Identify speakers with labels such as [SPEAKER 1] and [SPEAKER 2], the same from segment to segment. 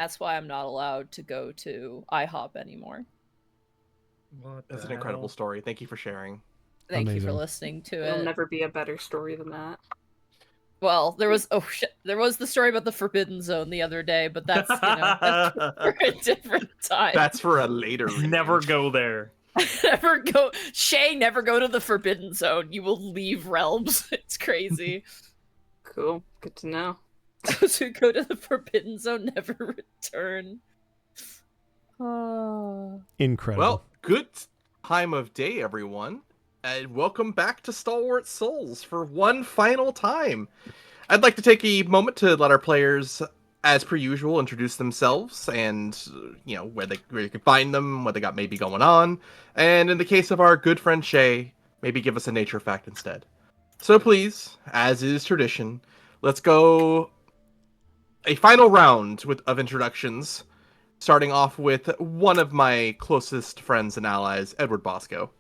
[SPEAKER 1] That's why I'm not allowed to go to IHOP anymore.
[SPEAKER 2] That's an incredible story. Thank you for sharing.
[SPEAKER 1] Thank you for listening to
[SPEAKER 3] There'll
[SPEAKER 1] it.
[SPEAKER 3] never be a better story than that.
[SPEAKER 1] Well, there was there was the story about the Forbidden Zone the other day, but that's that's for a different time.
[SPEAKER 2] That's for a later reading.
[SPEAKER 4] Never go there.
[SPEAKER 1] Shay, never go to the Forbidden Zone. You will leave realms. It's crazy.
[SPEAKER 3] Cool. Good to know.
[SPEAKER 1] Those who go to the Forbidden Zone never return.
[SPEAKER 5] Incredible.
[SPEAKER 2] Well, good time of day, everyone. And welcome back to Stalwart Souls for one final time. I'd like to take a moment to let our players, as per usual, introduce themselves and, where you can find them, what they got maybe going on. And in the case of our good friend Shay, maybe give us a nature fact instead. So please, as is tradition, let's go a final round of introductions, starting off with one of my closest friends and allies, Edward Bosco.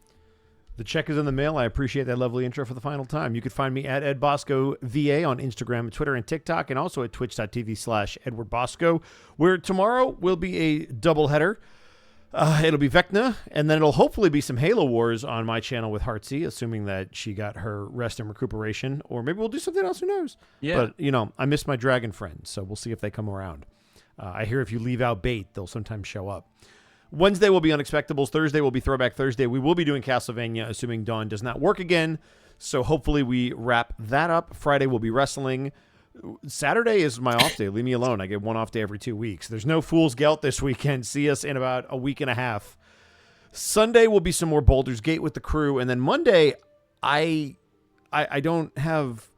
[SPEAKER 5] The check is in the mail. I appreciate that lovely intro for the final time. You can find me at EdBoscoVA on Instagram, Twitter, and TikTok, and also at twitch.tv/EdwardBosco, where tomorrow will be a doubleheader. It'll be Vecna, and then it'll hopefully be some Halo Wars on my channel with Heartsy, assuming that she got her rest and recuperation, or maybe we'll do something else, who knows?
[SPEAKER 4] Yeah.
[SPEAKER 5] But, I miss my dragon friends, so we'll see if they come around. I hear if you leave out bait, they'll sometimes show up. Wednesday will be Unexpectables. Thursday will be Throwback Thursday. We will be doing Castlevania, assuming Dawn does not work again. So hopefully we wrap that up. Friday will be wrestling. Saturday is my off day. Leave me alone. I get one off day every 2 weeks. There's no Fool's Gelt this weekend. See us in about a week and a half. Sunday will be some more Baldur's Gate with the crew. And then Monday, I don't have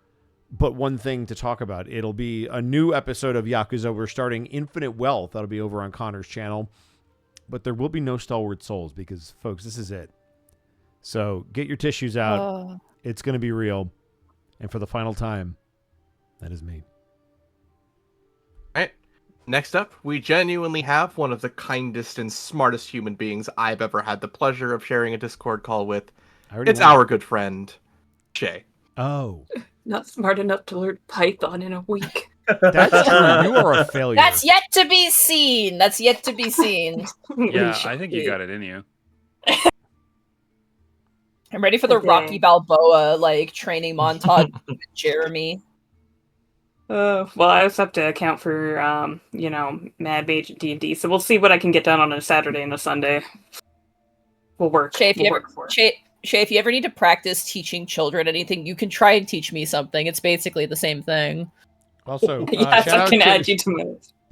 [SPEAKER 5] but one thing to talk about. It'll be a new episode of Yakuza. We're starting Infinite Wealth. That'll be over on Connor's channel. But there will be no Stalwart Souls because, folks, this is it. So get your tissues out. It's going to be real. And for the final time, that is me.
[SPEAKER 2] All right. Next up, we genuinely have one of the kindest and smartest human beings I've ever had the pleasure of sharing a Discord call with. It's our good friend, Shay.
[SPEAKER 5] Oh.
[SPEAKER 3] Not smart enough to learn Python in a week.
[SPEAKER 5] That's true. You are a failure.
[SPEAKER 1] That's yet to be seen. That's yet to be seen.
[SPEAKER 4] Yeah, I think you got it in you.
[SPEAKER 1] I'm ready for the Rocky Balboa training montage with Jeremy.
[SPEAKER 3] Well, I also have to account for Mad Mage and D&D, so we'll see what I can get done on a Saturday and a Sunday. We'll work.
[SPEAKER 1] Shay, if you ever need to practice teaching children anything, you can try and teach me something. It's basically the same thing.
[SPEAKER 5] Also,
[SPEAKER 3] yes, I can add you to my.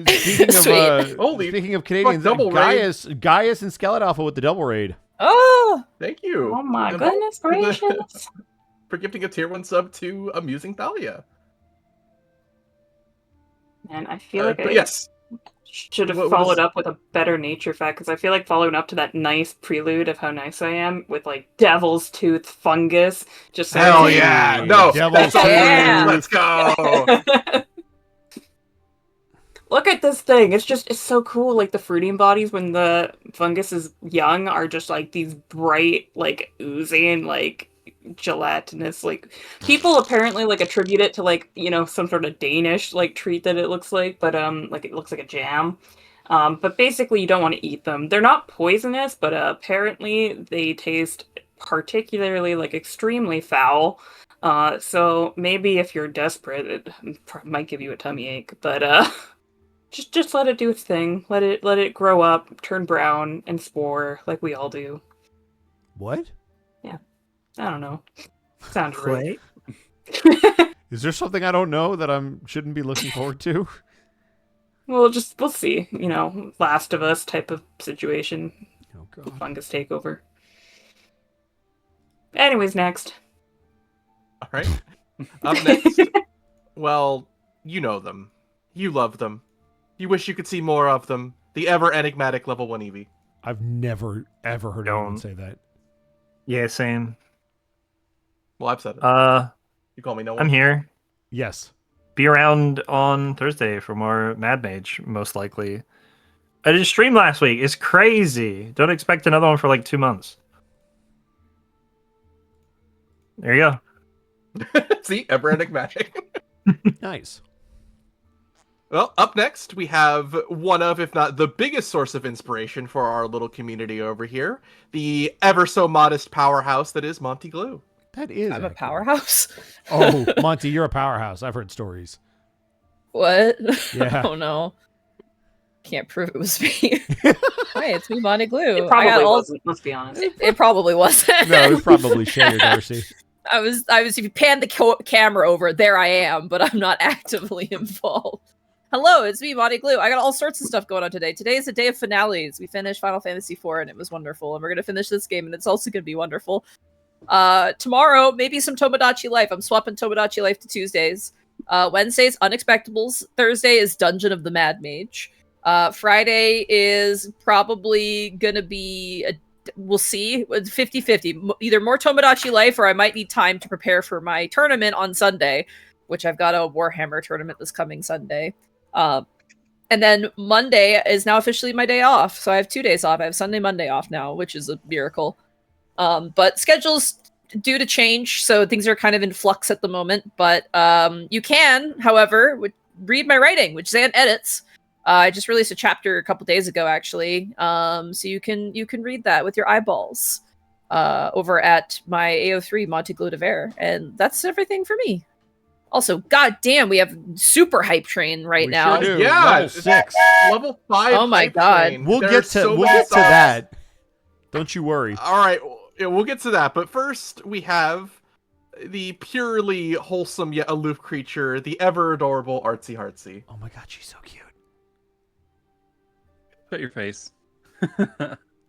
[SPEAKER 5] Speaking of Canadians, Gaius and Skeleton Alpha with the double raid.
[SPEAKER 1] Oh,
[SPEAKER 2] thank you.
[SPEAKER 3] Oh my goodness gracious!
[SPEAKER 2] For gifting a tier 1 sub to Amusing Thalia.
[SPEAKER 3] And I feel like
[SPEAKER 2] yes,
[SPEAKER 3] should have followed up with a better nature fact, because I feel like following up to that nice prelude of how nice I am with Devil's Tooth fungus. Just
[SPEAKER 2] hell yeah! No,
[SPEAKER 5] Devil's Tooth.
[SPEAKER 2] Let's go.
[SPEAKER 3] Look at this thing. It's so cool. Like the fruiting bodies when the fungus is young are just these bright, oozing, gelatinous. People apparently attribute it to some sort of Danish treat that it looks like, but it looks like a jam. But basically you don't want to eat them. They're not poisonous, but apparently they taste particularly extremely foul. So maybe if you're desperate, it might give you a tummy ache, but just let it do its thing. Let it grow up, turn brown, and spore like we all do.
[SPEAKER 5] What?
[SPEAKER 3] Yeah. I don't know. Sounds right.
[SPEAKER 5] Is there something I don't know that I shouldn't be looking forward to?
[SPEAKER 3] We'll see. Last of Us type of situation.
[SPEAKER 5] Oh, God.
[SPEAKER 3] Fungus takeover. Anyways, next.
[SPEAKER 2] All right. Up next. Well, you know them. You love them. You wish you could see more of them. The ever enigmatic level 1 Eevee.
[SPEAKER 5] I've never, ever heard anyone say that.
[SPEAKER 4] Yeah, same.
[SPEAKER 2] Well, I've said it. You call me no one?
[SPEAKER 4] I'm here.
[SPEAKER 5] Yes.
[SPEAKER 4] Be around on Thursday for more Mad Mage, most likely. I did a stream last week. It's crazy. Don't expect another one for 2 months. There you go.
[SPEAKER 2] See? Ever enigmatic.
[SPEAKER 5] Nice.
[SPEAKER 2] Well, up next, we have one of, if not the biggest source of inspiration for our little community over here, the ever so modest powerhouse that is Monty Glue.
[SPEAKER 5] That is.
[SPEAKER 1] I'm a
[SPEAKER 5] accurate.
[SPEAKER 1] powerhouse.
[SPEAKER 5] Oh, Monty, you're a powerhouse. I've heard stories.
[SPEAKER 1] What?
[SPEAKER 5] Yeah.
[SPEAKER 1] Oh no. Can't prove it was me. Hi, it's me, Monty Glue.
[SPEAKER 3] It probably wasn't, let's be honest.
[SPEAKER 1] It probably wasn't.
[SPEAKER 5] No, it was probably Shay or Darcy.
[SPEAKER 1] I was. If you pan the camera over, there I am, but I'm not actively involved. Hello, it's me, Monty Glue. I got all sorts of stuff going on today. Today is a day of finales. We finished Final Fantasy IV, and it was wonderful. And we're gonna finish this game, and it's also gonna be wonderful. Tomorrow, maybe some Tomodachi Life. I'm swapping Tomodachi Life to Tuesdays. Wednesday's Unexpectables. Thursday is Dungeon of the Mad Mage. Friday is probably gonna be we'll see, 50-50. Either more Tomodachi Life, or I might need time to prepare for my tournament on Sunday, which I've got a Warhammer tournament this coming Sunday. And then Monday is now officially my day off, so I have 2 days off. I have Sunday, Monday off now, which is a miracle. But schedules due to change, so things are kind of in flux at the moment. But you can, however, read my writing, which Zan edits. I just released a chapter a couple days ago, actually. So you can read that with your eyeballs over at my AO3 Monty Glue de Ver, and that's everything for me. Also, goddamn, we have super hype train right
[SPEAKER 5] We
[SPEAKER 1] now.
[SPEAKER 5] sure do.
[SPEAKER 2] Yeah,
[SPEAKER 5] Level
[SPEAKER 2] it's
[SPEAKER 5] 6.
[SPEAKER 2] Level 5.
[SPEAKER 1] Oh my
[SPEAKER 2] hype
[SPEAKER 1] God.
[SPEAKER 2] train.
[SPEAKER 5] We'll
[SPEAKER 2] There's
[SPEAKER 5] get to
[SPEAKER 2] so
[SPEAKER 5] we'll
[SPEAKER 2] many
[SPEAKER 5] get to
[SPEAKER 2] sauce.
[SPEAKER 5] that. Don't you worry.
[SPEAKER 2] All right, yeah, we'll get to that. But first, we have the purely wholesome yet aloof creature, the ever adorable Artsy Heartsy.
[SPEAKER 5] Oh my god, she's so cute.
[SPEAKER 6] Put your face.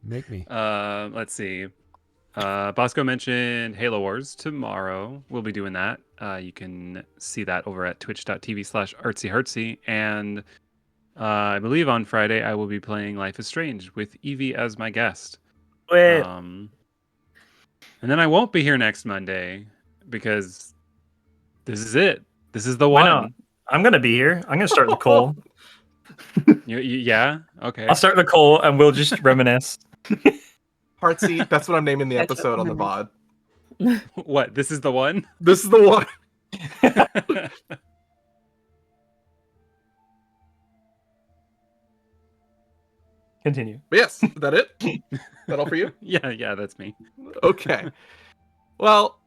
[SPEAKER 5] Make me.
[SPEAKER 6] Let's see. Bosco mentioned Halo Wars tomorrow. We'll be doing that. You can see that over at twitch.tv/artsyheartsy. And I believe on Friday I will be playing Life is Strange with Evie as my guest.
[SPEAKER 4] Wait.
[SPEAKER 6] And then I won't be here next Monday because this is it. This is the
[SPEAKER 4] Why
[SPEAKER 6] one.
[SPEAKER 4] not? I'm gonna be here. I'm gonna start the coal.
[SPEAKER 6] Yeah. Okay.
[SPEAKER 4] I'll start the coal, and we'll just reminisce.
[SPEAKER 2] Heartsy, that's what I'm naming the
[SPEAKER 3] That's
[SPEAKER 2] episode on the
[SPEAKER 3] what
[SPEAKER 2] VOD.
[SPEAKER 6] What? This is the one.
[SPEAKER 2] This is the one.
[SPEAKER 4] Continue.
[SPEAKER 2] But yes, is that it? That all for you?
[SPEAKER 6] Yeah, that's me.
[SPEAKER 2] Okay. Well,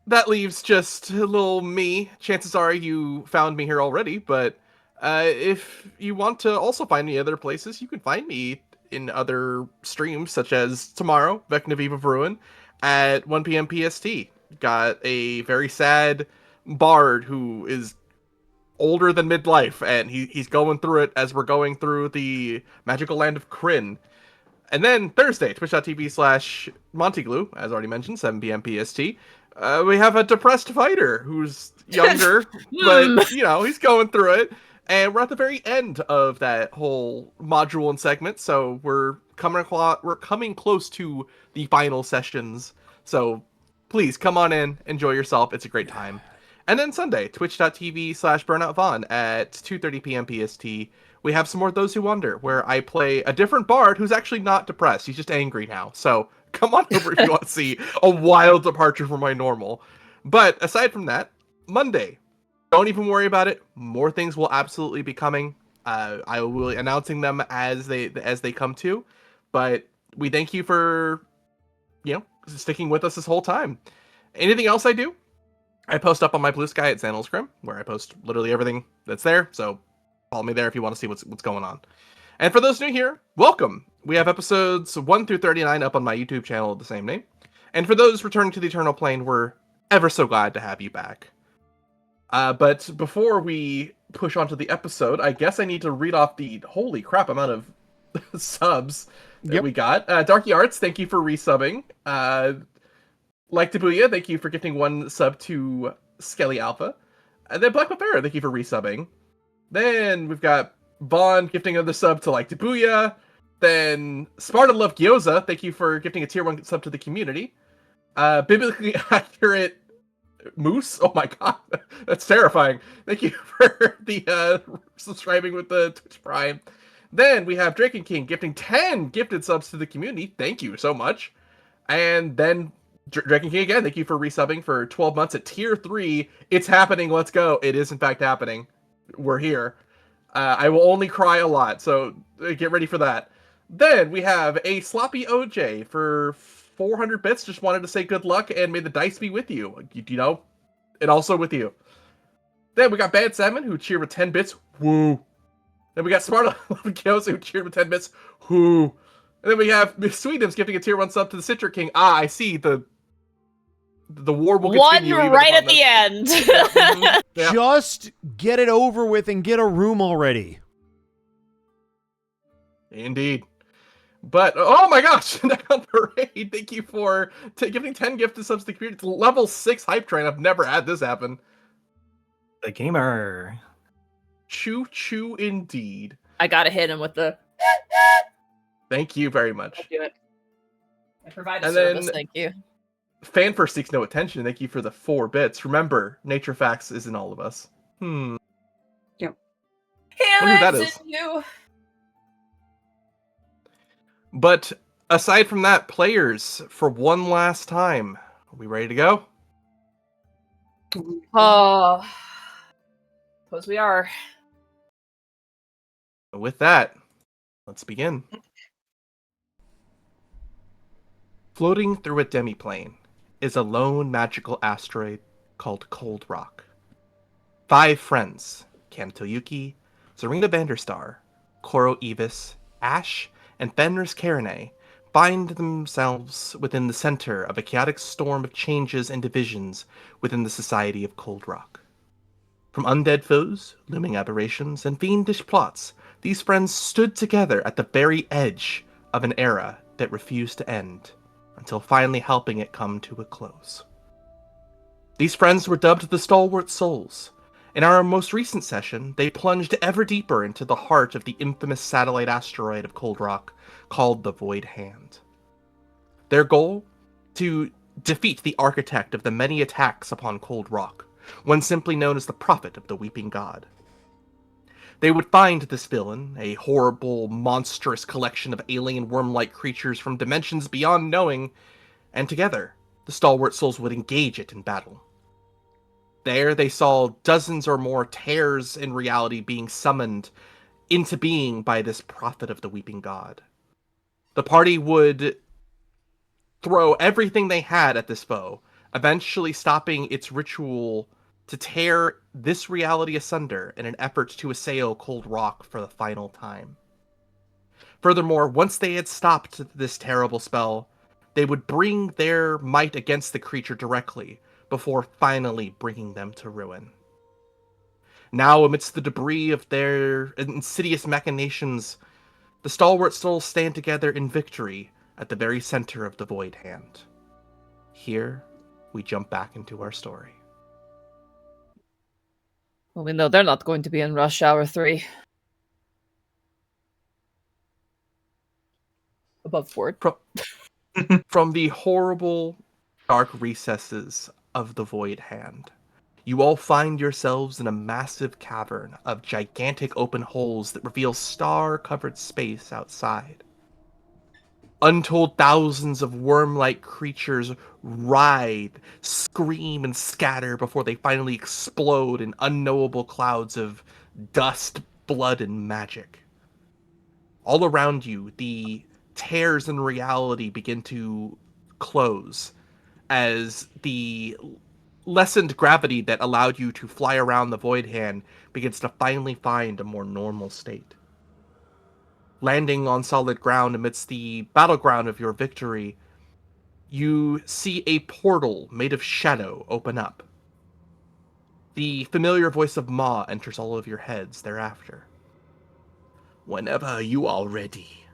[SPEAKER 2] that leaves just a little me. Chances are you found me here already, but if you want to also find me other places, you can find me in other streams, such as tomorrow, Vicnedel of Ruin, at 1 p.m. PST. Got a very sad bard who is older than midlife, and he's going through it as we're going through the magical land of Kryn. And then Thursday, twitch.tv/MontyGlue, as already mentioned, 7 p.m. PST. We have a depressed fighter who's younger, but, he's going through it. And we're at the very end of that whole module and segment, so we're coming close to the final sessions. So please come on in, enjoy yourself. It's a great time. And then Sunday, twitch.tv/BurnoutVaughn at 2:30 p.m. PST. We have some more Those Who Wonder, where I play a different bard who's actually not depressed. He's just angry now. So come on over if you want to see a wild departure from my normal. But aside from that, Monday, don't even worry about it. More things will absolutely be coming. I will be announcing them as they come to. But we thank you for, sticking with us this whole time. Anything else I do? I post up on my Blue Sky at Xanilscrim, where I post literally everything that's there. So follow me there if you want to see what's going on. And for those new here, welcome. We have episodes 1 through 39 up on my YouTube channel of the same name. And for those returning to the Eternal Plane, we're ever so glad to have you back. But before we push on to the episode, I guess I need to read off the holy crap amount of subs that we got. Darky Arts, thank you for resubbing. Like Tabuya, thank you for gifting 1 sub to Skelly Alpha. And then Black Buffera, thank you for resubbing. Then we've got Vaughn gifting another sub to Like Tabuya. Then Sparta Love Gyoza, thank you for gifting a tier 1 sub to the community. Biblically Accurate Moose, oh my god, that's terrifying. Thank you for the subscribing with the Twitch Prime. Then we have draconking gifting 10 gifted subs to the community. Thank you so much. And then draconking again, thank you for resubbing for 12 months at tier 3. It's happening, let's go. It is in fact happening. We're here. I will only cry a lot, so get ready for that. Then we have a sloppy OJ for 400 bits. Just wanted to say good luck and may the dice be with you. You know, and also with you. Then we got Bad Salmon, who cheered with 10 bits. Woo. Then we got Smart 11 Kills, who cheered with 10 bits. Woo. And then we have Miss Sweetums gifting a tier 1 sub to the Citric King. Ah, I see. The war will continue.
[SPEAKER 1] One right at the end.
[SPEAKER 2] Yeah.
[SPEAKER 5] Just get it over with and get a room already.
[SPEAKER 2] Indeed. But, oh my gosh, NekoOnParade, thank you for giving 10 gifted subs to the community. It's level 6 hype train. I've never had this happen.
[SPEAKER 4] The gamer.
[SPEAKER 2] Choo indeed.
[SPEAKER 1] I gotta hit him with the...
[SPEAKER 2] Thank you very much.
[SPEAKER 3] Do it.
[SPEAKER 1] I provide a
[SPEAKER 2] And
[SPEAKER 1] service,
[SPEAKER 2] then-
[SPEAKER 1] thank you.
[SPEAKER 2] Fanfur seeks no attention. Thank you for the 4 bits. Remember, nature facts is in all of us.
[SPEAKER 1] He
[SPEAKER 2] Wonder who that
[SPEAKER 1] lives
[SPEAKER 2] is.
[SPEAKER 1] in you.
[SPEAKER 2] But aside from that, players, for one last time, are we ready to go?
[SPEAKER 1] Oh, suppose we are.
[SPEAKER 2] With that, let's begin. Floating through a demiplane is a lone magical asteroid called Cold Rock. 5 friends, Cam Toyuki, Zarina Vanderstar, Koro Evis, Ash, and Fenris Karane, find themselves within the center of a chaotic storm of changes and divisions within the society of Cold Rock. From undead foes, looming aberrations, and fiendish plots, these friends stood together at the very edge of an era that refused to end, until finally helping it come to a close. These friends were dubbed the Stalwart Souls. In our most recent session, they plunged ever deeper into the heart of the infamous satellite asteroid of Cold Rock called the Void Hand. Their goal? To defeat the architect of the many attacks upon Cold Rock, one simply known as the Prophet of the Weeping God. They would find this villain, a horrible, monstrous collection of alien worm-like creatures from dimensions beyond knowing, and together, the Stalwart Souls would engage it in battle. There, they saw dozens or more tears in reality being summoned into being by this Prophet of the Weeping God. The party would throw everything they had at this foe, eventually stopping its ritual to tear this reality asunder in an effort to assail Cold Rock for the final time. Furthermore, once they had stopped this terrible spell, they would bring their might against the creature directly, before finally bringing them to ruin. Now, amidst the debris of their insidious machinations, the Stalwart Souls stand together in victory at the very center of the Void Hand. Here, we jump back into our story.
[SPEAKER 1] Well, we know they're not going to be in Rush Hour 3. Above board.
[SPEAKER 2] From the horrible, dark recesses of the Void Hand, you all find yourselves in a massive cavern of gigantic open holes that reveal star-covered space outside. Untold thousands of worm-like creatures writhe, scream, and scatter before they finally explode in unknowable clouds of dust, blood, and magic. All around you, the tears in reality begin to close as the lessened gravity that allowed you to fly around the Void Hand begins to finally find a more normal state. Landing on solid ground amidst the battleground of your victory, you see a portal made of shadow open up. The familiar voice of Ma enters all of your heads thereafter. "Whenever you are ready,"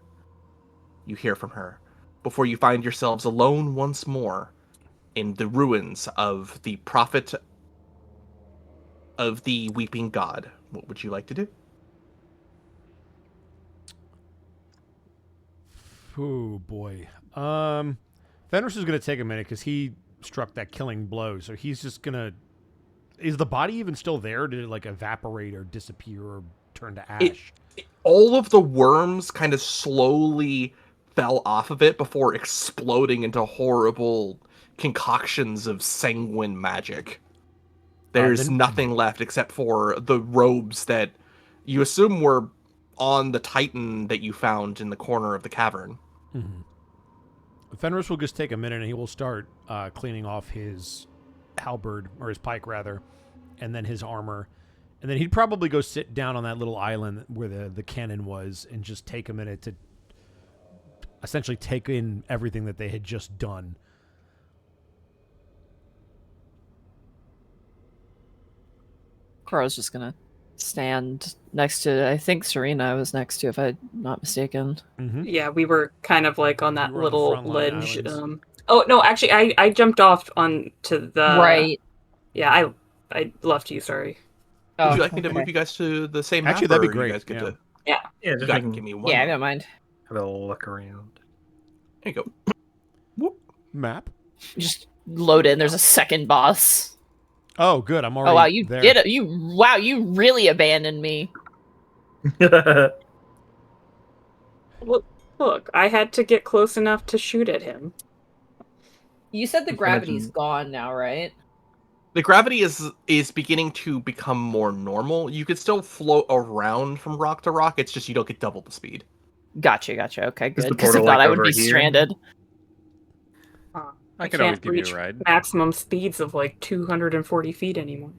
[SPEAKER 2] you hear from her, before you find yourselves alone once more in the ruins of the Prophet of the Weeping God. What would you like to do?
[SPEAKER 5] Oh boy. Fenris is gonna take a minute because he struck that killing blow, so he's just gonna. Is the body even still there? Did it like evaporate or disappear or turn to ash?
[SPEAKER 2] All of the worms kind of slowly fell off of it before exploding into horrible concoctions of sanguine magic. There's nothing left except for the robes that you assume were on the Titan that you found in the corner of the cavern.
[SPEAKER 5] Mm-hmm. Fenris will just take a minute and he will start cleaning off his halberd, or his pike rather, and then his armor. And then he'd probably go sit down on that little island where the cannon was and just take a minute to essentially take in everything that they had just done.
[SPEAKER 1] Cora's just gonna stand next to, I think Serena was next to, if I'm not mistaken.
[SPEAKER 5] Mm-hmm.
[SPEAKER 3] Yeah, we were kind of like on that
[SPEAKER 5] We were on the
[SPEAKER 3] little
[SPEAKER 5] front line
[SPEAKER 3] ledge.
[SPEAKER 5] islands.
[SPEAKER 3] Oh no, actually, I jumped off onto the
[SPEAKER 1] Right.
[SPEAKER 3] Yeah, I left you. Sorry.
[SPEAKER 1] Oh,
[SPEAKER 2] Would you like me to
[SPEAKER 1] okay.
[SPEAKER 2] move you guys to the same
[SPEAKER 5] Actually,
[SPEAKER 2] map,
[SPEAKER 5] that'd be
[SPEAKER 2] or
[SPEAKER 5] great,
[SPEAKER 2] You guys get
[SPEAKER 5] yeah.
[SPEAKER 2] to
[SPEAKER 4] Yeah,
[SPEAKER 2] you
[SPEAKER 4] just
[SPEAKER 2] guys
[SPEAKER 4] can
[SPEAKER 2] give me one.
[SPEAKER 1] Yeah, I
[SPEAKER 2] moment.
[SPEAKER 1] don't mind.
[SPEAKER 4] have a look around.
[SPEAKER 2] There you go. Whoop.
[SPEAKER 5] Map?
[SPEAKER 1] Just load in. There's a second boss.
[SPEAKER 5] Oh, good. I'm already
[SPEAKER 1] Oh wow, you
[SPEAKER 5] there.
[SPEAKER 1] did it. You really abandoned me.
[SPEAKER 3] Look, I had to get close enough to shoot at him.
[SPEAKER 1] You said the
[SPEAKER 4] Imagine-
[SPEAKER 1] gravity's gone now, right?
[SPEAKER 2] The gravity is beginning to become more normal. You could still float around from rock to rock. It's just you don't get double the speed.
[SPEAKER 1] Gotcha. Okay,
[SPEAKER 4] Is the
[SPEAKER 1] good. Because I
[SPEAKER 4] portal,
[SPEAKER 1] thought
[SPEAKER 4] like,
[SPEAKER 1] I would
[SPEAKER 4] over
[SPEAKER 1] be
[SPEAKER 4] here?
[SPEAKER 1] stranded.
[SPEAKER 6] I could always
[SPEAKER 3] can't
[SPEAKER 6] give you
[SPEAKER 3] reach
[SPEAKER 6] a ride.
[SPEAKER 3] maximum speeds of like 240 feet anymore.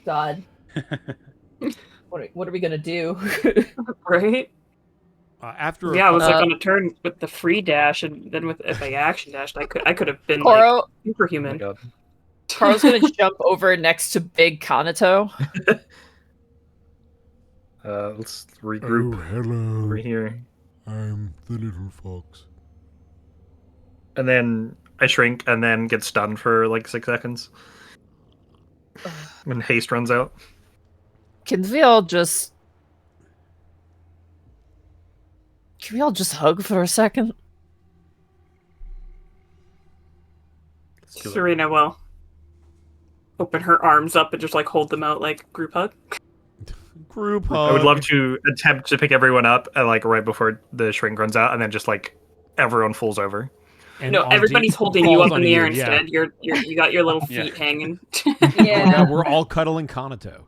[SPEAKER 1] God. What are we gonna do?
[SPEAKER 3] Right?
[SPEAKER 5] After
[SPEAKER 3] Yeah, I was like
[SPEAKER 1] Uh,
[SPEAKER 3] on a turn with the free dash, and then with if I action dashed, I could have been
[SPEAKER 1] Koro,
[SPEAKER 3] like
[SPEAKER 4] Oh my
[SPEAKER 3] superhuman.
[SPEAKER 4] god.
[SPEAKER 1] Carl's gonna jump over next to Big Kanato.
[SPEAKER 4] Let's regroup
[SPEAKER 5] hello.
[SPEAKER 4] over here.
[SPEAKER 5] I'm the little fox.
[SPEAKER 4] And then I shrink and then get stunned for like 6 seconds. When haste runs out.
[SPEAKER 1] Can we all just hug for a second?
[SPEAKER 4] Let's do it.
[SPEAKER 3] Serena will open her arms up and just like hold them out like group hug.
[SPEAKER 5] Group
[SPEAKER 4] I would
[SPEAKER 5] hug.
[SPEAKER 4] love to attempt to pick everyone up like right before the shrink runs out, and then just like everyone falls over.
[SPEAKER 5] And
[SPEAKER 3] No,
[SPEAKER 5] on
[SPEAKER 3] everybody's
[SPEAKER 5] deep
[SPEAKER 3] holding you
[SPEAKER 5] falls
[SPEAKER 3] up in
[SPEAKER 5] onto
[SPEAKER 3] the air
[SPEAKER 5] yeah.
[SPEAKER 3] instead. You got your little
[SPEAKER 6] Yeah.
[SPEAKER 3] feet hanging.
[SPEAKER 5] Oh my God, we're all cuddling Kanato.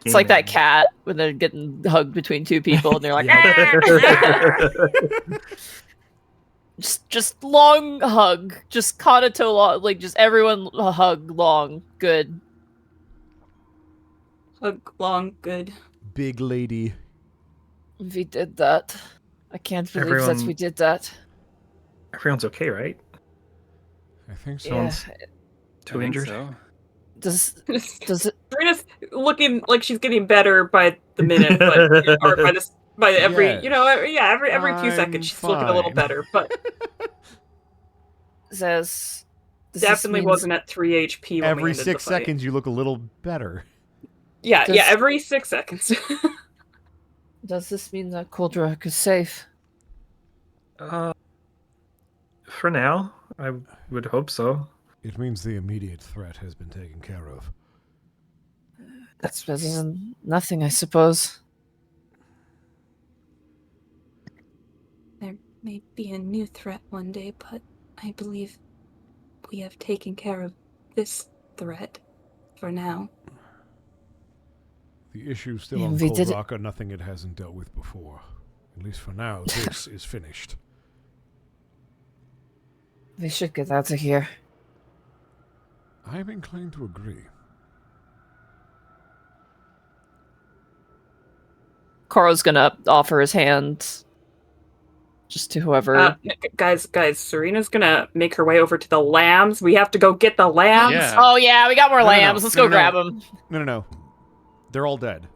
[SPEAKER 1] It's like that cat when they're getting hugged between two people and they're like, just long hug, just Kanato long, like just everyone hug long, good.
[SPEAKER 3] Hug long, good.
[SPEAKER 5] Big lady.
[SPEAKER 1] We did that. I can't believe that
[SPEAKER 4] Everyone-
[SPEAKER 1] we did that.
[SPEAKER 4] Everyone's okay, right?
[SPEAKER 5] I think so.
[SPEAKER 1] Yeah.
[SPEAKER 4] Too
[SPEAKER 6] I think
[SPEAKER 4] injured.
[SPEAKER 6] so.
[SPEAKER 1] Does it?
[SPEAKER 3] Serena's looking like she's getting better by the minute, but or by every
[SPEAKER 5] Yes.
[SPEAKER 3] every few
[SPEAKER 5] I'm
[SPEAKER 3] seconds she's looking a little
[SPEAKER 5] fine.
[SPEAKER 3] better, but
[SPEAKER 1] Says
[SPEAKER 3] definitely wasn't at 3 HP. When we
[SPEAKER 5] Every
[SPEAKER 3] ended
[SPEAKER 5] 6
[SPEAKER 3] the fight.
[SPEAKER 5] seconds, you look a little better.
[SPEAKER 3] Yeah,
[SPEAKER 1] Does-
[SPEAKER 3] every 6 seconds.
[SPEAKER 1] Does this mean that Koldrak is safe?
[SPEAKER 4] For now, I would hope so.
[SPEAKER 5] It means the immediate threat has been taken care of.
[SPEAKER 1] That's better than nothing, I suppose.
[SPEAKER 7] There may be a new threat one day, but I believe we have taken care of this threat for now.
[SPEAKER 5] The issue still
[SPEAKER 1] Yeah,
[SPEAKER 5] on
[SPEAKER 1] we did it-
[SPEAKER 5] Koldrak are nothing it hasn't dealt with before. At least for now, this is finished.
[SPEAKER 1] We should get out of here.
[SPEAKER 5] I'm inclined to agree.
[SPEAKER 1] Koro's gonna offer his hand just to whoever.
[SPEAKER 3] Guys, Serena's gonna make her way over to the lambs. We have to go get the lambs.
[SPEAKER 6] Yeah.
[SPEAKER 1] Oh yeah, we got more
[SPEAKER 5] No, no, no.
[SPEAKER 1] lambs. Let's
[SPEAKER 5] No,
[SPEAKER 1] go
[SPEAKER 5] no,
[SPEAKER 1] grab
[SPEAKER 5] no.
[SPEAKER 1] them.
[SPEAKER 5] No. They're all dead.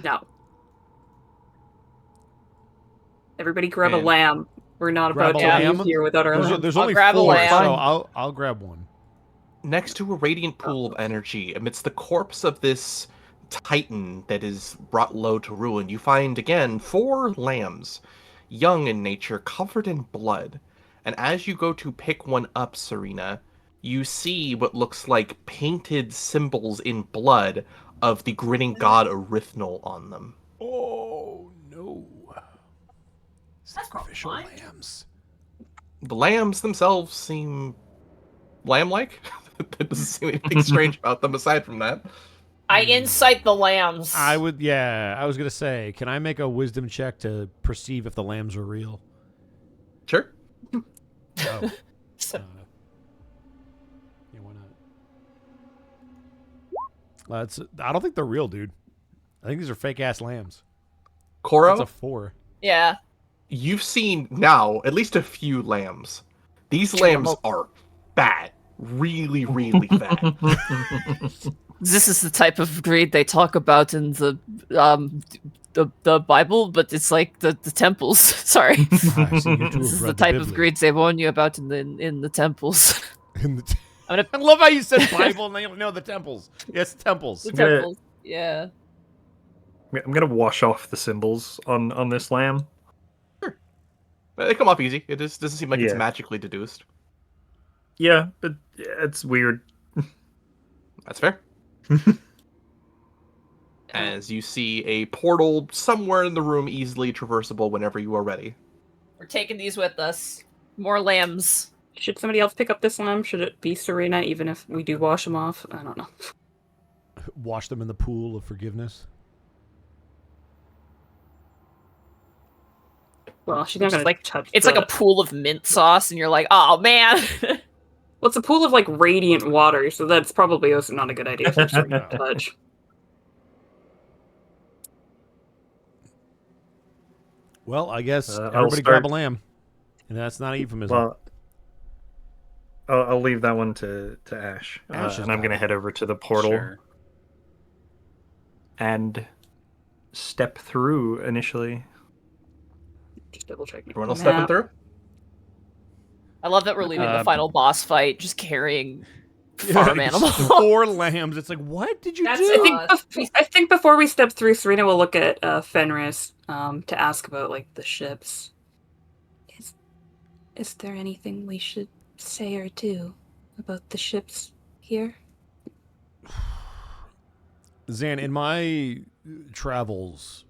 [SPEAKER 3] No. Everybody grab a
[SPEAKER 2] And-
[SPEAKER 3] lamb. We're not
[SPEAKER 5] Grab
[SPEAKER 3] about
[SPEAKER 5] a
[SPEAKER 3] to
[SPEAKER 5] lamb?
[SPEAKER 3] leave here without our lamb.
[SPEAKER 5] There's
[SPEAKER 1] I'll
[SPEAKER 5] only
[SPEAKER 1] grab a
[SPEAKER 5] 4,
[SPEAKER 1] lamb.
[SPEAKER 5] so I'll grab one.
[SPEAKER 2] Next to a radiant pool of energy, amidst the corpse of this titan that is brought low to ruin, you find again 4 lambs, young in nature, covered in blood. And as you go to pick one up, Serena, you see what looks like painted symbols in blood of the grinning god Erythnol on them.
[SPEAKER 5] Oh no! Sacrificial lambs.
[SPEAKER 2] The lambs themselves seem lamb-like. There doesn't seem anything strange about them aside from that.
[SPEAKER 1] I incite the lambs.
[SPEAKER 5] I would, yeah. I was gonna say, can I make a wisdom check to perceive if the lambs are real?
[SPEAKER 2] Sure.
[SPEAKER 5] Oh.
[SPEAKER 1] So-
[SPEAKER 5] Yeah, why not? I don't think they're real, dude. I think these are fake ass lambs.
[SPEAKER 2] Koro,
[SPEAKER 5] That's a 4.
[SPEAKER 1] Yeah.
[SPEAKER 2] you've seen now at least a few lambs. These lambs are fat. Really, really fat.
[SPEAKER 1] This is the type of greed they talk about in the Bible, but it's like the temples. Sorry.
[SPEAKER 5] I see you two
[SPEAKER 1] This
[SPEAKER 5] have
[SPEAKER 1] is the
[SPEAKER 5] read
[SPEAKER 1] type
[SPEAKER 5] Biblia.
[SPEAKER 1] of greeds they warn you about in the temples.
[SPEAKER 5] In the
[SPEAKER 1] I'm gonna
[SPEAKER 5] I love how you said Bible and they don't know the temples. Yes, temples.
[SPEAKER 1] the
[SPEAKER 4] Yeah.
[SPEAKER 1] temples. Yeah.
[SPEAKER 4] I'm gonna wash off the symbols on this lamb.
[SPEAKER 2] They come off easy. It just doesn't seem like it's
[SPEAKER 4] Yeah.
[SPEAKER 2] magically deduced.
[SPEAKER 4] Yeah, but it's weird.
[SPEAKER 2] That's fair. As you see a portal somewhere in the room easily traversable whenever you are ready.
[SPEAKER 1] We're taking these with us. More lambs.
[SPEAKER 3] Should somebody else pick up this lamb? Should it be Serena, even if we do wash them off? I don't know.
[SPEAKER 5] Wash them in the pool of forgiveness.
[SPEAKER 3] Well, she's not
[SPEAKER 1] It's
[SPEAKER 3] gonna
[SPEAKER 1] like-
[SPEAKER 3] touch.
[SPEAKER 1] It's like a pool of mint sauce, and you're like, oh man.
[SPEAKER 3] Well, it's a pool of like radiant water, so that's probably also not a good idea for Serena to touch.
[SPEAKER 5] Well, I guess
[SPEAKER 4] I'll
[SPEAKER 5] everybody grab a
[SPEAKER 4] start-
[SPEAKER 5] lamb. And that's not a euphemism.
[SPEAKER 4] Well, I'll leave that one to Ash,
[SPEAKER 5] Ash has
[SPEAKER 4] and I'm
[SPEAKER 5] got
[SPEAKER 4] gonna
[SPEAKER 5] it.
[SPEAKER 4] head over to the portal
[SPEAKER 6] Sure.
[SPEAKER 4] and step through initially.
[SPEAKER 3] Just double checking.
[SPEAKER 2] Everyone else stepping through?
[SPEAKER 1] I love that we're leaving the
[SPEAKER 6] Uh,
[SPEAKER 1] final boss fight just carrying farm
[SPEAKER 5] Yeah,
[SPEAKER 1] animals.
[SPEAKER 5] 4 lambs. It's like, what did you
[SPEAKER 1] That's
[SPEAKER 5] do?
[SPEAKER 1] it.
[SPEAKER 3] I think before we step through, Serena will look at Fenris to ask about like the ships.
[SPEAKER 7] Is there anything we should say or do about the ships here?
[SPEAKER 5] Zan, in my travels,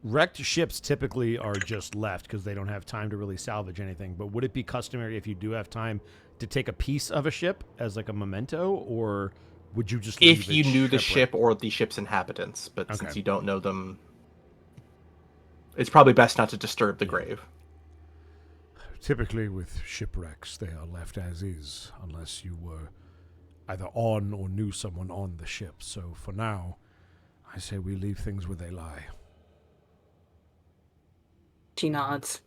[SPEAKER 5] wrecked ships typically are just left because they don't have time to really salvage anything. But would it be customary if you do have time to take a piece of a ship as like a memento, or would you just leave
[SPEAKER 2] If
[SPEAKER 5] it
[SPEAKER 2] you knew the
[SPEAKER 5] shipwrecked?
[SPEAKER 2] ship or the ship's inhabitants, but
[SPEAKER 5] Okay.
[SPEAKER 2] since you don't know them, it's probably best not to disturb the grave.
[SPEAKER 5] Typically with shipwrecks, they are left as is unless you were either on or knew someone on the ship. So for now, I say we leave things where they lie.
[SPEAKER 3] She nods.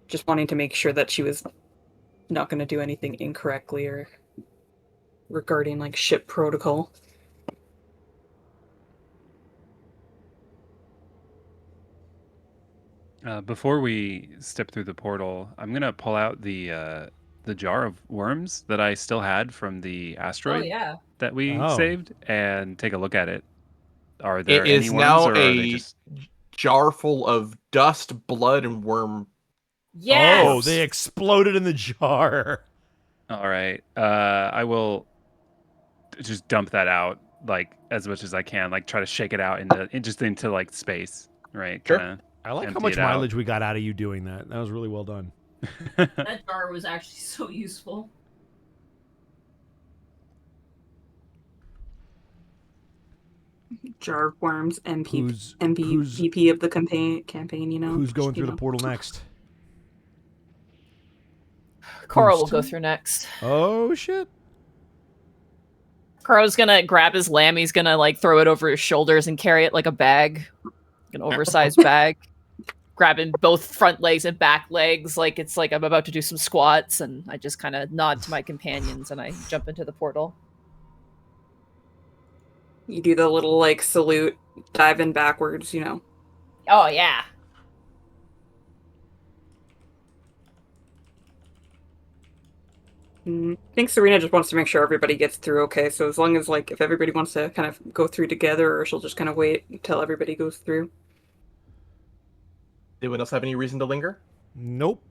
[SPEAKER 3] Just wanting to make sure that she was not going to do anything incorrectly or regarding like ship protocol.
[SPEAKER 6] Before we step through the portal, I'm gonna pull out the jar of worms that I still had from the
[SPEAKER 1] Oh
[SPEAKER 6] asteroid
[SPEAKER 1] yeah.
[SPEAKER 6] that we
[SPEAKER 5] Oh.
[SPEAKER 6] saved and take a look at it. Are there
[SPEAKER 2] It is
[SPEAKER 6] any worms,
[SPEAKER 2] now
[SPEAKER 6] or are they
[SPEAKER 2] a
[SPEAKER 6] just...
[SPEAKER 2] jar full of dust, blood, and worm.
[SPEAKER 1] Yes.
[SPEAKER 5] Oh, they exploded in the jar.
[SPEAKER 6] All right. I will just dump that out like as much as I can, like try to shake it out into like space, right?
[SPEAKER 2] Sure.
[SPEAKER 6] Kinda
[SPEAKER 5] I like how
[SPEAKER 6] empty
[SPEAKER 5] much
[SPEAKER 6] it out.
[SPEAKER 5] mileage we got out of you doing that. That was really well done.
[SPEAKER 1] That jar was actually so useful.
[SPEAKER 3] Jar of worms, MP,
[SPEAKER 5] Who's
[SPEAKER 3] MVP of the campaign, you know.
[SPEAKER 5] who's going through
[SPEAKER 3] you
[SPEAKER 5] the
[SPEAKER 3] know.
[SPEAKER 5] portal next?
[SPEAKER 1] Cora will
[SPEAKER 5] Who's
[SPEAKER 1] go
[SPEAKER 5] to-
[SPEAKER 1] through next.
[SPEAKER 5] Oh shit!
[SPEAKER 1] Cora's gonna grab his lamb. He's gonna like throw it over his shoulders and carry it like a bag, an oversized bag. Grabbing both front legs and back legs, like it's like I'm about to do some squats, and I just kind of nod to my companions and I jump into the portal.
[SPEAKER 3] You do the little like salute, dive in backwards, you know.
[SPEAKER 1] Oh yeah.
[SPEAKER 3] I think Serena just wants to make sure everybody gets through okay. So as long as like if everybody wants to kind of go through together, or she'll just kind of wait until everybody goes through.
[SPEAKER 2] Anyone else have any reason to linger?
[SPEAKER 5] Nope.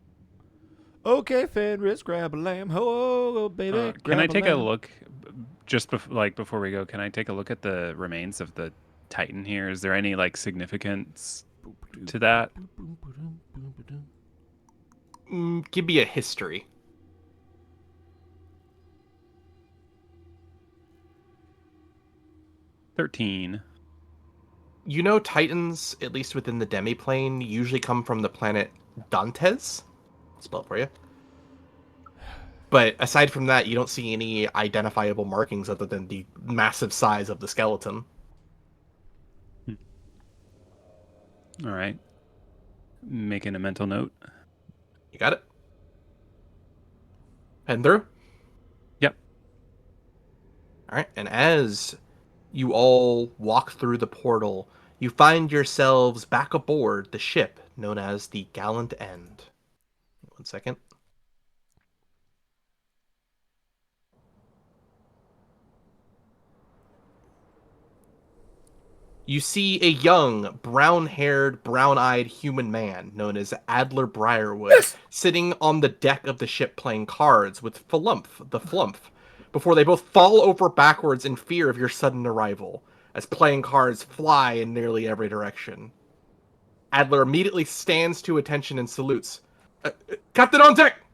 [SPEAKER 5] Okay, Fenris, grab a lamb. Ho, baby.
[SPEAKER 6] Can I
[SPEAKER 5] grab
[SPEAKER 6] take a
[SPEAKER 5] lamb.
[SPEAKER 6] look just before we go? Can I take a look at the remains of the Titan here? Is there any like significance to that?
[SPEAKER 2] Give me a history.
[SPEAKER 6] 13.
[SPEAKER 2] You know, Titans, at least within the demiplane, usually come from the planet Dantes. I'll spell it for you. But aside from that, you don't see any identifiable markings other than the massive size of the skeleton.
[SPEAKER 6] All right. Making a mental note.
[SPEAKER 2] You got it? Heading through?
[SPEAKER 6] Yep.
[SPEAKER 2] All right, and as you all walk through the portal, you find yourselves back aboard the ship known as the Gallant End. 1 second. You see a young, brown-haired, brown-eyed human man known as Adler Briarwood sitting on the deck of the ship playing cards with Flumph, the Flumph, before they both fall over backwards in fear of your sudden arrival, as playing cards fly in nearly every direction. Adler immediately stands to attention and salutes. Captain on deck!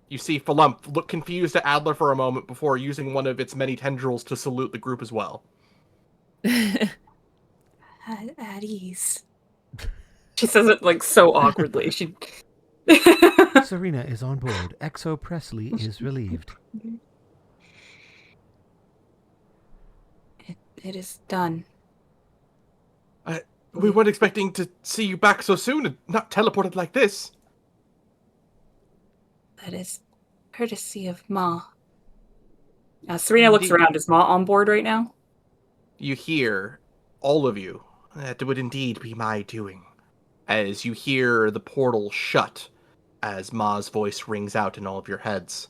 [SPEAKER 2] You see Flumph look confused at Adler for a moment before using one of its many tendrils to salute the group as well.
[SPEAKER 7] At ease.
[SPEAKER 3] She says it like so awkwardly. She.
[SPEAKER 5] Serena is on board. Exo Presley is relieved.
[SPEAKER 7] It is done.
[SPEAKER 2] We weren't expecting to see you back so soon and not teleported like this.
[SPEAKER 7] That is courtesy of Ma.
[SPEAKER 3] Serena looks around. Is Ma on board right now?
[SPEAKER 2] You hear, all of you, that would indeed be my doing, as you hear the portal shut as Ma's voice rings out in all of your heads.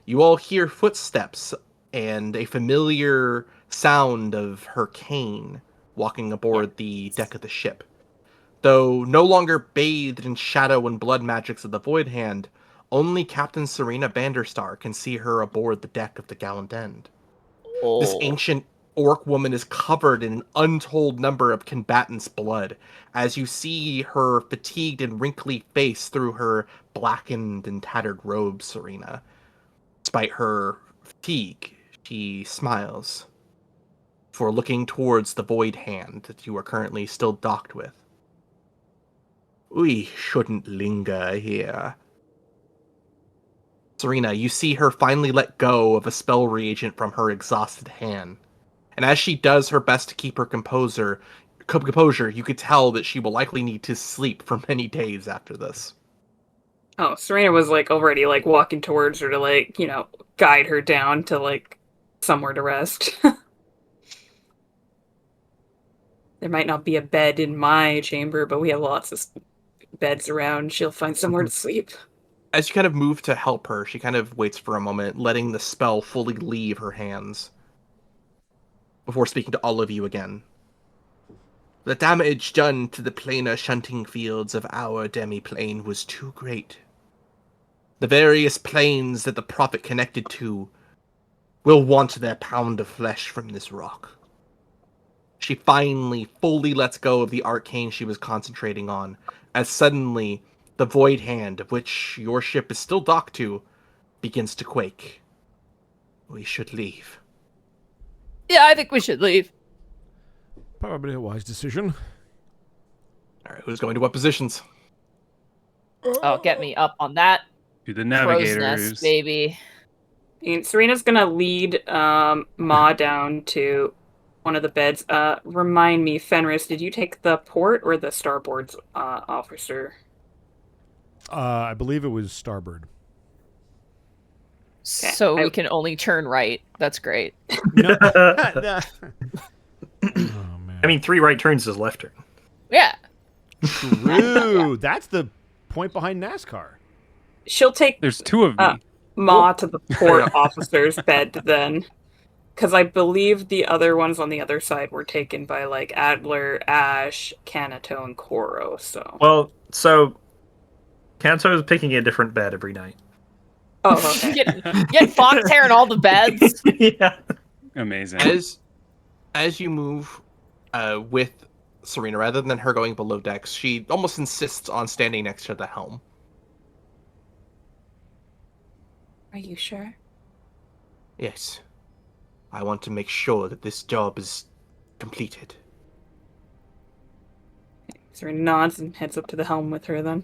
[SPEAKER 2] You all hear footsteps and a familiar sound of her cane walking aboard the deck of the ship. Though no longer bathed in shadow and blood magics of the Void Hand, only Captain Serena Banderstar can see her aboard the deck of the Gallant End. This ancient orc woman is covered in an untold number of combatants' blood, as you see her fatigued and wrinkly face through her blackened and tattered robe, Serena. Despite her fatigue, she smiles, for looking towards the Void Hand that you are currently still docked with. We shouldn't linger here. Serena, you see her finally let go of a spell reagent from her exhausted hand. And as she does her best to keep her composure, you could tell that she will likely need to sleep for many days after this.
[SPEAKER 3] Oh, Serena was like already like walking towards her to like, guide her down to like somewhere to rest. There might not be a bed in my chamber, but we have lots of beds around. She'll find somewhere to sleep.
[SPEAKER 2] As you kind of move to help her, she kind of waits for a moment, letting the spell fully leave her hands, before speaking to all of you again. The damage done to the planar shunting fields of our demi-plane was too great. The various planes that the Prophet connected to will want their pound of flesh from this rock. She finally fully lets go of the arcane she was concentrating on, as suddenly the Void Hand, of which your ship is still docked to, begins to quake. We should leave.
[SPEAKER 1] Yeah, I think we should leave.
[SPEAKER 5] Probably a wise decision.
[SPEAKER 2] Alright, who's going to what positions?
[SPEAKER 1] Oh, get me up on that.
[SPEAKER 6] To the
[SPEAKER 1] Crow's
[SPEAKER 6] navigators.
[SPEAKER 1] nest, baby.
[SPEAKER 3] And Serena's gonna lead Ma down to one of the beds. Remind me, Fenris, did you take the port or the starboard officer?
[SPEAKER 5] I believe it was starboard.
[SPEAKER 1] So we can only turn right. That's great.
[SPEAKER 5] No. Oh, man.
[SPEAKER 4] I mean, 3 right turns is left turn.
[SPEAKER 1] Yeah.
[SPEAKER 5] True. That's the point behind NASCAR.
[SPEAKER 3] She'll take
[SPEAKER 6] There's 2 of me.
[SPEAKER 3] Ma to the port officer's bed then. Because I believe the other ones on the other side were taken by, like, Adler, Ash, Kanato, and Koro, so...
[SPEAKER 4] Well, so Kanto is picking a different bed every night.
[SPEAKER 3] Oh, okay.
[SPEAKER 1] Get Foxhair in all the beds.
[SPEAKER 4] Yeah.
[SPEAKER 6] Amazing.
[SPEAKER 2] As you move with Serena, rather than her going below decks, she almost insists on standing next to the helm.
[SPEAKER 7] Are you sure?
[SPEAKER 2] Yes. I want to make sure that this job is completed.
[SPEAKER 3] Serena nods and heads up to the helm with her then.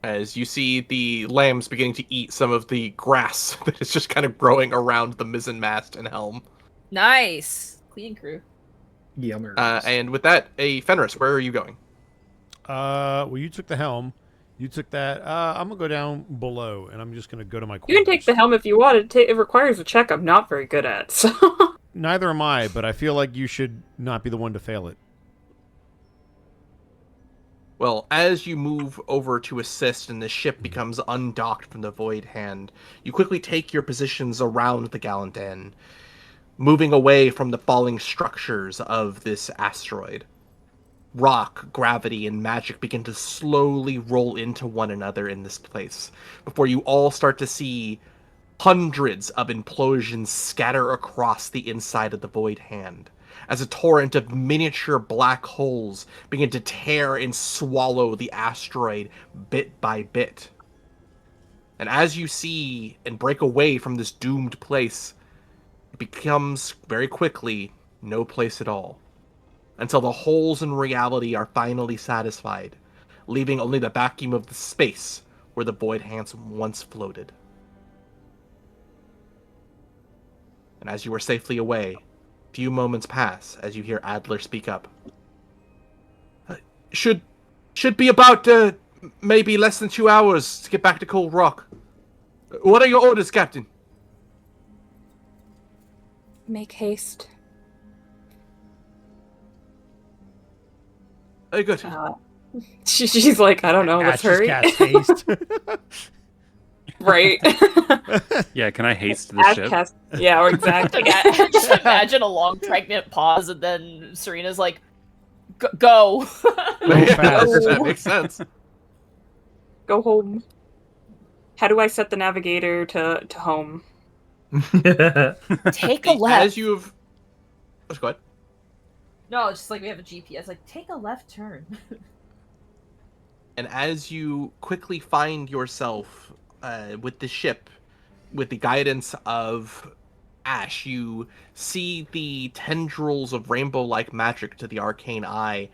[SPEAKER 2] As you see the lambs beginning to eat some of the grass that is just kind of growing around the mizzen mast and helm.
[SPEAKER 1] Nice. Clean crew.
[SPEAKER 8] Yummers.
[SPEAKER 2] And with that, Fenris, where are you going?
[SPEAKER 5] Well, you took the helm. You took that. I'm gonna go down below, and I'm just gonna go to my quarters.
[SPEAKER 3] You can take the helm if you want. It requires a check I'm not very good at, so...
[SPEAKER 5] Neither am I, but I feel like you should not be the one to fail it.
[SPEAKER 2] Well, as you move over to assist and the ship becomes undocked from the Void Hand, you quickly take your positions around the Gallant Inn, moving away from the falling structures of this asteroid. Rock, gravity, and magic begin to slowly roll into one another in this place, before you all start to see hundreds of implosions scatter across the inside of the Void Hand, as a torrent of miniature black holes begin to tear and swallow the asteroid bit by bit. And as you see and break away from this doomed place, it becomes very quickly no place at all, until the holes in reality are finally satisfied, leaving only the vacuum of the space where the Void Hands once floated. And as you are safely away, few moments pass as you hear Adler speak up. Should be about maybe less than 2 hours to get back to Cold Rock. What are your orders, Captain?
[SPEAKER 7] Make haste.
[SPEAKER 2] Very good.
[SPEAKER 3] She's like, I don't know, let's hurry.
[SPEAKER 5] Cast haste.
[SPEAKER 3] Right.
[SPEAKER 6] Yeah, can I haste the ship?
[SPEAKER 3] Yeah, exactly.
[SPEAKER 1] Just imagine a long pregnant pause, and then Serena's like, "Go."
[SPEAKER 2] That makes sense.
[SPEAKER 3] Go home. How do I set the navigator to home?
[SPEAKER 1] Take a left.
[SPEAKER 2] As you've... Let's go ahead.
[SPEAKER 1] No, it's just like we have a GPS. Like, take a left turn.
[SPEAKER 2] And as you quickly find yourself with the ship, with the guidance of Ash, you see the tendrils of rainbow-like magic to the arcane eye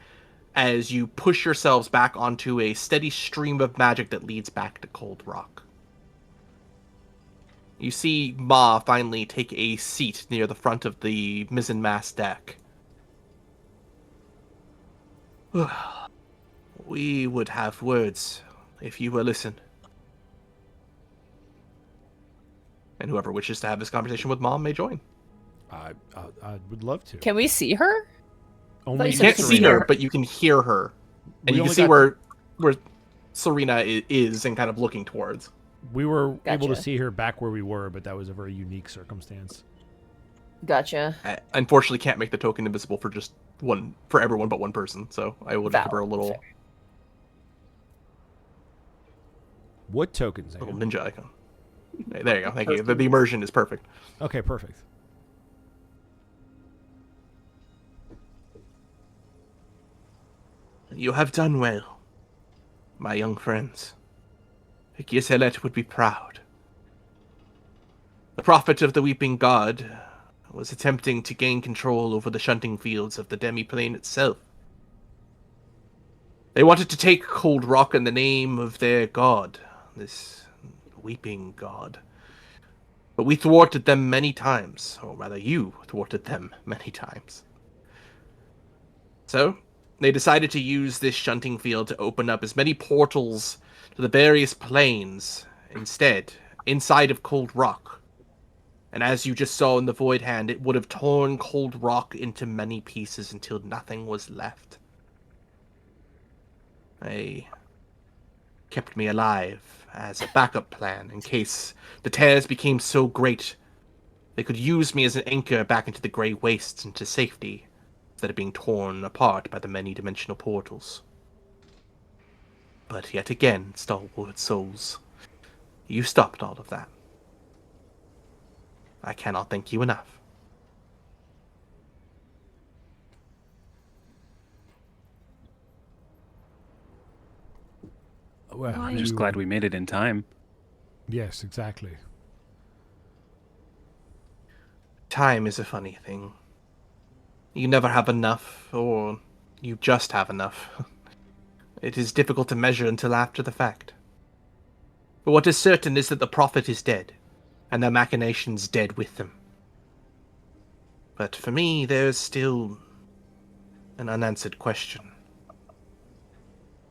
[SPEAKER 2] as you push yourselves back onto a steady stream of magic that leads back to Cold Rock. You see Ma finally take a seat near the front of the mizzenmast deck. We would have words if you will listen. And whoever wishes to have this conversation with Mom may join.
[SPEAKER 5] I would love to.
[SPEAKER 1] Can we see her?
[SPEAKER 5] Only
[SPEAKER 1] You
[SPEAKER 2] You can't see
[SPEAKER 5] Serena.
[SPEAKER 2] her, but you can hear her. And
[SPEAKER 5] We
[SPEAKER 2] you can
[SPEAKER 5] only
[SPEAKER 2] see
[SPEAKER 5] got
[SPEAKER 2] where Serena is and kind of looking towards.
[SPEAKER 5] We were able to
[SPEAKER 1] Gotcha.
[SPEAKER 5] see her back where we were, but that was a very unique circumstance.
[SPEAKER 1] Gotcha.
[SPEAKER 2] I unfortunately can't make the token invisible for just for everyone but one person, so I will just give her a little
[SPEAKER 5] What tokens?
[SPEAKER 2] little
[SPEAKER 5] Aaron?
[SPEAKER 2] ninja icon. Hey, there you go. Thank you. The immersion is perfect.
[SPEAKER 5] Okay, perfect.
[SPEAKER 2] You have done well, my young friends. Giselet would be proud. The prophet of the Weeping God was attempting to gain control over the shunting fields of the demi-plane itself. They wanted to take Cold Rock in the name of their god, this Weeping God. But we thwarted them many times, or rather you thwarted them many times. So, they decided to use this shunting field to open up as many portals to the various planes instead, inside of Cold Rock. And as you just saw in the Void Hand, it would have torn Cold Rock into many pieces until nothing was left. They kept me alive as a backup plan in case the tears became so great they could use me as an anchor back into the grey wastes into safety instead of being torn apart by the many-dimensional portals. But yet again, Stalwart Souls, you stopped all of that. I cannot thank you enough.
[SPEAKER 5] Well,
[SPEAKER 6] I'm just glad we made it in time.
[SPEAKER 5] Yes, exactly.
[SPEAKER 2] Time is a funny thing. You never have enough, or you just have enough. It is difficult to measure until after the fact. But what is certain is that the Prophet is dead, and their machinations dead with them. But for me, there's still an unanswered question.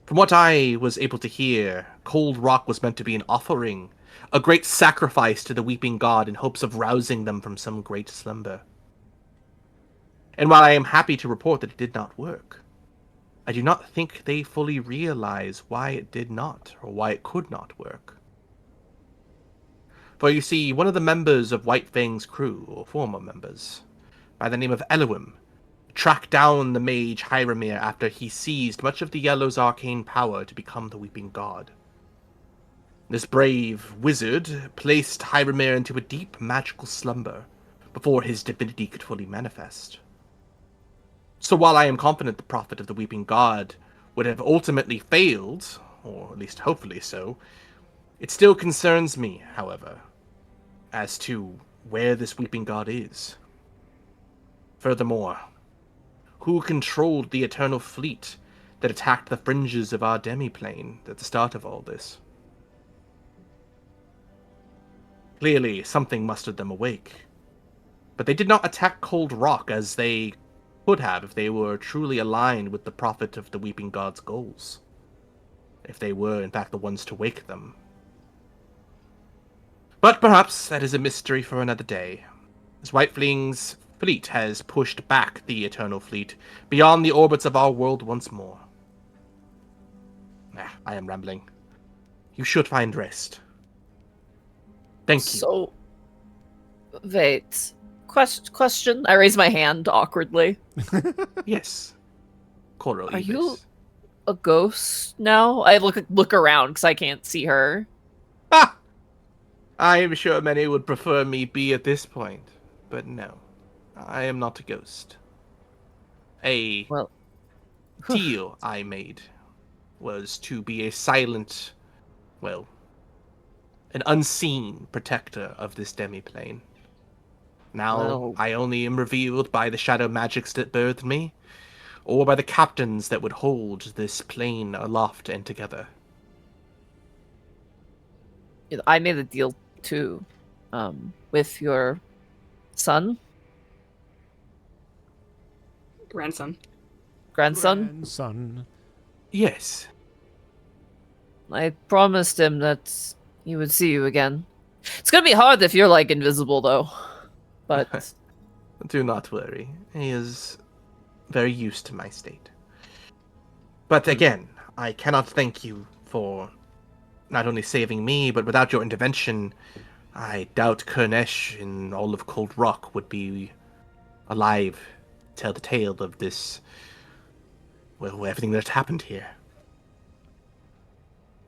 [SPEAKER 2] From what I was able to hear, Cold Rock was meant to be an offering, a great sacrifice to the Weeping God in hopes of rousing them from some great slumber. And while I am happy to report that it did not work, I do not think they fully realize why it did not, or why it could not work. For you see, one of the members of White Fang's crew, or former members, by the name of Elohim, tracked down the mage Hyremir after he seized much of the Yellow's arcane power to become the Weeping God. This brave wizard placed Hyremir into a deep magical slumber before his divinity could fully manifest. So while I am confident the Prophet of the Weeping God would have ultimately failed, or at least hopefully so, it still concerns me, however, as to where this Weeping God is. Furthermore, who controlled the Eternal Fleet that attacked the fringes of our demiplane at the start of all this? Clearly, something mustered them awake. But they did not attack Cold Rock as they would have if they were truly aligned with the Prophet of the Weeping God's goals. If they were, in fact, the ones to wake them. But perhaps that is a mystery for another day, as White Fling's fleet has pushed back the Eternal Fleet beyond the orbits of our world once more. I am rambling. You should find rest. Thank you.
[SPEAKER 1] So, wait. Question. I raise my hand awkwardly.
[SPEAKER 2] Yes. Coral,
[SPEAKER 1] Are you a ghost now? I look around because I can't see her.
[SPEAKER 2] Ah! I am sure many would prefer me be at this point, but no. I am not a ghost.
[SPEAKER 1] Well,
[SPEAKER 2] Deal I made was to be a silent, well, an unseen protector of this demiplane. Now, I only am revealed by the shadow magics that birthed me, or by the captains that would hold this plane aloft and together.
[SPEAKER 1] I made a deal too, with your son,
[SPEAKER 3] Grandson.
[SPEAKER 5] Grandson.
[SPEAKER 2] Yes.
[SPEAKER 1] I promised him that he would see you again. It's gonna be hard if you're like invisible though. But
[SPEAKER 2] do not worry. He is very used to my state. But again, I cannot thank you for not only saving me, but without your intervention, I doubt Kurnesh in all of Cold Rock would be alive to tell the tale of this, well, everything that's happened here.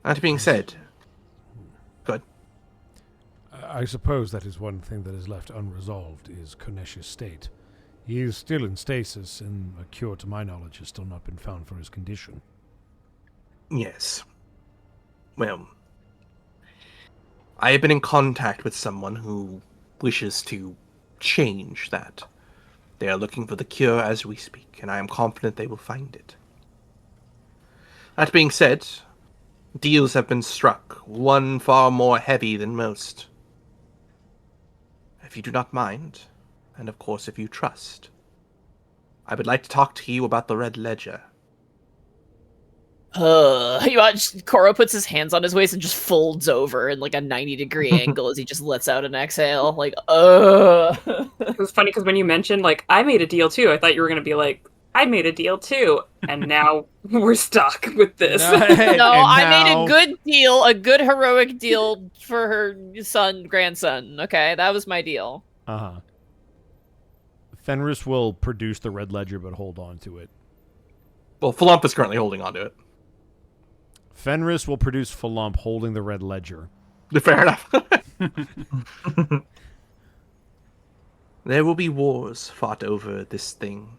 [SPEAKER 2] That being said, good.
[SPEAKER 5] I suppose that is one thing that is left unresolved, is Kornesh's state. He is still in stasis, and a cure, to my knowledge, has still not been found for his condition.
[SPEAKER 2] Yes. Well, I have been in contact with someone who wishes to change that. They are looking for the cure as we speak, and I am confident they will find it. That being said, deals have been struck, one far more heavy than most. If you do not mind, and of course if you trust, I would like to talk to you about the Red Ledger.
[SPEAKER 1] you watch Koro puts his hands on his waist and just folds over in like a 90-degree angle as he just lets out an exhale. Like,
[SPEAKER 3] It was funny because when you mentioned, like, I made a deal too, I thought you were going to be like, I made a deal too. And now we're stuck with this.
[SPEAKER 1] No, I made a good deal, a good heroic deal for her grandson. Okay, that was my deal.
[SPEAKER 5] Uh-huh. Fenris will produce the Red Ledger, but hold on to it.
[SPEAKER 2] Well, Flump is currently holding on to it.
[SPEAKER 5] Fenris will produce Flump holding the Red Ledger.
[SPEAKER 2] Fair enough. There will be wars fought over this thing,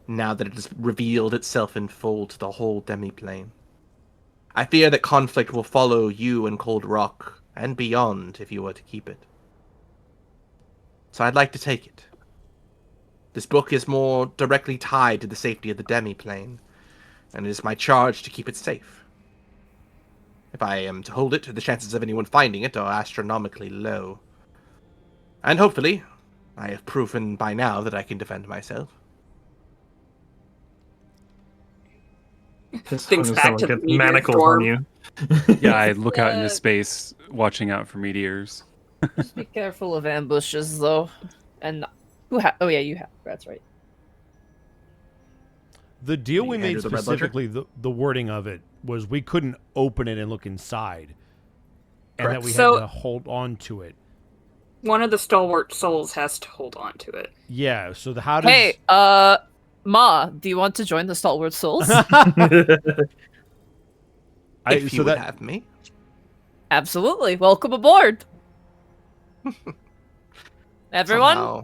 [SPEAKER 2] now that it has revealed itself in full to the whole demiplane. I fear that conflict will follow you and Cold Rock, and beyond, if you were to keep it. So I'd like to take it. This book is more directly tied to the safety of the demi-plane, and it is my charge to keep it safe. If I am to hold it, the chances of anyone finding it are astronomically low. And hopefully, I have proven by now that I can defend myself.
[SPEAKER 4] This
[SPEAKER 3] Thinks
[SPEAKER 4] one
[SPEAKER 3] back
[SPEAKER 4] sounds
[SPEAKER 3] to the
[SPEAKER 4] like
[SPEAKER 3] meteor
[SPEAKER 4] manacles
[SPEAKER 3] storm.
[SPEAKER 4] on you.
[SPEAKER 6] Yeah, I look out into
[SPEAKER 1] Uh,
[SPEAKER 6] space, watching out for meteors.
[SPEAKER 1] Just be careful of ambushes, though. And oh yeah, you have. That's right.
[SPEAKER 5] The deal
[SPEAKER 2] You
[SPEAKER 5] we
[SPEAKER 2] hand
[SPEAKER 5] made
[SPEAKER 2] her the red ledger?
[SPEAKER 5] specifically, the wording of it was we couldn't open it and look inside, and that
[SPEAKER 2] Correct.
[SPEAKER 5] we
[SPEAKER 3] So-
[SPEAKER 5] had to hold on to it.
[SPEAKER 3] One of the stalwart souls has to hold on to it.
[SPEAKER 5] Yeah. So how does?
[SPEAKER 1] Hey, Ma, do you want to join the Stalwart Souls?
[SPEAKER 2] If you would have me.
[SPEAKER 1] Absolutely. Welcome aboard. Everyone,
[SPEAKER 2] Somehow,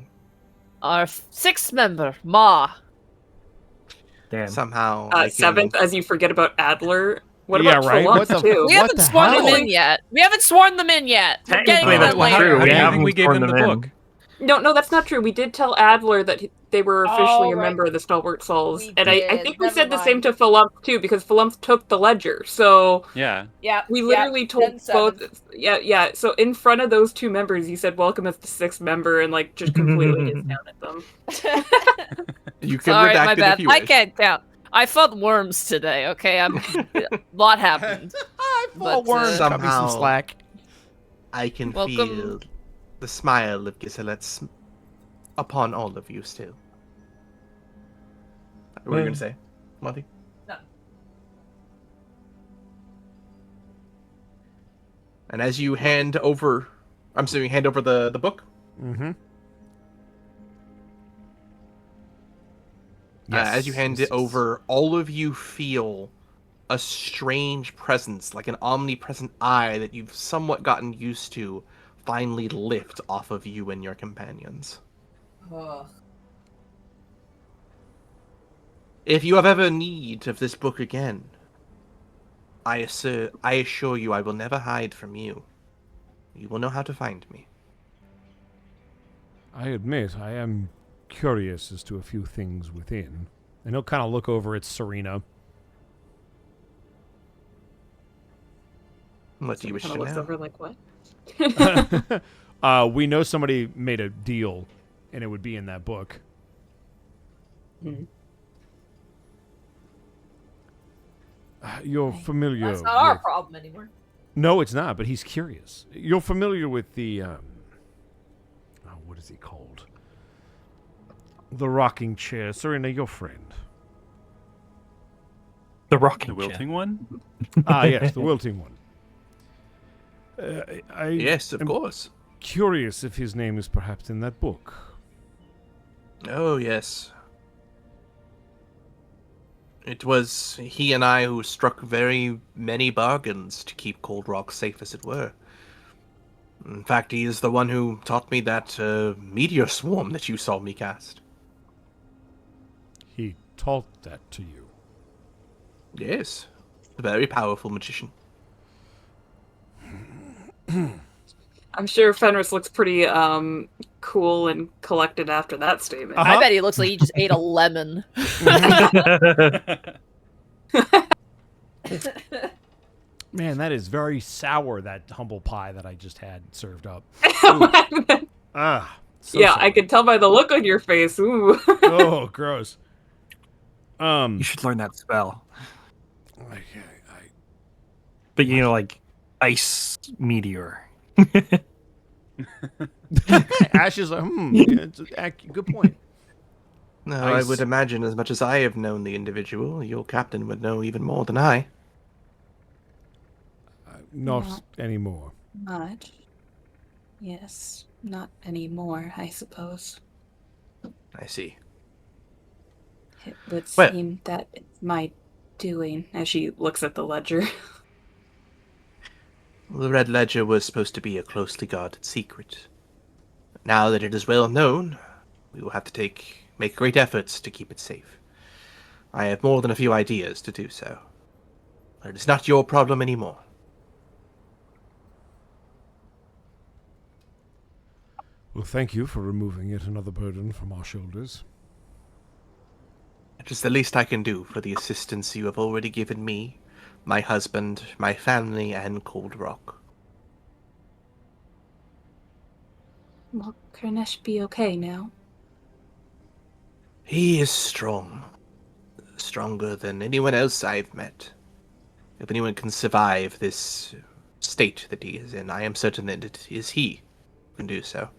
[SPEAKER 1] our sixth member, Ma.
[SPEAKER 4] Damn.
[SPEAKER 2] somehow I can...
[SPEAKER 3] Seventh, as you forget about Adler. What
[SPEAKER 5] Yeah,
[SPEAKER 3] about
[SPEAKER 5] right?
[SPEAKER 3] Trelawney,
[SPEAKER 5] What the-
[SPEAKER 3] too?
[SPEAKER 1] We
[SPEAKER 5] What
[SPEAKER 1] haven't
[SPEAKER 5] the
[SPEAKER 1] sworn them
[SPEAKER 5] hell?
[SPEAKER 1] in yet. We haven't sworn them in yet. We're getting
[SPEAKER 4] Technically,
[SPEAKER 1] to
[SPEAKER 4] that's
[SPEAKER 1] that later.
[SPEAKER 4] true.
[SPEAKER 6] How
[SPEAKER 4] We
[SPEAKER 6] do you
[SPEAKER 4] haven't
[SPEAKER 6] think we gave
[SPEAKER 4] sworn
[SPEAKER 6] them the
[SPEAKER 4] them in.
[SPEAKER 6] book?
[SPEAKER 3] No, that's not true. We did tell Adler that they were officially
[SPEAKER 1] Oh,
[SPEAKER 3] a
[SPEAKER 1] right.
[SPEAKER 3] member of the Stalwart Souls.
[SPEAKER 1] We
[SPEAKER 3] And I
[SPEAKER 1] did.
[SPEAKER 3] think we
[SPEAKER 1] Never
[SPEAKER 3] said the same
[SPEAKER 1] mind.
[SPEAKER 3] to Philump, too, because Philump took the ledger. So
[SPEAKER 6] Yeah.
[SPEAKER 1] Yeah.
[SPEAKER 3] we literally told
[SPEAKER 1] 10-7.
[SPEAKER 3] both. Yeah. So in front of those two members, you said welcome as the sixth member and, like, just completely discounted them.
[SPEAKER 2] You can
[SPEAKER 1] Sorry,
[SPEAKER 2] redact
[SPEAKER 1] my
[SPEAKER 2] it
[SPEAKER 1] bad.
[SPEAKER 2] if you
[SPEAKER 1] I
[SPEAKER 2] wish.
[SPEAKER 1] can't count. I fought worms today. Okay, a lot happened.
[SPEAKER 5] I
[SPEAKER 1] But,
[SPEAKER 5] worm. Cut me some
[SPEAKER 2] somehow-
[SPEAKER 5] slack.
[SPEAKER 2] I can
[SPEAKER 1] Welcome.
[SPEAKER 2] feel the smile of Giselet's upon all of you still. What were you going to say, Monty?
[SPEAKER 1] No.
[SPEAKER 2] And as you hand over... I'm assuming hand over the book?
[SPEAKER 5] Mm-hmm.
[SPEAKER 2] As you hand it over, all of you feel a strange presence, like an omnipresent eye that you've somewhat gotten used to, finally lift off of you and your companions. If you have ever need of this book again, I assure you I will never hide from you. You will know how to find me.
[SPEAKER 5] I admit I am curious as to a few things within, and he'll kind of look over at Serena.
[SPEAKER 2] What do you wish to
[SPEAKER 3] Kind of looks
[SPEAKER 2] know?
[SPEAKER 3] over like, what?
[SPEAKER 5] We know somebody made a deal, and it would be in that book.
[SPEAKER 3] Mhm.
[SPEAKER 5] You're familiar.
[SPEAKER 1] That's not our
[SPEAKER 5] with-
[SPEAKER 1] problem anymore.
[SPEAKER 5] No, it's not. But he's curious. You're familiar with the what is he called? The rocking chair. Serena, your friend.
[SPEAKER 4] The rocking
[SPEAKER 6] The wilting one?
[SPEAKER 5] Yes, the wilting one. I
[SPEAKER 2] Yes, of
[SPEAKER 5] am
[SPEAKER 2] course.
[SPEAKER 5] curious if his name is perhaps in that book.
[SPEAKER 2] Oh, yes. It was he and I who struck very many bargains to keep Cold Rock safe, as it were. In fact, he is the one who taught me that meteor swarm that you saw me cast.
[SPEAKER 5] He taught that to you.
[SPEAKER 2] Yes. A very powerful magician.
[SPEAKER 3] I'm sure Fenris looks pretty cool and collected after that statement.
[SPEAKER 1] I bet he looks like he just ate a lemon.
[SPEAKER 5] Man, that is very sour, that humble pie that I just had served up. So
[SPEAKER 3] yeah,
[SPEAKER 5] sour.
[SPEAKER 3] I could tell by the look on your face. Ooh.
[SPEAKER 5] Oh, gross.
[SPEAKER 4] You should learn that spell.
[SPEAKER 5] I
[SPEAKER 4] But like ice meteor.
[SPEAKER 5] Ash is like, yeah, it's good point.
[SPEAKER 2] No,
[SPEAKER 5] I
[SPEAKER 2] I would
[SPEAKER 5] s-
[SPEAKER 2] imagine as much as I have known the individual, your captain would know even more than I.
[SPEAKER 5] Not
[SPEAKER 7] No.
[SPEAKER 5] anymore.
[SPEAKER 7] Much. Yes, not anymore, I suppose.
[SPEAKER 2] I see.
[SPEAKER 7] It would
[SPEAKER 2] Well-
[SPEAKER 7] seem that it's my doing.
[SPEAKER 3] As she looks at the ledger.
[SPEAKER 2] The Red Ledger was supposed to be a closely guarded secret. Now that it is well known, we will have to make great efforts to keep it safe. I have more than a few ideas to do so. But it is not your problem anymore.
[SPEAKER 5] Well, thank you for removing yet another burden from our shoulders.
[SPEAKER 2] It is the least I can do for the assistance you have already given me, my husband, my family, and Cold Rock.
[SPEAKER 7] Will Karnesh be okay now?
[SPEAKER 2] He is strong. Stronger than anyone else I've met. If anyone can survive this state that he is in, I am certain that it is he who can do so.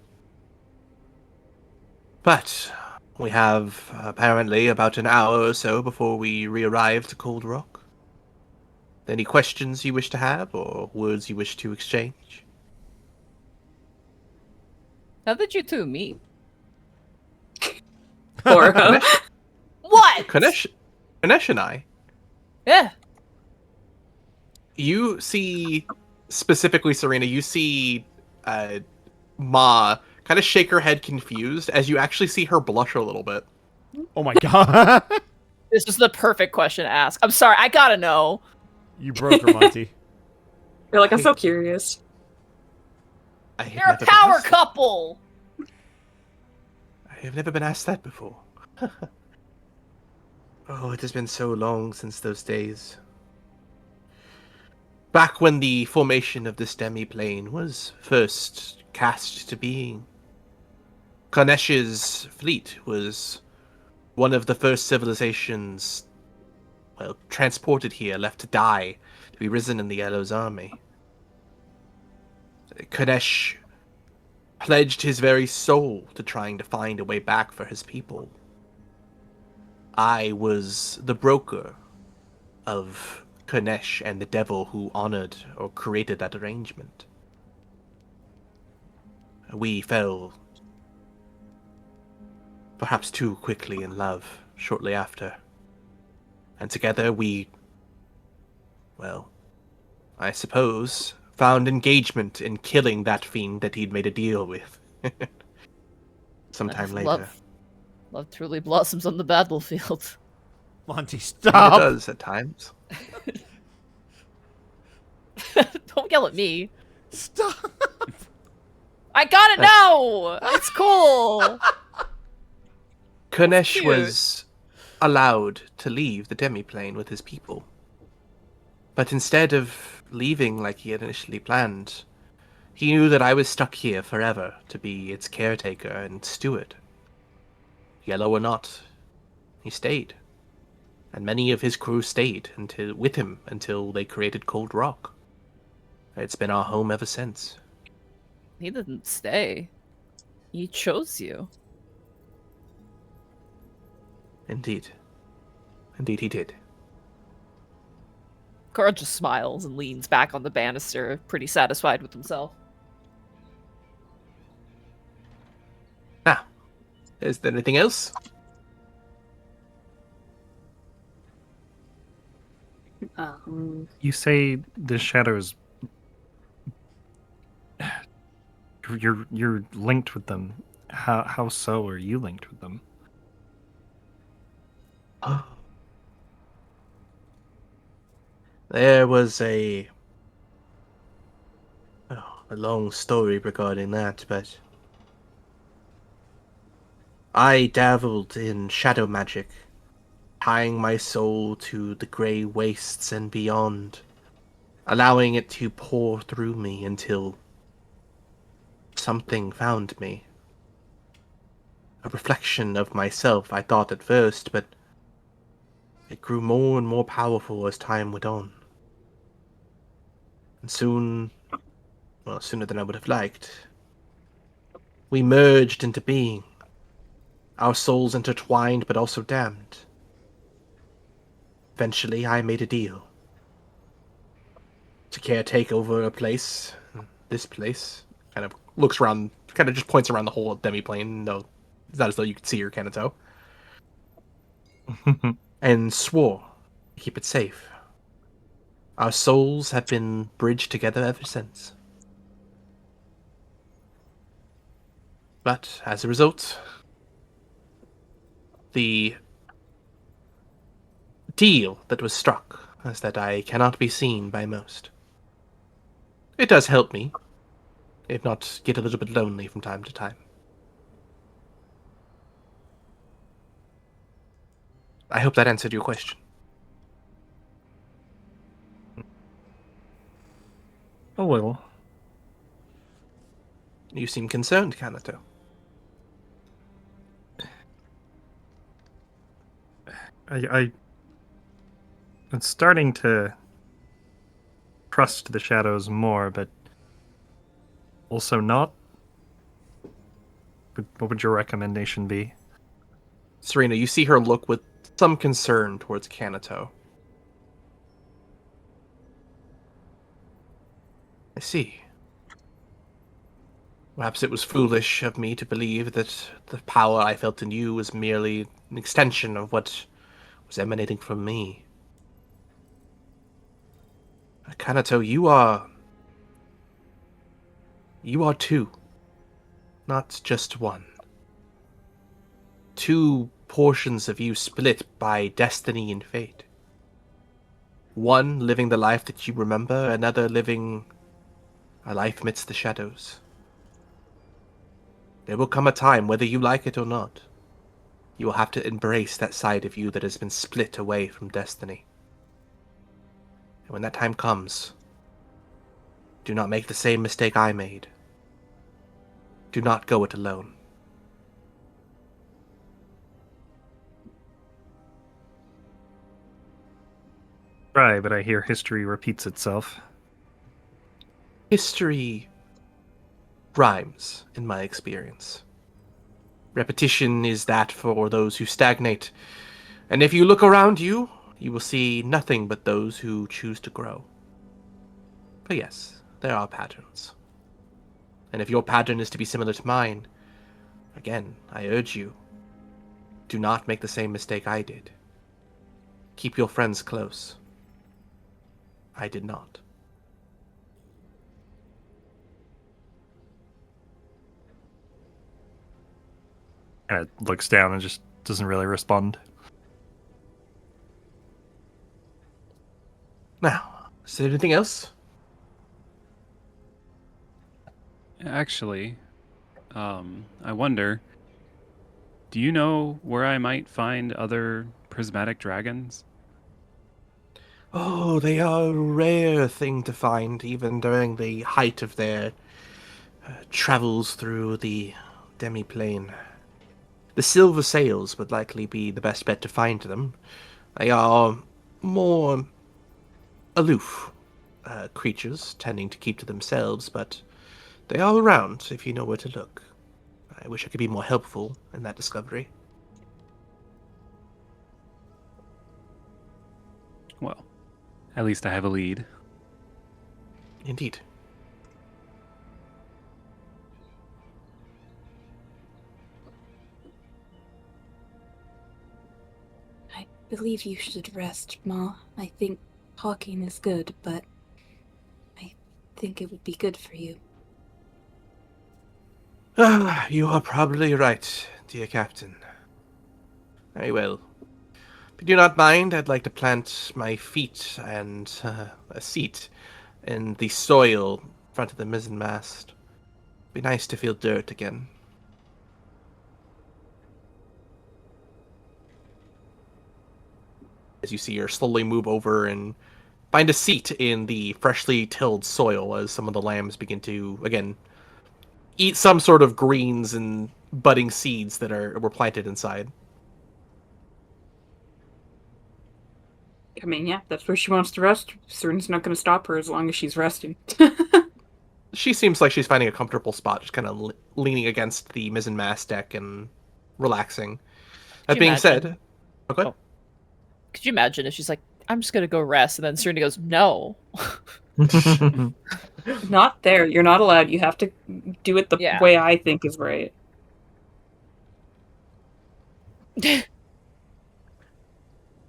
[SPEAKER 2] But we have apparently about an hour or so before we re-arrive to Cold Rock. Any questions you wish to have, or words you wish to exchange?
[SPEAKER 1] How did you two meet?
[SPEAKER 3] Oro.
[SPEAKER 1] What?
[SPEAKER 2] Ganesh and I.
[SPEAKER 1] Yeah.
[SPEAKER 2] You see, specifically, Serena, you see Ma kind of shake her head confused as you actually see her blush a little bit.
[SPEAKER 5] Oh my god.
[SPEAKER 1] This is the perfect question to ask. I'm sorry, I gotta know.
[SPEAKER 5] You broke her, Monty.
[SPEAKER 3] You're like, I'm so curious.
[SPEAKER 1] You're a power couple!
[SPEAKER 2] I have never been asked that before. Oh, it has been so long since those days. Back when the formation of this demi-plane was first cast to being. Karnesh's fleet was one of the first civilizations, well, transported here, left to die, to be risen in the Yellow's army. Karnesh pledged his very soul to trying to find a way back for his people. I was the broker of Karnesh and the devil who honored or created that arrangement. We fell perhaps too quickly in love shortly after. And together we, well, I suppose, found engagement in killing that fiend that he'd made a deal with. Sometime later.
[SPEAKER 1] Love truly blossoms on the battlefield.
[SPEAKER 5] Monty,
[SPEAKER 2] It
[SPEAKER 5] stop.
[SPEAKER 2] does at times.
[SPEAKER 1] Don't yell at me.
[SPEAKER 5] Stop.
[SPEAKER 1] I gotta know! It's cool!
[SPEAKER 2] Karnesh
[SPEAKER 1] cute.
[SPEAKER 2] was allowed to leave the demi-plane with his people. But instead of leaving like he had initially planned, he knew that I was stuck here forever to be its caretaker and steward. Yellow or not, he stayed. And many of his crew stayed with him until they created Cold Rock. It's been our home ever since.
[SPEAKER 1] He didn't stay. He chose you.
[SPEAKER 2] Indeed. Indeed he did.
[SPEAKER 1] Cora just smiles and leans back on the banister, pretty satisfied with himself.
[SPEAKER 2] Now, is there anything else?
[SPEAKER 4] You say the shadows. You're linked with them. How so are you linked with them?
[SPEAKER 2] There was a long story regarding that, but I dabbled in shadow magic, tying my soul to the grey wastes and beyond, allowing it to pour through me until something found me. A reflection of myself, I thought at first, but it grew more and more powerful as time went on. And soon, well, sooner than I would have liked, we merged into being. Our souls intertwined, but also damned. Eventually, I made a deal to caretake over a place, this place. Kind of looks around, kind of just points around the whole demi-plane. No, it's not as though you could see or can tell. And swore to keep it safe. Our souls have been bridged together ever since. But, as a result, the deal that was struck is that I cannot be seen by most. It does help me, if not get a little bit lonely from time to time. I hope that answered your question.
[SPEAKER 4] A little.
[SPEAKER 2] You seem concerned, Kanato.
[SPEAKER 4] I'm starting to trust the shadows more, but also not. What would your recommendation be?
[SPEAKER 2] Serena, you see her look with some concern towards Kanato. I see. Perhaps it was foolish of me to believe that the power I felt in you was merely an extension of what was emanating from me. Kanato, you are two, not just one. Two portions of you split by destiny and fate. One living the life that you remember, another living a life amidst the shadows. There will come a time, whether you like it or not, you will have to embrace that side of you that has been split away from destiny. And when that time comes, do not make the same mistake I made. Do not go it alone.
[SPEAKER 4] Right, but I hear history repeats itself.
[SPEAKER 2] History rhymes, in my experience. Repetition is that for those who stagnate. And if you look around you, you will see nothing but those who choose to grow. But yes, there are patterns. And if your pattern is to be similar to mine, again, I urge you, do not make the same mistake I did. Keep your friends close. I did not.
[SPEAKER 4] And it looks down and just doesn't really respond.
[SPEAKER 2] Now, is there anything else?
[SPEAKER 6] Actually, I wonder, do you know where I might find other prismatic dragons?
[SPEAKER 2] Oh, they are a rare thing to find, even during the height of their travels through the demi-plane. The silver sails would likely be the best bet to find them. They are more aloof creatures, tending to keep to themselves, but they are around if you know where to look. I wish I could be more helpful in that discovery.
[SPEAKER 6] Well, at least I have a lead.
[SPEAKER 2] Indeed.
[SPEAKER 7] I believe you should rest, Ma. I think talking is good, but I think it would be good for you.
[SPEAKER 2] Ah, you are probably right, dear Captain. Very well. If you do not mind, I'd like to plant my feet and a seat in the soil in front of the mizzenmast. Be nice to feel dirt again. As you see her slowly move over and find a seat in the freshly tilled soil as some of the lambs begin to, again, eat some sort of greens and budding seeds that were planted inside.
[SPEAKER 3] I mean, yeah, that's where she wants to rest. Serena's not going to stop her as long as she's resting.
[SPEAKER 2] She seems like she's finding a comfortable spot, just kind of leaning against the mizzenmast deck and relaxing. That being said, okay.
[SPEAKER 1] Oh. Could you imagine if she's like, I'm just gonna go rest, and then Serena goes, no.
[SPEAKER 3] Not there. You're not allowed. You have to do it the way I think is right.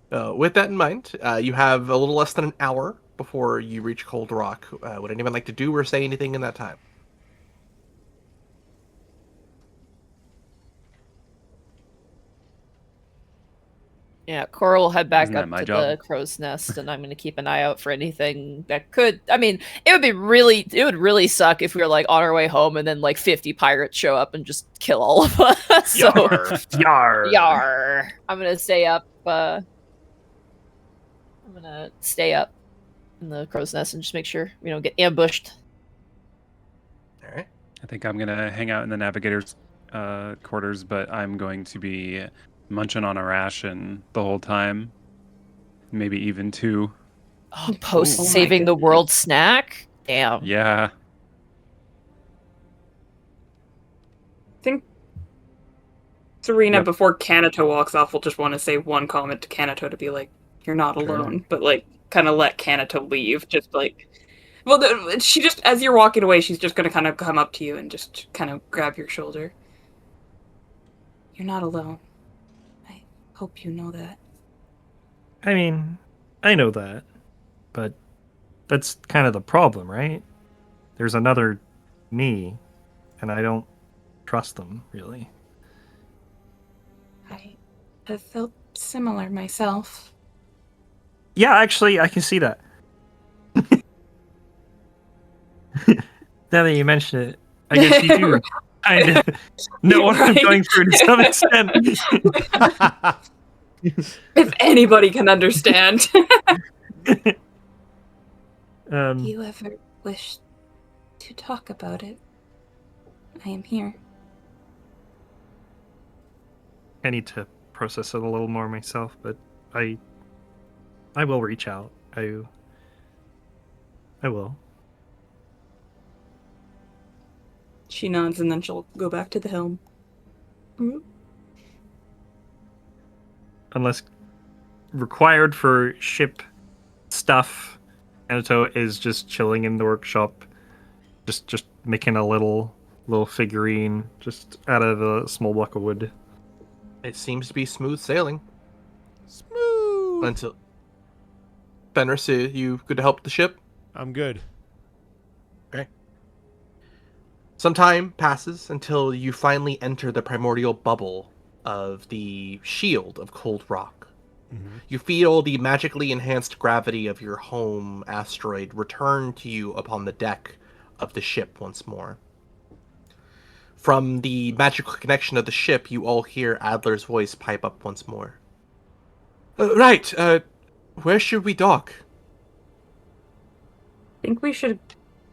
[SPEAKER 2] With that in mind, you have a little less than an hour before you reach Cold Rock. Would anyone like to do or say anything in that time?
[SPEAKER 1] Yeah, Cora will head back
[SPEAKER 6] Isn't that
[SPEAKER 1] up
[SPEAKER 6] my
[SPEAKER 1] to
[SPEAKER 6] job?
[SPEAKER 1] the crow's nest, and I'm going to keep an eye out for anything that could. I mean, it would really suck if we were like on our way home and then like 50 pirates show up and just kill all of us. So,
[SPEAKER 4] Yar.
[SPEAKER 1] yar. I'm going to stay up I'm gonna stay up in the crow's nest and just make sure we don't get ambushed.
[SPEAKER 2] All right.
[SPEAKER 6] I think I'm gonna hang out in the navigator's quarters, but I'm going to be munching on a ration the whole time. Maybe even 2.
[SPEAKER 1] Oh, post
[SPEAKER 3] Oh my
[SPEAKER 1] saving the
[SPEAKER 3] goodness.
[SPEAKER 1] world snack? Damn.
[SPEAKER 6] Yeah.
[SPEAKER 3] I think Serena,
[SPEAKER 6] Yep.
[SPEAKER 3] before Kanato walks off, will just want to say one comment to Kanato to be like, "You're not
[SPEAKER 6] Sure.
[SPEAKER 3] alone," but like, kind of let Kanato leave. Just like, well, she just as you're walking away, she's just gonna kind of come up to you and just kind of grab your shoulder. You're not alone. I hope you know that.
[SPEAKER 4] I mean, I know that, but that's kind of the problem, right? There's another me, and I don't trust them, really.
[SPEAKER 7] I have felt similar myself.
[SPEAKER 4] Yeah, actually, I can see that. Now that you mention it, I guess you do kind of know what I'm
[SPEAKER 3] Right.
[SPEAKER 4] going through to some extent.
[SPEAKER 3] If anybody can understand.
[SPEAKER 7] If you ever wish to talk about it, I am here.
[SPEAKER 4] I need to process it a little more myself, but I will reach out. I will.
[SPEAKER 3] She nods and then she'll go back to the helm.
[SPEAKER 4] Unless required for ship stuff, Anato is just chilling in the workshop, just making a little figurine just out of a small block of wood.
[SPEAKER 2] It seems to be smooth sailing
[SPEAKER 5] Smooth.
[SPEAKER 2] until Fenris, you good to help the ship?
[SPEAKER 5] I'm good.
[SPEAKER 2] Some time passes until you finally enter the primordial bubble of the shield of cold rock.
[SPEAKER 5] Mm-hmm.
[SPEAKER 2] You feel the magically enhanced gravity of your home asteroid return to you upon the deck of the ship once more. From the magical connection of the ship, you all hear Adler's voice pipe up once more. Right, where should we dock?
[SPEAKER 3] I think we should,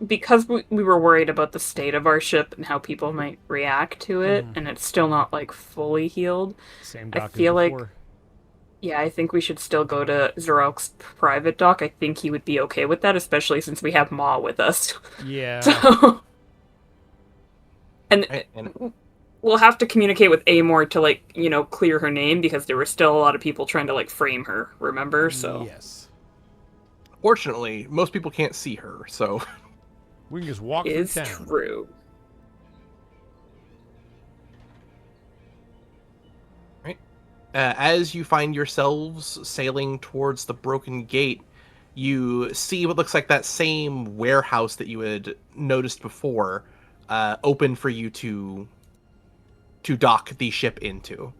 [SPEAKER 3] because we were worried about the state of our ship and how people might react to it, and it's still not like fully healed.
[SPEAKER 5] Same
[SPEAKER 3] I
[SPEAKER 5] dock as
[SPEAKER 3] feel like-
[SPEAKER 5] before.
[SPEAKER 3] Yeah, I think we should still go to Zarok's private dock. I think he would be okay with that, especially since we have Ma with us.
[SPEAKER 5] Yeah.
[SPEAKER 3] So, and
[SPEAKER 2] Right, and
[SPEAKER 3] we'll have to communicate with Amor to like, clear her name because there were still a lot of people trying to like frame her, remember? So
[SPEAKER 5] Yes.
[SPEAKER 2] fortunately, most people can't see her, so
[SPEAKER 5] We can just walk
[SPEAKER 3] is
[SPEAKER 5] through town.
[SPEAKER 3] true.
[SPEAKER 2] as you find yourselves sailing towards the broken gate, you see what looks like that same warehouse that you had noticed before, open for you to dock the ship into.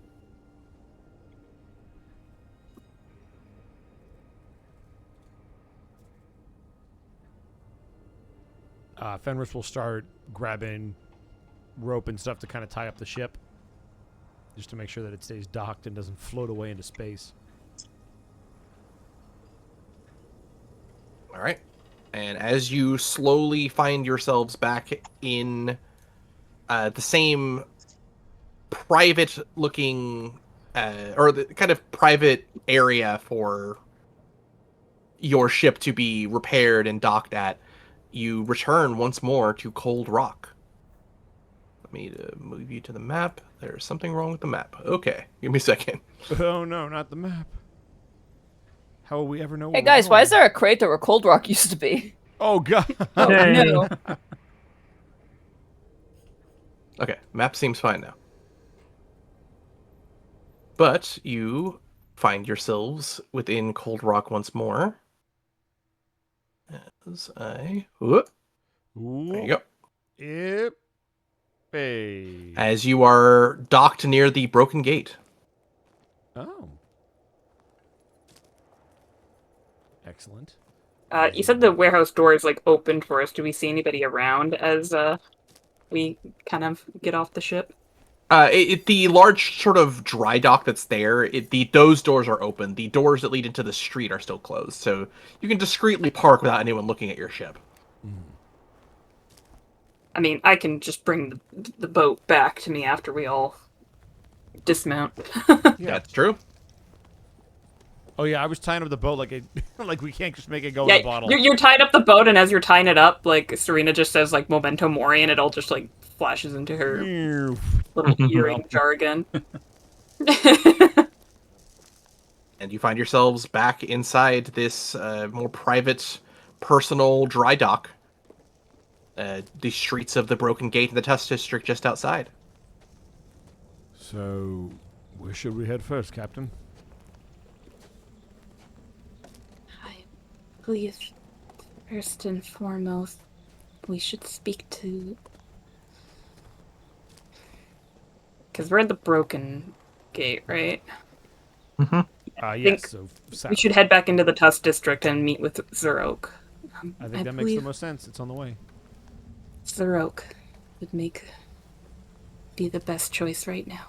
[SPEAKER 5] Fenris will start grabbing rope and stuff to kind of tie up the ship, just to make sure that it stays docked and doesn't float away into space.
[SPEAKER 2] All right. And as you slowly find yourselves back in the same private-looking, or the kind of private area for your ship to be repaired and docked at, you return once more to Cold Rock. Let me move you to the map. There's something wrong with the map. Okay, give me a second.
[SPEAKER 5] Oh no, not the map. How will we ever know?
[SPEAKER 1] Hey
[SPEAKER 5] where we're
[SPEAKER 1] guys, why
[SPEAKER 5] going?
[SPEAKER 1] is there a crater where Cold Rock used to be?
[SPEAKER 5] Oh god.
[SPEAKER 1] Oh
[SPEAKER 4] Yay.
[SPEAKER 1] no.
[SPEAKER 2] Okay, map seems fine now. But you find yourselves within Cold Rock once more. As I... Whoop, there you go.
[SPEAKER 5] Yep. Hey.
[SPEAKER 2] As you are docked near the broken gate.
[SPEAKER 5] Oh. Excellent.
[SPEAKER 3] You said the warehouse door is like open for us. Do we see anybody around as we kind of get off the ship?
[SPEAKER 2] The large sort of dry dock that's there, those doors are open. The doors that lead into the street are still closed, so you can discreetly park without anyone looking at your ship.
[SPEAKER 3] I mean, I can just bring the boat back to me after we all dismount.
[SPEAKER 5] Yeah.
[SPEAKER 2] That's true.
[SPEAKER 5] Oh yeah, I was tying up the boat like we can't just make it go in a bottle.
[SPEAKER 3] You're tying up the boat, and as you're tying it up, like Serena just says like "Memento Mori," and it all just like flashes into her little earring jargon.
[SPEAKER 2] And you find yourselves back inside this more private, personal dry dock. The streets of the Broken Gate in the Test District just outside.
[SPEAKER 5] So, where should we head first, Captain?
[SPEAKER 7] I believe, first and foremost, we should speak to...
[SPEAKER 3] Because we're at the Broken Gate, right?
[SPEAKER 5] Yes, so south.
[SPEAKER 3] We should head back into the Tusk District and meet with Zerok.
[SPEAKER 5] I think that makes the most sense. It's on the way.
[SPEAKER 7] Zerok would be the best choice right now.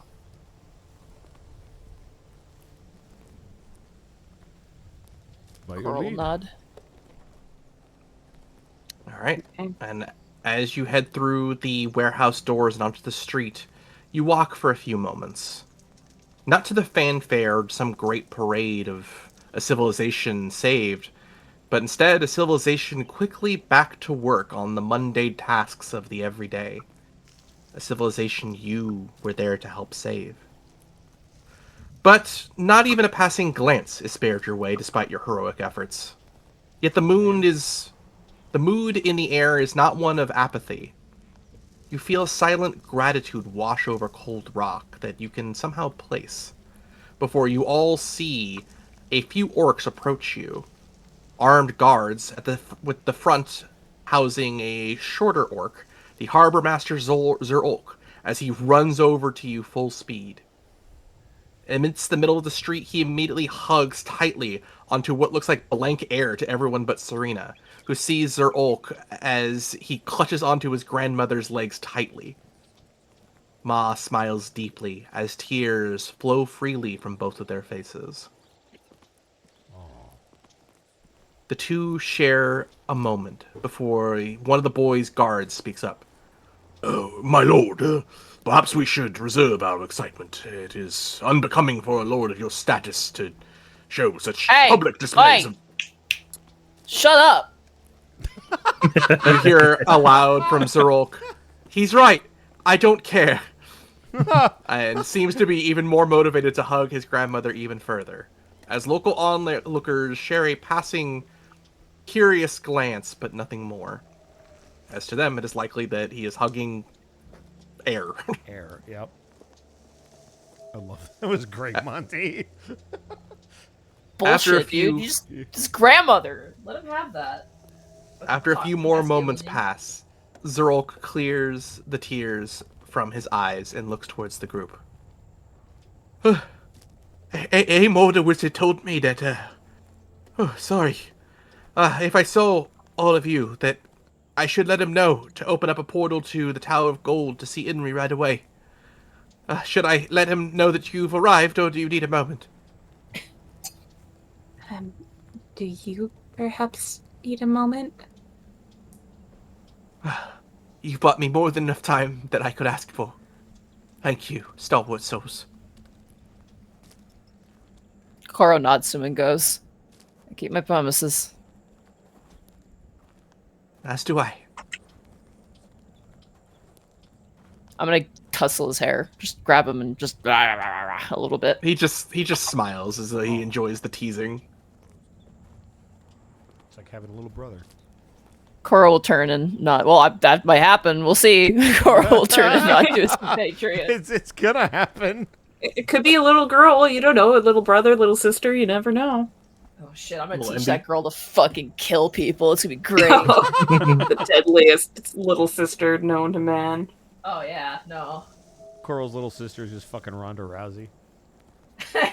[SPEAKER 5] By your
[SPEAKER 1] Coral
[SPEAKER 5] lead.
[SPEAKER 1] nod.
[SPEAKER 2] All right.
[SPEAKER 3] Okay.
[SPEAKER 2] And as you head through the warehouse doors and onto the street, you walk for a few moments. Not to the fanfare or some great parade of a civilization saved, but instead a civilization quickly back to work on the mundane tasks of the everyday. A civilization you were there to help save. But not even a passing glance is spared your way despite your heroic efforts. Yet the mood in the air is not one of apathy. You feel a silent gratitude wash over cold rock that you can somehow place, before you all see a few orcs approach you. Armed guards with the front housing a shorter orc, the Harbor Master Zerolk, as he runs over to you full speed. Amidst the middle of the street, he immediately hugs tightly onto what looks like blank air to everyone but Serena, who sees Zerolk as he clutches onto his grandmother's legs tightly. Ma smiles deeply as tears flow freely from both of their faces. The two share a moment before one of the boys' guards speaks up.
[SPEAKER 8] Oh, my lord, perhaps we should reserve our excitement. It is unbecoming for a lord of your status to show such public displays of...
[SPEAKER 1] Shut up!
[SPEAKER 2] You hear aloud from Zerolk, "He's right, I don't care." And seems to be even more motivated to hug his grandmother even further. As local onlookers share a passing, curious glance, but nothing more. As to them, it is likely that he is hugging air.
[SPEAKER 5] Air, yep. I love that. That was great, Monty.
[SPEAKER 2] After a
[SPEAKER 1] Bullshit,
[SPEAKER 2] few-
[SPEAKER 1] dude. Just grandmother. Let him have that.
[SPEAKER 2] After a few more moments pass, Zerolk clears the tears from his eyes and looks towards the group.
[SPEAKER 8] A Morder Wizard told me that,
[SPEAKER 2] Sorry. If I saw all of you, that I should let him know to open up a portal to the Tower of Gold to see Inri right away. Should I let him know that you've arrived, or do you need a moment?
[SPEAKER 7] Do you perhaps need a moment?
[SPEAKER 2] You've bought me more than enough time that I could ask for. Thank you, Stalwart Souls.
[SPEAKER 1] Koro nods to him and goes, I keep my promises.
[SPEAKER 2] As do I.
[SPEAKER 1] I'm gonna tussle his hair. Just grab him and just a little bit.
[SPEAKER 2] He just smiles as though he enjoys the teasing.
[SPEAKER 5] It's like having a little brother.
[SPEAKER 1] Koro will turn and nod. Well, that might happen. We'll see. Koro will turn and nod to his compatriot.
[SPEAKER 5] It's gonna happen.
[SPEAKER 3] It could be a little girl, you don't know, a little brother, little sister, you never know.
[SPEAKER 1] Oh shit, I'm gonna
[SPEAKER 2] Little
[SPEAKER 1] teach
[SPEAKER 2] Emby.
[SPEAKER 1] that girl to fucking kill people. It's gonna be great.
[SPEAKER 3] The deadliest little sister known to man.
[SPEAKER 1] Oh yeah, no.
[SPEAKER 5] Coral's little sister is just fucking Ronda Rousey.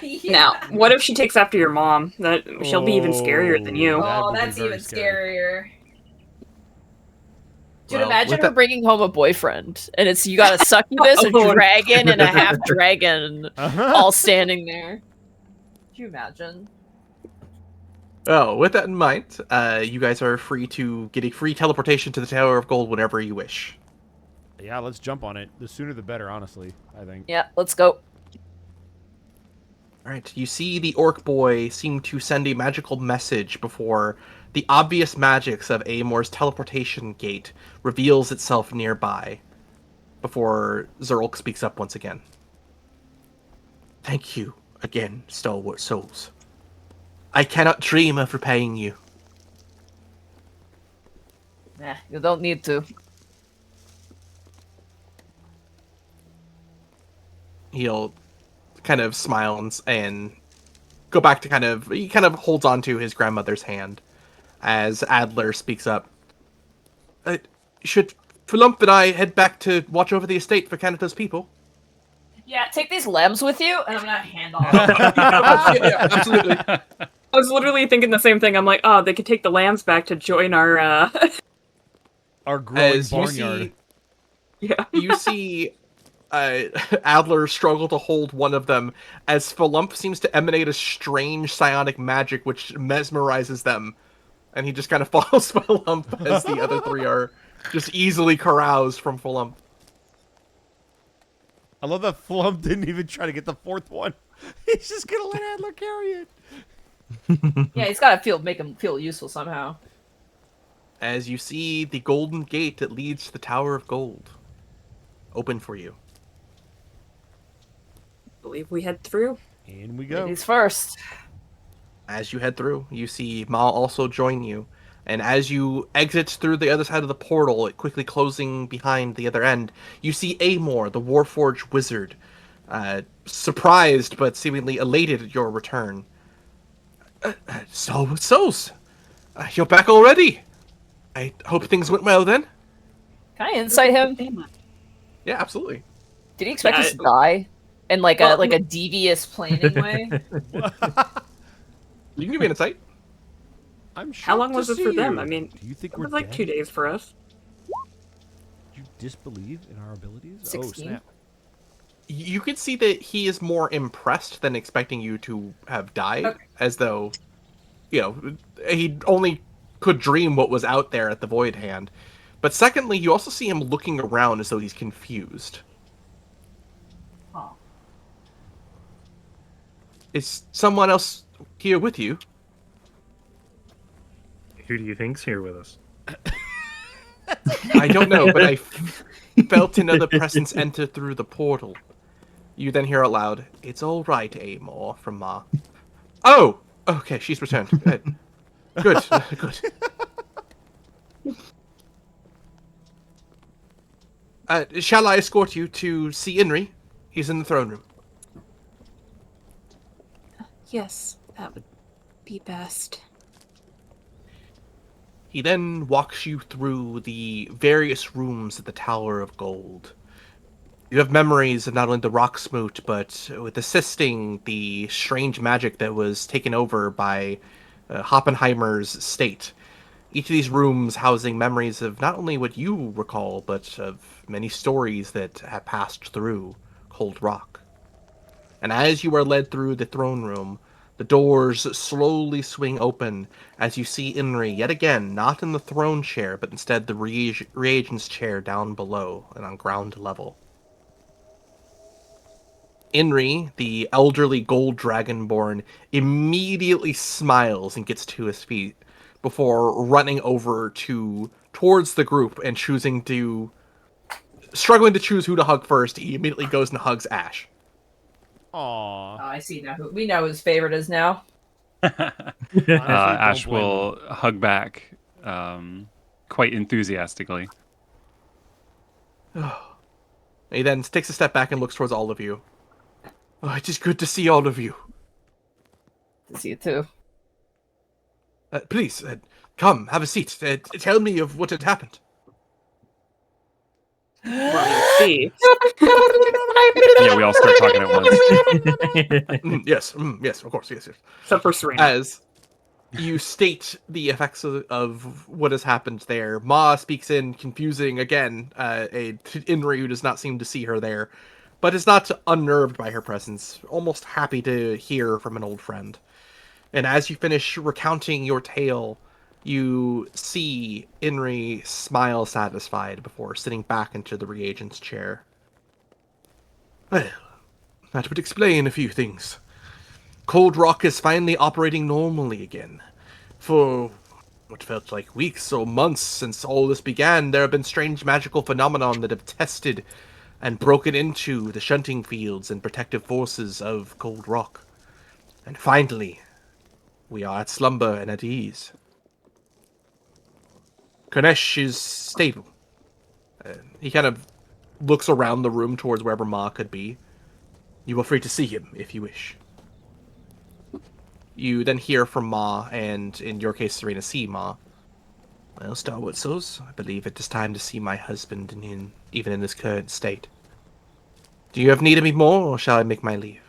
[SPEAKER 1] Yeah.
[SPEAKER 3] Now, what if she takes after your mom? That she'll be even scarier than you.
[SPEAKER 5] That
[SPEAKER 1] Oh,
[SPEAKER 5] would be
[SPEAKER 1] that's
[SPEAKER 5] very
[SPEAKER 1] even
[SPEAKER 5] scary.
[SPEAKER 1] scarier. Dude,
[SPEAKER 2] Well,
[SPEAKER 1] imagine
[SPEAKER 2] with
[SPEAKER 1] her
[SPEAKER 2] that-
[SPEAKER 1] bringing home a boyfriend, and it's you got a succubus, a
[SPEAKER 3] Oh.
[SPEAKER 1] dragon, and a half dragon, all standing there. Could you imagine?
[SPEAKER 2] Oh, with that in mind, you guys are free to get a free teleportation to the Tower of Gold whenever you wish.
[SPEAKER 5] Yeah, let's jump on it. The sooner the better, honestly, I think.
[SPEAKER 1] Yeah, let's go.
[SPEAKER 2] All right, you see the orc boy seem to send a magical message before the obvious magics of Amor's teleportation gate reveals itself nearby, before Zerlk speaks up once again. Thank you again, Stalwart Souls. I cannot dream of repaying you.
[SPEAKER 1] Nah, you don't need to.
[SPEAKER 2] He'll kind of smile and go back to he kind of holds on to his grandmother's hand as Adler speaks up. Should Flump and I head back to watch over the estate for Canada's people?
[SPEAKER 1] Yeah, take these lambs with you, and I'm gonna hand off.
[SPEAKER 2] Yeah, absolutely.
[SPEAKER 3] I was literally thinking the same thing. I'm like, oh, they could take the lambs back to join our.
[SPEAKER 5] Our growing
[SPEAKER 2] As
[SPEAKER 5] barnyard.
[SPEAKER 3] Yeah.
[SPEAKER 2] You see Adler struggle to hold one of them as Flump seems to emanate a strange psionic magic which mesmerizes them. And he just kind of follows Flump as the other three are just easily caroused from Flump.
[SPEAKER 5] I love that Flump didn't even try to get the fourth one. He's just gonna let Adler carry it.
[SPEAKER 1] Yeah, he's gotta make him feel useful somehow.
[SPEAKER 2] As you see the golden gate that leads to the Tower of Gold open for you.
[SPEAKER 3] Believe we head through.
[SPEAKER 5] In we go.
[SPEAKER 1] Ladies first.
[SPEAKER 2] As you head through, you see Ma also join you. And as you exit through the other side of the portal, it quickly closing behind the other end, you see Amor, the Warforged wizard, surprised but seemingly elated at your return. Souls, you're back already. I hope things went well then.
[SPEAKER 1] Can I insight him?
[SPEAKER 2] Yeah, absolutely.
[SPEAKER 1] Did he expect
[SPEAKER 3] Yeah,
[SPEAKER 1] us to die? In like a devious planing way?
[SPEAKER 2] You can give me an insight.
[SPEAKER 5] I'm shocked
[SPEAKER 3] How long
[SPEAKER 5] to
[SPEAKER 3] was it
[SPEAKER 5] see
[SPEAKER 3] for them?
[SPEAKER 5] you.
[SPEAKER 3] I mean,
[SPEAKER 5] do you think
[SPEAKER 3] it
[SPEAKER 5] we're
[SPEAKER 3] was like
[SPEAKER 5] dead?
[SPEAKER 3] 2 days for us.
[SPEAKER 5] Do you disbelieve in our abilities?
[SPEAKER 1] 16.
[SPEAKER 5] Oh snap!
[SPEAKER 2] You can see that he is more impressed than expecting you to have died,
[SPEAKER 1] Okay.
[SPEAKER 2] as though, he only could dream what was out there at the Void Hand. But secondly, you also see him looking around as though he's confused.
[SPEAKER 1] Huh.
[SPEAKER 2] Is someone else here with you?
[SPEAKER 4] Who do you think's here with us?
[SPEAKER 2] I don't know, but I felt another presence enter through the portal. You then hear out loud, "It's all right, Amor," from Ma. Oh! Okay, she's returned. Good. Good. Shall I escort you to see Inri? He's in the throne room.
[SPEAKER 7] Yes, that would be best.
[SPEAKER 2] He then walks you through the various rooms at the Tower of Gold. You have memories of not only the Rocksmoot, but with assisting the strange magic that was taken over by Hoppenheimer's state. Each of these rooms housing memories of not only what you recall, but of many stories that have passed through Cold Rock. And as you are led through the throne room, the doors slowly swing open as you see Inri yet again, not in the throne chair, but instead the reagent's chair down below and on ground level. Inri, the elderly gold dragonborn, immediately smiles and gets to his feet before running over towards the group and struggling to choose who to hug first. He immediately goes and hugs Ash.
[SPEAKER 5] Aww.
[SPEAKER 1] Oh, I see now. We know who his favorite is now.
[SPEAKER 6] Ash will hug back quite enthusiastically.
[SPEAKER 2] He then takes a step back and looks towards all of you. Oh, it is good to see all of you.
[SPEAKER 1] To see it too.
[SPEAKER 2] Please, come, have a seat. Tell me of what had happened.
[SPEAKER 3] Well, see.
[SPEAKER 6] Yeah, we all start talking at once.
[SPEAKER 2] Yes, yes, of course, yes.
[SPEAKER 3] Except for Serena.
[SPEAKER 2] As you state the effects of what has happened there. Ma speaks in, confusing again, Inri who does not seem to see her there, but is not unnerved by her presence, almost happy to hear from an old friend. And as you finish recounting your tale, you see Inri smile satisfied before sitting back into the reagent's chair. Well, that would explain a few things. Cold Rock is finally operating normally again. For what felt like weeks or months since all this began, there have been strange magical phenomena that have tested and broken into the shunting fields and protective forces of Cold Rock. And finally, we are at slumber and at ease. Kornesh is stable. He kind of looks around the room towards wherever Ma could be. You are free to see him if you wish. You then hear from Ma, and in your case, Serena, see Ma. Well, Stalwart Souls, I believe it is time to see my husband, even in his current state. Do you have need of me more, or shall I make my leave?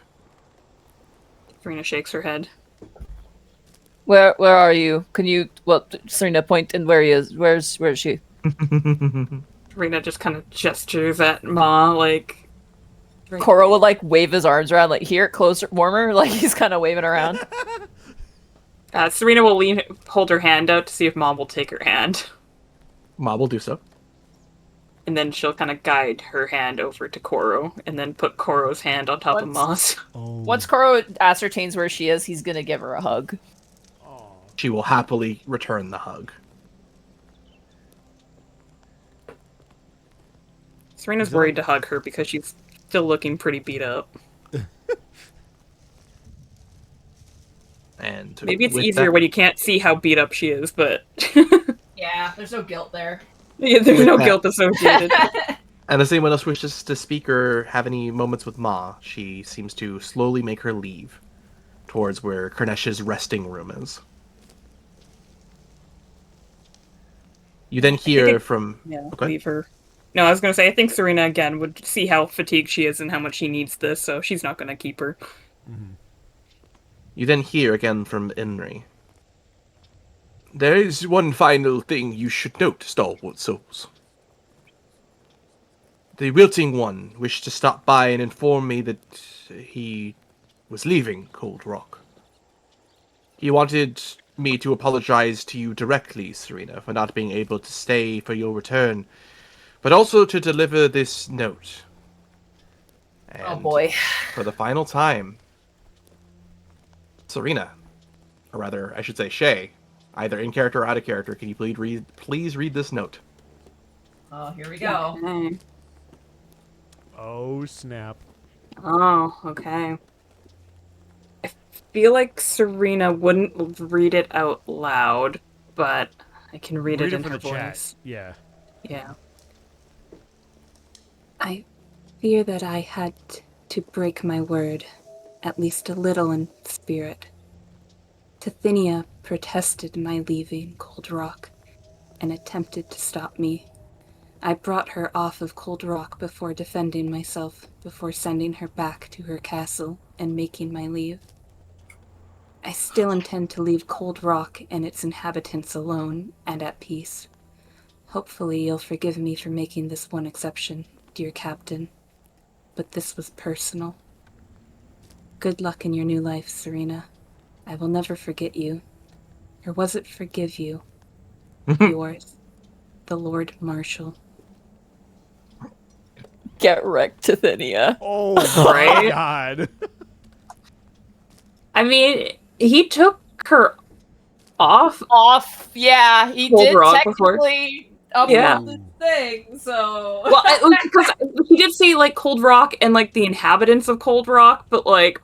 [SPEAKER 3] Serena shakes her head.
[SPEAKER 1] Where are you? Can you, Serena, point in where he is. Where is she?
[SPEAKER 3] Serena just kind of gestures at Ma, like...
[SPEAKER 1] Koro will, like, wave his arms around, like, here, closer, warmer, like, he's kind of waving around.
[SPEAKER 3] Serena will hold her hand out to see if Mom will take her hand.
[SPEAKER 2] Ma will do so.
[SPEAKER 3] And then she'll kind of guide her hand over to Koro, and then put Koro's hand on top of Ma's.
[SPEAKER 1] Once Koro ascertains where she is, he's gonna give her a hug.
[SPEAKER 2] She will happily return the hug.
[SPEAKER 3] Serena's worried to hug her because she's still looking pretty beat up.
[SPEAKER 2] And
[SPEAKER 3] maybe it's easier when you can't see how beat up she is, but...
[SPEAKER 1] Yeah, there's no guilt there.
[SPEAKER 3] Yeah, there's no guilt associated.
[SPEAKER 2] And as anyone else wishes to speak or have any moments with Ma, she seems to slowly make her leave towards where Kornesh's resting room is. You then hear from...
[SPEAKER 3] Yeah, leave her. No, I was going to say, I think Serena, again, would see how fatigued she is and how much she needs this, so she's not going to keep her.
[SPEAKER 5] Mm-hmm.
[SPEAKER 2] You then hear again from Inri. There is one final thing you should note, Stalwart Souls. The Wilting One wished to stop by and inform me that he was leaving Cold Rock. He wanted me to apologize to you directly, Serena, for not being able to stay for your return, but also to deliver this note. And
[SPEAKER 1] oh boy.
[SPEAKER 2] For the final time, Serena, or rather, I should say Shay, either in character or out of character, can you please read this note?
[SPEAKER 1] Oh, here we go.
[SPEAKER 3] Okay.
[SPEAKER 5] Oh, snap.
[SPEAKER 3] Oh, okay. I feel like Serena wouldn't read it out loud, but I can read it in her voice.
[SPEAKER 5] Yeah.
[SPEAKER 3] Yeah.
[SPEAKER 7] I fear that I had to break my word, at least a little in spirit. Tithinia protested my leaving Cold Rock and attempted to stop me. I brought her off of Cold Rock before defending myself, before sending her back to her castle and making my leave. I still intend to leave Cold Rock and its inhabitants alone and at peace. Hopefully you'll forgive me for making this one exception, dear Captain. But this was personal. Good luck in your new life, Serena. I will never forget you. Or was it forgive you? Yours, the Lord Marshal.
[SPEAKER 1] Get wrecked, Tithinia.
[SPEAKER 5] Oh my
[SPEAKER 3] Right?
[SPEAKER 5] god.
[SPEAKER 3] I mean, he took her off.
[SPEAKER 1] Yeah, he
[SPEAKER 3] Cold
[SPEAKER 1] did
[SPEAKER 3] Rock
[SPEAKER 1] technically
[SPEAKER 3] Yeah.
[SPEAKER 1] upload this thing, so...
[SPEAKER 3] Well, because he did say, like, Cold Rock and, like, the inhabitants of Cold Rock, but, like,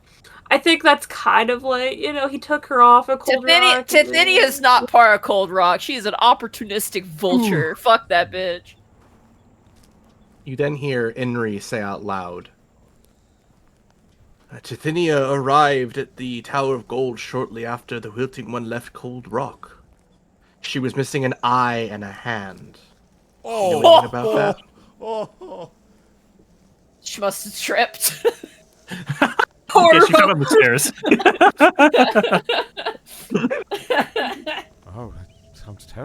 [SPEAKER 3] I think that's kind of like, you know, he took her off of Cold Rock.
[SPEAKER 1] Tithinia is not part of Cold Rock. She's an opportunistic vulture. Fuck that bitch.
[SPEAKER 2] You then hear Inri say out loud, Tithinia arrived at the Tower of Gold shortly after the Wilting One left Cold Rock. She was missing an eye and a hand.
[SPEAKER 5] Oh,
[SPEAKER 2] you know anything about that?
[SPEAKER 5] Oh.
[SPEAKER 1] She must have tripped.
[SPEAKER 4] Yeah, she fell on the stairs.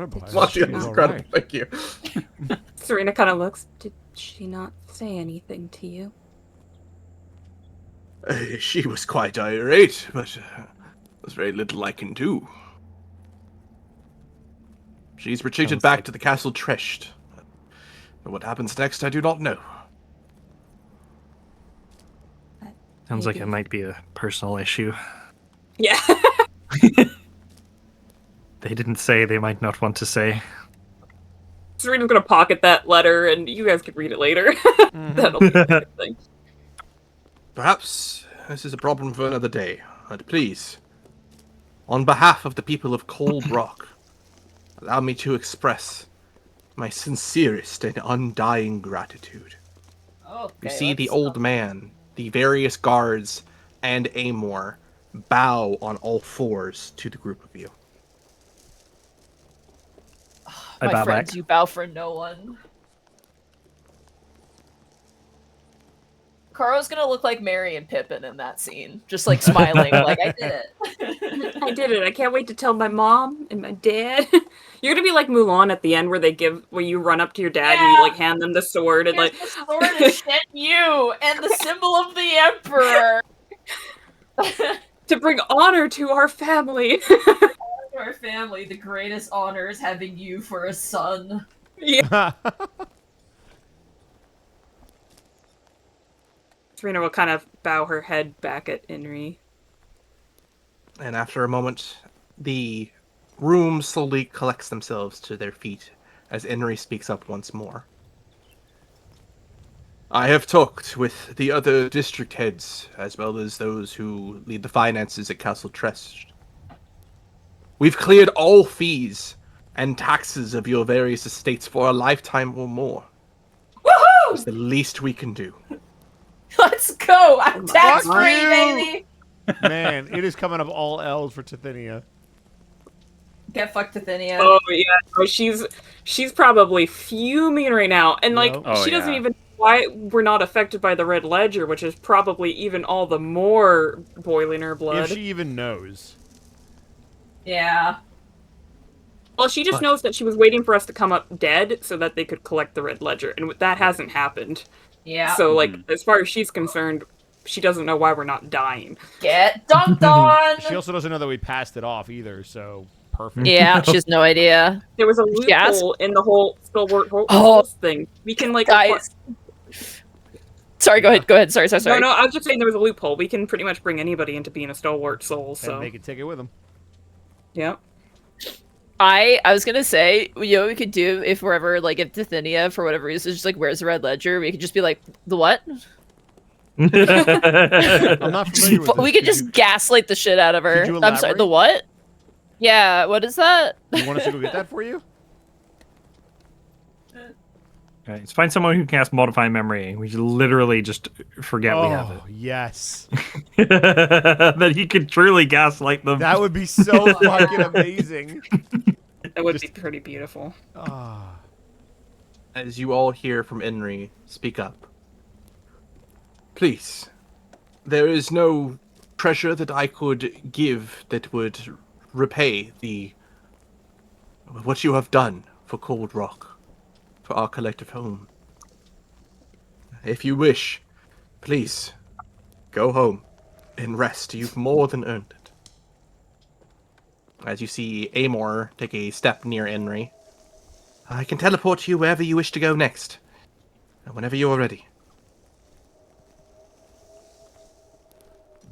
[SPEAKER 5] incredible.
[SPEAKER 2] Watching
[SPEAKER 5] She's
[SPEAKER 2] this
[SPEAKER 5] all
[SPEAKER 2] incredible.
[SPEAKER 5] right.
[SPEAKER 2] Thank you.
[SPEAKER 3] Serena kind of looks.
[SPEAKER 7] Did she not say anything to you?
[SPEAKER 8] She was quite irate, but there's very little I can do.
[SPEAKER 2] She's retreated
[SPEAKER 4] Sounds
[SPEAKER 2] back
[SPEAKER 4] like-
[SPEAKER 2] to the castle Tresht. But what happens next, I do not know.
[SPEAKER 4] Sounds like it
[SPEAKER 7] Maybe.
[SPEAKER 4] might be a personal issue.
[SPEAKER 3] Yeah.
[SPEAKER 4] They didn't say, they might not want to say.
[SPEAKER 3] Serena's gonna pocket that letter, and you guys can read it later. That'll be a good thing.
[SPEAKER 2] Perhaps this is a problem for another day. But please, on behalf of the people of Cold Rock, allow me to express my sincerest and undying gratitude.
[SPEAKER 1] Okay,
[SPEAKER 2] You see the
[SPEAKER 1] let's
[SPEAKER 2] old man, the various guards, and Amor bow on all fours to the group of you.
[SPEAKER 4] I
[SPEAKER 1] My
[SPEAKER 4] bow
[SPEAKER 1] friends,
[SPEAKER 4] back.
[SPEAKER 1] you bow for no one. Karo's gonna look like Merry and Pippin in that scene, just like smiling, like I did it.
[SPEAKER 3] I did it. I can't wait to tell my mom and my dad. You're gonna be like Mulan at the end, where you run up to your dad and you
[SPEAKER 1] Yeah.
[SPEAKER 3] like hand them the sword and
[SPEAKER 1] Here's
[SPEAKER 3] like.
[SPEAKER 1] the sword is shed you, and the symbol of the Emperor.
[SPEAKER 3] To bring honor to our family.
[SPEAKER 1] To our family, the greatest honor is having you for a son.
[SPEAKER 3] Serena will kind of bow her head back at Inri.
[SPEAKER 2] And after a moment, the room slowly collects themselves to their feet as Enri speaks up once more. I have talked with the other district heads, as well as those who lead the finances at Castle Tresht. We've cleared all fees and taxes of your various estates for a lifetime or more.
[SPEAKER 1] Woohoo!
[SPEAKER 2] It's the least we can do.
[SPEAKER 1] Let's go! I'm tax
[SPEAKER 5] Fuck
[SPEAKER 1] free,
[SPEAKER 5] you!
[SPEAKER 1] baby!
[SPEAKER 5] Man, it is coming up all L's for Tithinia.
[SPEAKER 1] Get fucked, Tithinia.
[SPEAKER 3] Oh yeah, oh, she's probably fuming right now, and like
[SPEAKER 5] Yep.
[SPEAKER 6] Oh,
[SPEAKER 3] she doesn't
[SPEAKER 6] yeah.
[SPEAKER 3] even know why we're not affected by the Red Ledger, which is probably even all the more boiling her blood.
[SPEAKER 5] If she even knows.
[SPEAKER 1] Yeah.
[SPEAKER 3] Well, she just knows that she was waiting for us to come up dead so that they could collect the Red Ledger, and that hasn't happened.
[SPEAKER 1] Yeah.
[SPEAKER 3] So, like, as far as she's concerned, she doesn't know why we're not dying.
[SPEAKER 1] Get dunked on!
[SPEAKER 5] She also doesn't know that we passed it off either, so perfect.
[SPEAKER 1] Yeah, she has no idea.
[SPEAKER 3] There was a
[SPEAKER 1] She asked-
[SPEAKER 3] loophole in the whole Stalwart
[SPEAKER 1] Oh.
[SPEAKER 3] thing. We can, like...
[SPEAKER 1] Guys. Sorry, go ahead. Sorry.
[SPEAKER 3] No, I was just saying there was a loophole. We can pretty much bring anybody into being a Stalwart soul,
[SPEAKER 5] And
[SPEAKER 3] so...
[SPEAKER 5] they can take it with them.
[SPEAKER 3] Yeah.
[SPEAKER 1] I was gonna say, you know what we could do if we're ever, like, if Tithinia, for whatever reason, just like, where's the Red Ledger? We could just be like, the what?
[SPEAKER 5] I'm not familiar with this.
[SPEAKER 1] We could just gaslight the shit out of her.
[SPEAKER 5] Could you
[SPEAKER 1] I'm sorry, the
[SPEAKER 5] elaborate?
[SPEAKER 1] what? Yeah, what is that?
[SPEAKER 5] You want us to go get that for you?
[SPEAKER 4] Alright, let's find someone who can cast Modify Memory. We should literally just forget we have
[SPEAKER 5] Oh, yes.
[SPEAKER 4] it. That he could truly gaslight them.
[SPEAKER 5] That would be so fucking amazing.
[SPEAKER 3] That would be pretty beautiful.
[SPEAKER 5] Ah.
[SPEAKER 2] As you all hear from Enri speak up. Please, there is no treasure that I could give that would repay what you have done for Cold Rock, for our collective home. If you wish, please, go home and rest. You've more than earned it. As you see Amor take a step near Enri. I can teleport you wherever you wish to go next. Whenever you are ready.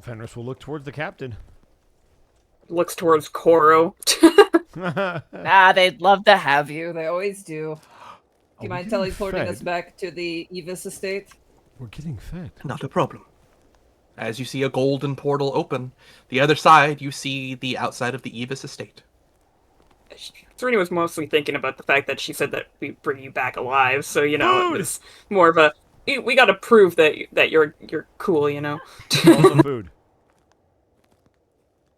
[SPEAKER 5] Fenris will look towards the captain.
[SPEAKER 3] Looks towards Koro.
[SPEAKER 1] Ah, they'd love to have you. They always do. Do you
[SPEAKER 5] Are
[SPEAKER 1] mind
[SPEAKER 5] we
[SPEAKER 1] teleporting
[SPEAKER 5] getting
[SPEAKER 1] us
[SPEAKER 5] fed?
[SPEAKER 1] back to the Evis estate?
[SPEAKER 5] We're getting fed.
[SPEAKER 2] Not a problem. As you see a golden portal open, the other side you see the outside of the Evis estate.
[SPEAKER 3] Serena was mostly thinking about the fact that she said that we bring you back alive, so you know it was more of a we got to prove that you're cool, you know.
[SPEAKER 5] Also food.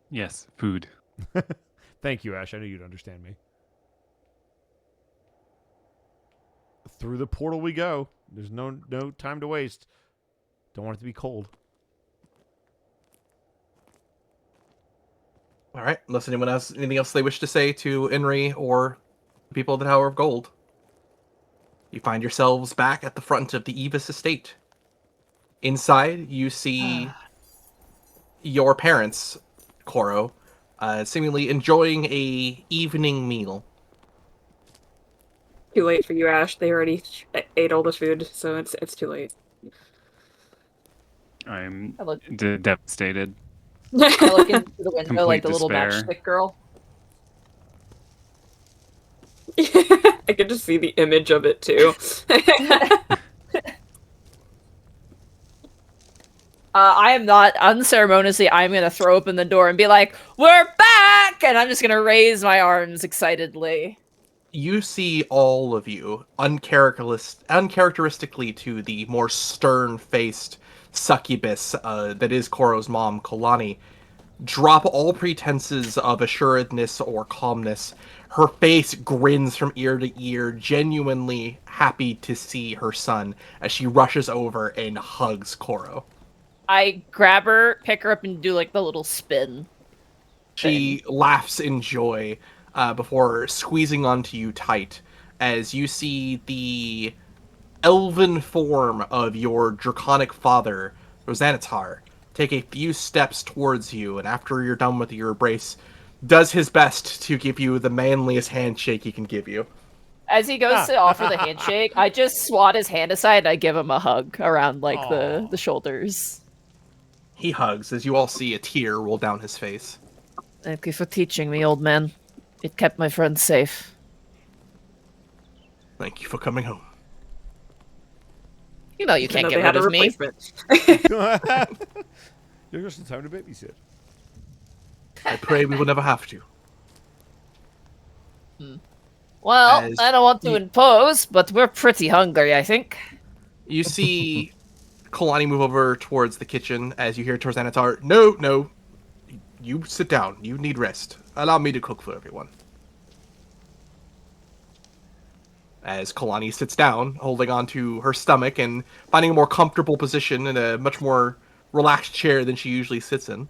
[SPEAKER 6] Yes, food.
[SPEAKER 5] Thank you, Ash. I knew you'd understand me. Through the portal we go. There's no time to waste. Don't want it to be cold.
[SPEAKER 2] All right. Unless anyone else anything else they wish to say to Enri or people of the Tower of Gold. You find yourselves back at the front of the Evis estate. Inside, you see your parents, Koro, seemingly enjoying a evening meal.
[SPEAKER 3] Too late for you, Ash. They already ate all the food, so it's too late.
[SPEAKER 6] I'm
[SPEAKER 1] I look-
[SPEAKER 6] devastated.
[SPEAKER 1] I look into the window
[SPEAKER 6] Complete
[SPEAKER 1] like the little
[SPEAKER 6] despair.
[SPEAKER 1] matchstick girl.
[SPEAKER 3] I could just see the image of it too.
[SPEAKER 1] I am not unceremoniously. I'm gonna throw open the door and be like, "We're back!" And I'm just gonna raise my arms excitedly.
[SPEAKER 2] You see all of you, uncharacteristically to the more stern-faced succubus that is Koro's mom, Kalani, drop all pretenses of assuredness or calmness. Her face grins from ear to ear, genuinely happy to see her son as she rushes over and hugs Koro.
[SPEAKER 1] I grab her, pick her up, and do like the little spin.
[SPEAKER 2] She laughs in joy before squeezing onto you tight as you see the elven form of your draconic father, Rosanitar, take a few steps towards you, and after you're done with your embrace, does his best to give you the manliest handshake he can give you.
[SPEAKER 1] As he goes to offer the handshake, I just swat his hand aside and I give him a hug around like the shoulders.
[SPEAKER 2] He hugs as you all see a tear roll down his face.
[SPEAKER 1] Thank you for teaching me, old man. It kept my friends safe.
[SPEAKER 2] Thank you for coming home.
[SPEAKER 1] You know you can't
[SPEAKER 3] Even
[SPEAKER 1] get
[SPEAKER 3] though they
[SPEAKER 1] rid
[SPEAKER 3] had
[SPEAKER 1] of
[SPEAKER 3] a
[SPEAKER 1] me.
[SPEAKER 3] replacement.
[SPEAKER 5] You're just in time to babysit.
[SPEAKER 2] I pray we will never have to.
[SPEAKER 1] Well,
[SPEAKER 2] As
[SPEAKER 1] I don't want to
[SPEAKER 2] you-
[SPEAKER 1] impose, but we're pretty hungry, I think.
[SPEAKER 2] You see Kalani move over towards the kitchen as you hear Tarzanatar, No, you sit down. You need rest. Allow me to cook for everyone. As Kalani sits down, holding onto her stomach and finding a more comfortable position in a much more relaxed chair than she usually sits in.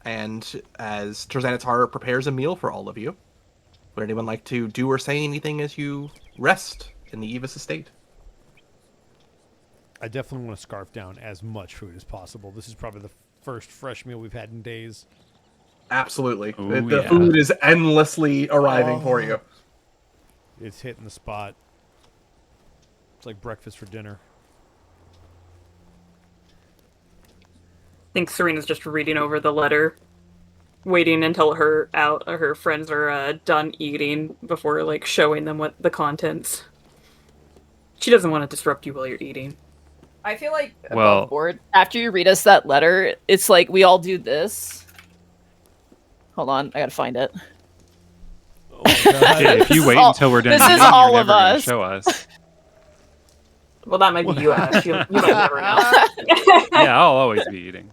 [SPEAKER 2] And as Tarzanatar prepares a meal for all of you, would anyone like to do or say anything as you rest in the Evis estate?
[SPEAKER 5] I definitely want to scarf down as much food as possible. This is probably the first fresh meal we've had in days.
[SPEAKER 2] Absolutely.
[SPEAKER 6] Ooh,
[SPEAKER 2] The
[SPEAKER 6] yeah.
[SPEAKER 2] food is endlessly arriving for you.
[SPEAKER 5] It's hitting the spot. It's like breakfast for dinner.
[SPEAKER 3] I think Serena's just reading over the letter, waiting until her friends are done eating before like showing them what the contents. She doesn't want to disrupt you while you're eating.
[SPEAKER 1] I feel like
[SPEAKER 6] Well-
[SPEAKER 1] above board, after you read us that letter, it's like we all do this. Hold on, I gotta find it.
[SPEAKER 5] Oh my God.
[SPEAKER 6] Yeah, if
[SPEAKER 1] This
[SPEAKER 6] you
[SPEAKER 1] is
[SPEAKER 6] wait
[SPEAKER 1] all-
[SPEAKER 6] until we're done
[SPEAKER 1] this
[SPEAKER 6] eating,
[SPEAKER 1] is
[SPEAKER 6] you're
[SPEAKER 1] all
[SPEAKER 6] never
[SPEAKER 1] of
[SPEAKER 6] gonna
[SPEAKER 1] us.
[SPEAKER 6] show us.
[SPEAKER 3] Well, that might be you, Ash. You might never know.
[SPEAKER 6] Yeah, I'll always be eating.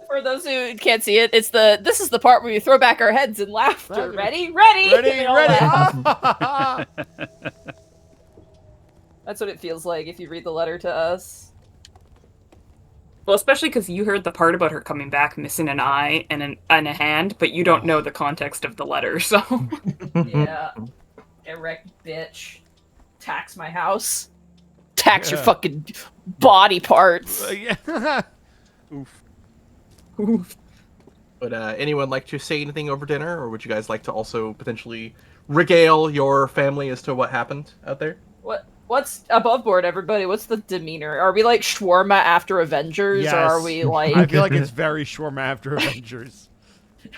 [SPEAKER 1] For those who can't see it, this is the part where we throw back our heads in laughter. Ready? Ready?
[SPEAKER 5] Ready,
[SPEAKER 1] We all
[SPEAKER 5] ready.
[SPEAKER 1] laugh. That's what it feels like if you read the letter to us.
[SPEAKER 3] Well, especially because you heard the part about her coming back missing an eye and a hand, but you don't know the context of the letter, so...
[SPEAKER 1] Yeah. Get wrecked, bitch. Tax my house. Tax your
[SPEAKER 5] Yeah.
[SPEAKER 1] fucking body parts.
[SPEAKER 5] Yeah.
[SPEAKER 3] Oof.
[SPEAKER 2] Would anyone like to say anything over dinner, or would you guys like to also potentially regale your family as to what happened out there?
[SPEAKER 1] What's above board, everybody? What's the demeanor? Are we like shawarma after Avengers, or are
[SPEAKER 5] Yes.
[SPEAKER 1] we like...
[SPEAKER 5] I feel like it's very shawarma after Avengers.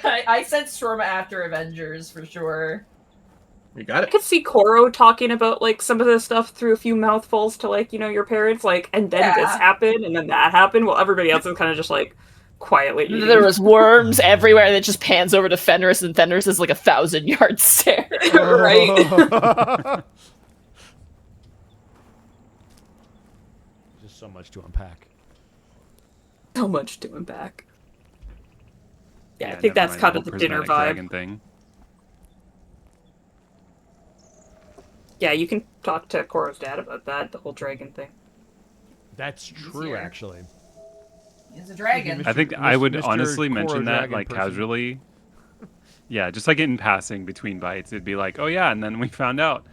[SPEAKER 1] I said shawarma after Avengers for sure.
[SPEAKER 2] You got
[SPEAKER 3] I
[SPEAKER 2] it.
[SPEAKER 3] could see Koro talking about, like, some of this stuff through a few mouthfuls to, like, your parents, like, and then this
[SPEAKER 1] Yeah.
[SPEAKER 3] happened, and then that happened, while everybody else is kind of just, like, quietly eating.
[SPEAKER 1] There was worms everywhere, and it just pans over to Fenris, and Fenris is like 1,000-yard stare.
[SPEAKER 3] Right?
[SPEAKER 5] Just so much to unpack.
[SPEAKER 3] So much to unpack. Yeah, I
[SPEAKER 6] Yeah,
[SPEAKER 3] think
[SPEAKER 6] never
[SPEAKER 3] that's
[SPEAKER 6] mind
[SPEAKER 3] kind
[SPEAKER 6] the
[SPEAKER 3] of the
[SPEAKER 6] whole
[SPEAKER 3] dinner
[SPEAKER 6] prismatic
[SPEAKER 3] vibe.
[SPEAKER 6] dragon thing.
[SPEAKER 3] Yeah, you can talk to Koro's dad about that, the whole dragon thing.
[SPEAKER 5] That's true,
[SPEAKER 1] here.
[SPEAKER 5] actually.
[SPEAKER 1] He's a dragon.
[SPEAKER 6] I think
[SPEAKER 5] Mr.
[SPEAKER 6] I would
[SPEAKER 5] Mr.
[SPEAKER 6] honestly
[SPEAKER 5] Koro
[SPEAKER 6] mention that
[SPEAKER 5] dragon
[SPEAKER 6] like
[SPEAKER 5] person.
[SPEAKER 6] casually. Yeah, just like in passing between bites, it'd be like, oh yeah, and then we found out,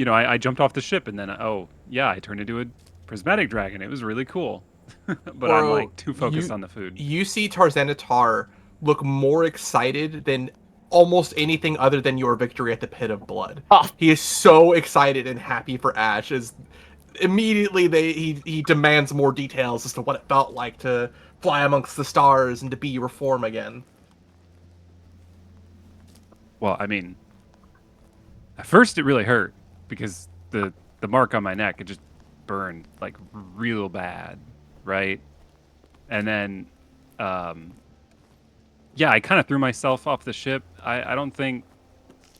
[SPEAKER 6] I jumped off the ship, and then oh yeah, I turned into a prismatic dragon. It was really cool, but I'm like too focused on the food.
[SPEAKER 2] You see Tarzanatar look more excited than almost anything other than your victory at the Pit of Blood.
[SPEAKER 1] Oh.
[SPEAKER 2] He is so excited and happy for Ash. As immediately he demands more details as to what it felt like to fly amongst the stars and to be your form again.
[SPEAKER 6] Well, I mean, at first it really hurt because the mark on my neck, it just burned like real bad, right? And then, yeah, I kind of threw myself off the ship. I don't think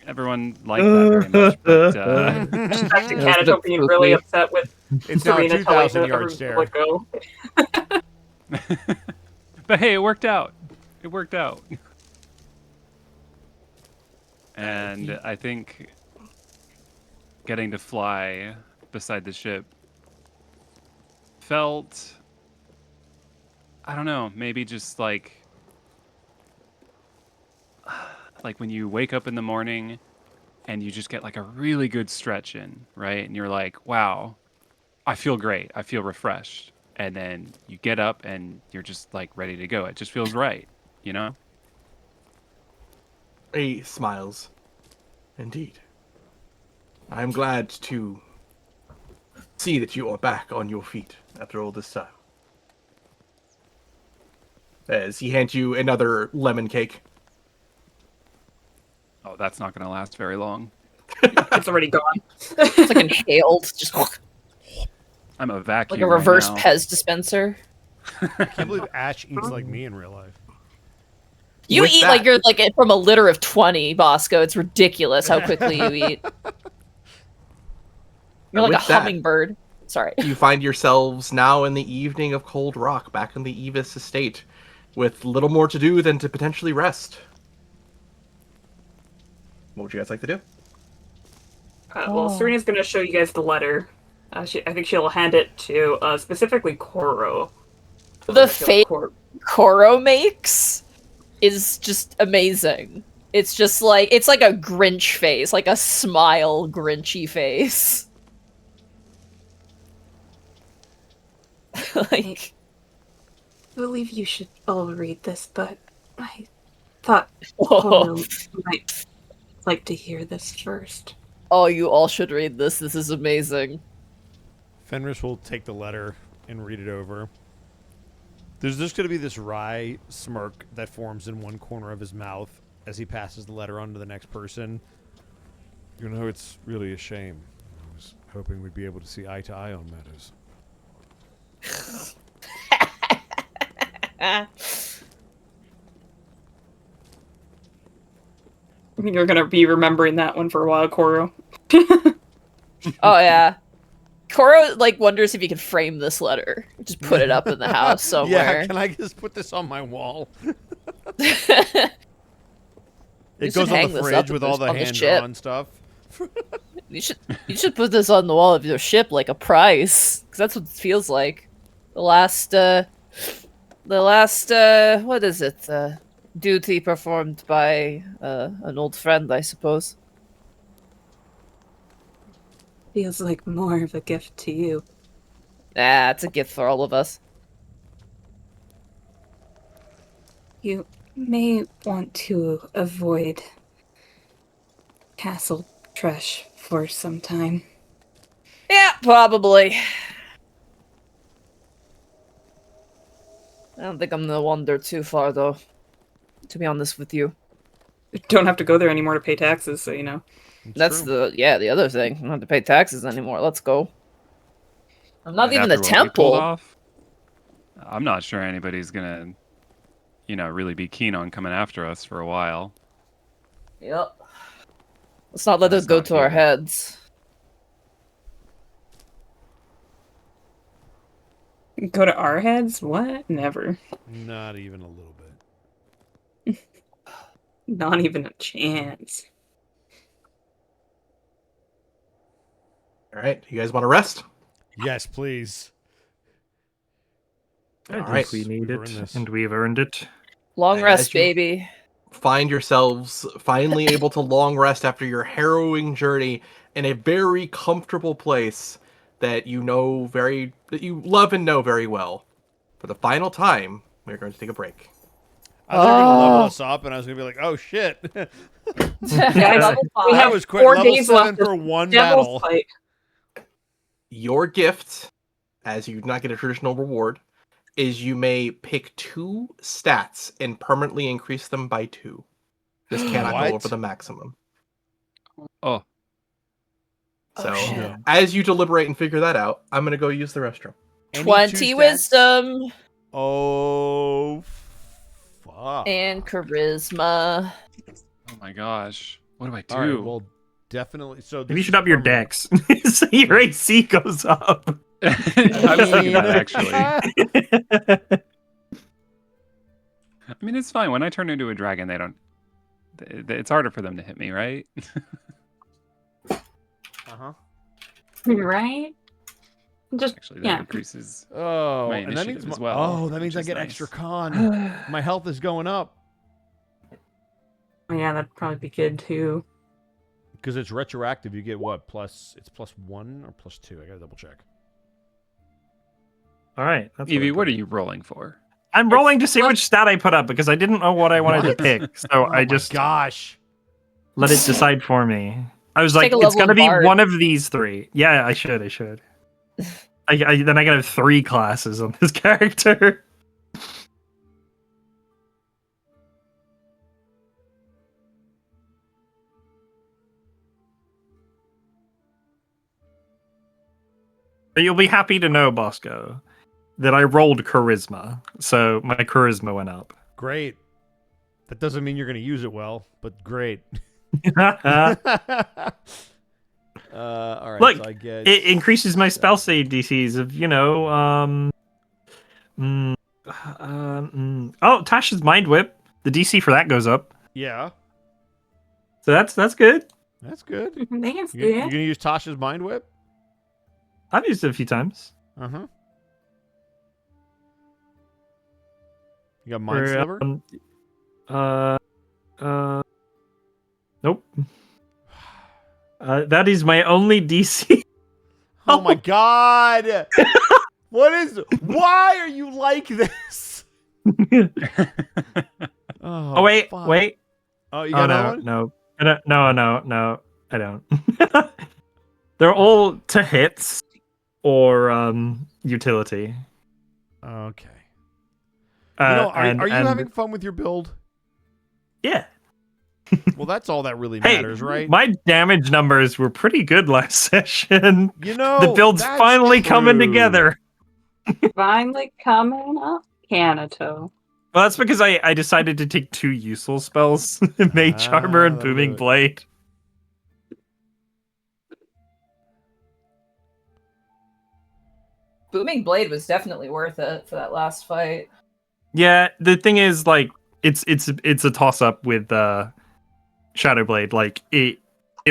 [SPEAKER 6] everyone liked that very much, but
[SPEAKER 3] Back to Canada being really upset with
[SPEAKER 5] It's now a
[SPEAKER 3] Serena telling
[SPEAKER 5] 2,000-yard
[SPEAKER 3] her
[SPEAKER 5] stare.
[SPEAKER 3] to let go.
[SPEAKER 6] but hey, it worked out. It worked out. And I think getting to fly beside the ship felt, I don't know, maybe just like when you wake up in the morning and you just get like a really good stretch in, right? And you're like, wow, I feel great. I feel refreshed. And then you get up and you're just like ready to go. It just feels right, you know?
[SPEAKER 2] He smiles. Indeed. I am glad to see that you are back on your feet after all this time. As he hands you another lemon cake.
[SPEAKER 6] Oh, that's not going to last very long.
[SPEAKER 3] It's already gone.
[SPEAKER 1] It's like inhaled, just
[SPEAKER 6] I'm a vacuum.
[SPEAKER 1] like a reverse
[SPEAKER 6] right now.
[SPEAKER 1] Pez dispenser.
[SPEAKER 5] I can't believe Ash eats like me in real life.
[SPEAKER 1] You
[SPEAKER 2] With
[SPEAKER 1] eat
[SPEAKER 2] that-
[SPEAKER 1] like you're like from a litter of 20, Bosco. It's ridiculous how quickly you eat. You're like
[SPEAKER 2] With
[SPEAKER 1] a
[SPEAKER 2] that-
[SPEAKER 1] hummingbird. Sorry.
[SPEAKER 2] You find yourselves now in the evening of Cold Rock, back in the Evis estate, with little more to do than to potentially rest. What would you guys like to do?
[SPEAKER 3] Well, Serena's going to show you guys the letter. I think she'll hand it to specifically Koro.
[SPEAKER 1] The face Koro makes is just amazing. It's just like it's like a Grinch face, like a smile Grinchy face. Like,
[SPEAKER 7] I believe you should all read this, but I thought Koro might like to hear this first.
[SPEAKER 1] oh, you all should read this. This is amazing.
[SPEAKER 5] Fenris will take the letter and read it over. There's just going to be this wry smirk that forms in one corner of his mouth as he passes the letter on to the next person. You know, it's really a shame. I was hoping we'd be able to see eye to eye on matters.
[SPEAKER 3] You're going to be remembering that one for a while, Koro.
[SPEAKER 1] Oh yeah. Koro like wonders if he can frame this letter. Just put it up in the house somewhere.
[SPEAKER 5] Yeah, can I just put this on my wall?
[SPEAKER 1] You
[SPEAKER 5] It
[SPEAKER 1] should
[SPEAKER 5] goes on
[SPEAKER 1] hang
[SPEAKER 5] the
[SPEAKER 1] this
[SPEAKER 5] fridge
[SPEAKER 1] up
[SPEAKER 5] with all the
[SPEAKER 1] on the
[SPEAKER 5] hand-drawn stuff.
[SPEAKER 1] You should put this on the wall of your ship like a prize, because that's what it feels like. The last what is it? Duty performed by an old friend, I suppose.
[SPEAKER 7] Feels like more of a gift to you.
[SPEAKER 1] Ah, it's a gift for all of us.
[SPEAKER 7] You may want to avoid Castle Trash for some time.
[SPEAKER 1] Yeah, probably. I don't think I'm gonna wander too far, though. To be honest with you.
[SPEAKER 3] Don't have to go there anymore to pay taxes, so you know.
[SPEAKER 1] That's
[SPEAKER 5] true.
[SPEAKER 1] the other thing. I don't have to pay taxes anymore. Let's go. I'm not
[SPEAKER 6] And
[SPEAKER 1] even a
[SPEAKER 6] after what we pulled
[SPEAKER 1] temple.
[SPEAKER 6] off, I'm not sure anybody's gonna, really be keen on coming after us for a while.
[SPEAKER 1] Yep. Let's not let
[SPEAKER 6] That's
[SPEAKER 1] this go
[SPEAKER 6] not
[SPEAKER 1] to our
[SPEAKER 6] here.
[SPEAKER 1] heads.
[SPEAKER 3] Go to our heads? What? Never.
[SPEAKER 5] Not even a little bit.
[SPEAKER 3] Not even a chance.
[SPEAKER 2] All right, you guys want to rest?
[SPEAKER 5] Yes, please.
[SPEAKER 4] I think
[SPEAKER 2] Alright.
[SPEAKER 4] we need
[SPEAKER 5] We've earned
[SPEAKER 4] it,
[SPEAKER 5] this.
[SPEAKER 4] and we've earned it.
[SPEAKER 1] Long
[SPEAKER 2] As
[SPEAKER 1] rest,
[SPEAKER 2] you-
[SPEAKER 1] baby.
[SPEAKER 2] find yourselves finally able to long rest after your harrowing journey in a very comfortable place that you love and know very well. For the final time, we're going to take a break.
[SPEAKER 5] I thought you were going to level us up, and I was going to be like, oh, shit.
[SPEAKER 1] Level
[SPEAKER 3] We
[SPEAKER 1] five.
[SPEAKER 3] have
[SPEAKER 5] was quick.
[SPEAKER 3] 4
[SPEAKER 5] Level
[SPEAKER 3] days
[SPEAKER 5] 7
[SPEAKER 3] left
[SPEAKER 5] for
[SPEAKER 3] of
[SPEAKER 5] one battle.
[SPEAKER 3] Devil's Fight.
[SPEAKER 2] Your gift, as you do not get a traditional reward, is you may pick 2 stats and permanently increase them by 2. This cannot
[SPEAKER 5] What?
[SPEAKER 2] go over the maximum.
[SPEAKER 6] Oh,
[SPEAKER 2] So,
[SPEAKER 1] shit.
[SPEAKER 2] as you deliberate and figure that out, I'm going to go use the restroom.
[SPEAKER 5] Any
[SPEAKER 1] 20
[SPEAKER 5] 2 stats?
[SPEAKER 1] wisdom
[SPEAKER 5] Oh, fuck.
[SPEAKER 1] and charisma.
[SPEAKER 6] oh my gosh. What do I do?
[SPEAKER 5] All right, well, definitely. So
[SPEAKER 4] Maybe you
[SPEAKER 5] this
[SPEAKER 4] should
[SPEAKER 5] is
[SPEAKER 4] up your
[SPEAKER 5] permanent.
[SPEAKER 4] dex so your AC goes up.
[SPEAKER 6] I was thinking that actually. I mean, it's fine. When I turn into a dragon, they don't. It's harder for them to hit me, right?
[SPEAKER 5] Uh-huh.
[SPEAKER 3] Right? Just
[SPEAKER 6] Actually, that
[SPEAKER 3] yeah.
[SPEAKER 6] increases.
[SPEAKER 5] Oh,
[SPEAKER 6] My
[SPEAKER 5] and that means
[SPEAKER 6] initiative as well,
[SPEAKER 5] oh, that means I
[SPEAKER 6] which is
[SPEAKER 5] get
[SPEAKER 6] nice.
[SPEAKER 5] extra con. My health is going up
[SPEAKER 3] Yeah, that'd probably be good too.
[SPEAKER 5] because it's retroactive. You get what? It's +1 or +2. I gotta double check.
[SPEAKER 4] All right. That's
[SPEAKER 6] Evie,
[SPEAKER 4] I
[SPEAKER 6] what
[SPEAKER 4] put.
[SPEAKER 6] are you rolling for?
[SPEAKER 4] I'm rolling to see which stat I put up because I didn't know what I wanted to
[SPEAKER 5] What?
[SPEAKER 4] pick. So
[SPEAKER 5] Oh
[SPEAKER 4] I
[SPEAKER 5] my
[SPEAKER 4] just
[SPEAKER 5] gosh.
[SPEAKER 4] let it decide for me. I was
[SPEAKER 1] Take
[SPEAKER 4] like,
[SPEAKER 1] a
[SPEAKER 4] it's
[SPEAKER 1] level
[SPEAKER 4] gonna
[SPEAKER 1] of
[SPEAKER 4] be
[SPEAKER 1] bard.
[SPEAKER 4] one of these 3. Yeah, I should. Then I gotta have 3 classes on this character. But you'll be happy to know, Bosco, that I rolled charisma, so my charisma went up.
[SPEAKER 5] Great. That doesn't mean you're gonna use it well, but great. All right.
[SPEAKER 4] Look,
[SPEAKER 5] so I get
[SPEAKER 4] It increases my spell save DCs of, oh, Tasha's Mind Whip. The DC for that goes up.
[SPEAKER 5] Yeah,
[SPEAKER 4] So that's good.
[SPEAKER 5] that's good.
[SPEAKER 3] That's
[SPEAKER 5] You
[SPEAKER 3] good.
[SPEAKER 5] gonna use Tasha's Mind Whip?
[SPEAKER 4] I've used it a few times.
[SPEAKER 5] Uh-huh. You got Mind
[SPEAKER 4] Or,
[SPEAKER 5] Sliver?
[SPEAKER 4] Nope. That is my only DC.
[SPEAKER 5] Oh my god! Why are you like this?
[SPEAKER 4] Oh, wait,
[SPEAKER 5] fuck.
[SPEAKER 4] wait.
[SPEAKER 5] Oh, you got another one?
[SPEAKER 4] No. No, I don't. They're all to hits or utility.
[SPEAKER 5] Okay. Are you
[SPEAKER 4] and-
[SPEAKER 5] having fun with your build?
[SPEAKER 4] Yeah.
[SPEAKER 5] Well, that's all that really
[SPEAKER 4] Hey,
[SPEAKER 5] matters, right?
[SPEAKER 4] my damage numbers were pretty good last session. The build's
[SPEAKER 5] that's
[SPEAKER 4] finally coming
[SPEAKER 5] true.
[SPEAKER 4] together.
[SPEAKER 3] Finally coming up, Canato.
[SPEAKER 4] Well, that's because I decided to take 2 useful spells, Mage Armor and
[SPEAKER 5] that'll do
[SPEAKER 4] Booming
[SPEAKER 5] it.
[SPEAKER 4] Blade.
[SPEAKER 1] Booming Blade was definitely worth it for that last fight.
[SPEAKER 4] Yeah, the thing is, like, it's a toss up with Shadowblade. Like, it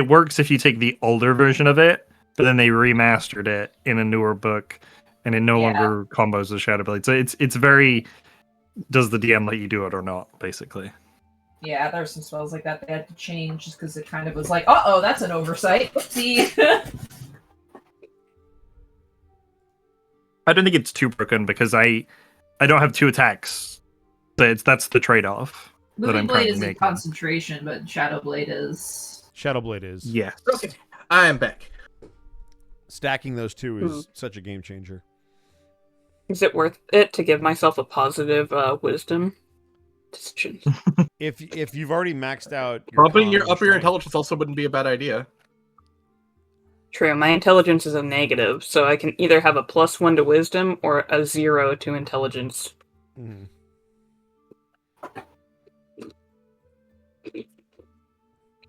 [SPEAKER 4] works if you take the older version of it, but then they remastered it in a newer book, and it no longer combos with Shadowblade. So it's very, does the DM let you do it or not, basically.
[SPEAKER 1] Yeah, there were some spells like that they had to change just because it kind of was like, uh-oh, that's an oversight. Oopsie.
[SPEAKER 4] I don't think it's too broken because I don't have 2 attacks. So that's the trade-off that
[SPEAKER 1] Booming
[SPEAKER 4] I'm
[SPEAKER 1] Blade
[SPEAKER 4] currently
[SPEAKER 1] is in
[SPEAKER 4] making.
[SPEAKER 1] concentration, but Shadowblade is...
[SPEAKER 5] Shadowblade is.
[SPEAKER 4] Yes.
[SPEAKER 2] Okay, I am back.
[SPEAKER 5] Stacking those 2 is such a game changer.
[SPEAKER 3] Is it worth it to give myself a positive wisdom decision?
[SPEAKER 5] If you've already maxed out your
[SPEAKER 2] Bumping
[SPEAKER 5] con
[SPEAKER 2] your
[SPEAKER 5] and
[SPEAKER 2] up your
[SPEAKER 5] strength-
[SPEAKER 2] intelligence also wouldn't be a bad idea.
[SPEAKER 3] True, my intelligence is a negative, so I can either have a +1 to wisdom or a 0 to intelligence.
[SPEAKER 5] Mhm.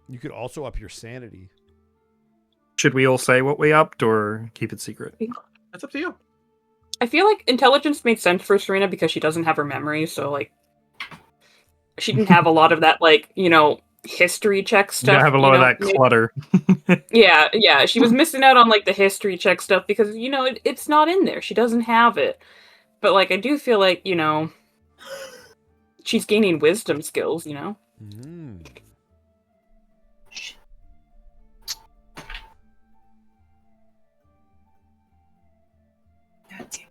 [SPEAKER 5] You could also up your sanity.
[SPEAKER 4] Should we all say what we upped or keep it secret?
[SPEAKER 2] That's up to you.
[SPEAKER 3] I feel like intelligence made sense for Serena because she doesn't have her memory, so like she didn't have a lot of that, like, history check
[SPEAKER 4] You
[SPEAKER 3] stuff.
[SPEAKER 4] don't have a lot of that clutter.
[SPEAKER 3] Yeah, she was missing out on like the history check stuff because it's not in there. She doesn't have it. But like I do feel like, she's gaining wisdom skills,
[SPEAKER 5] Mm.
[SPEAKER 3] Okay.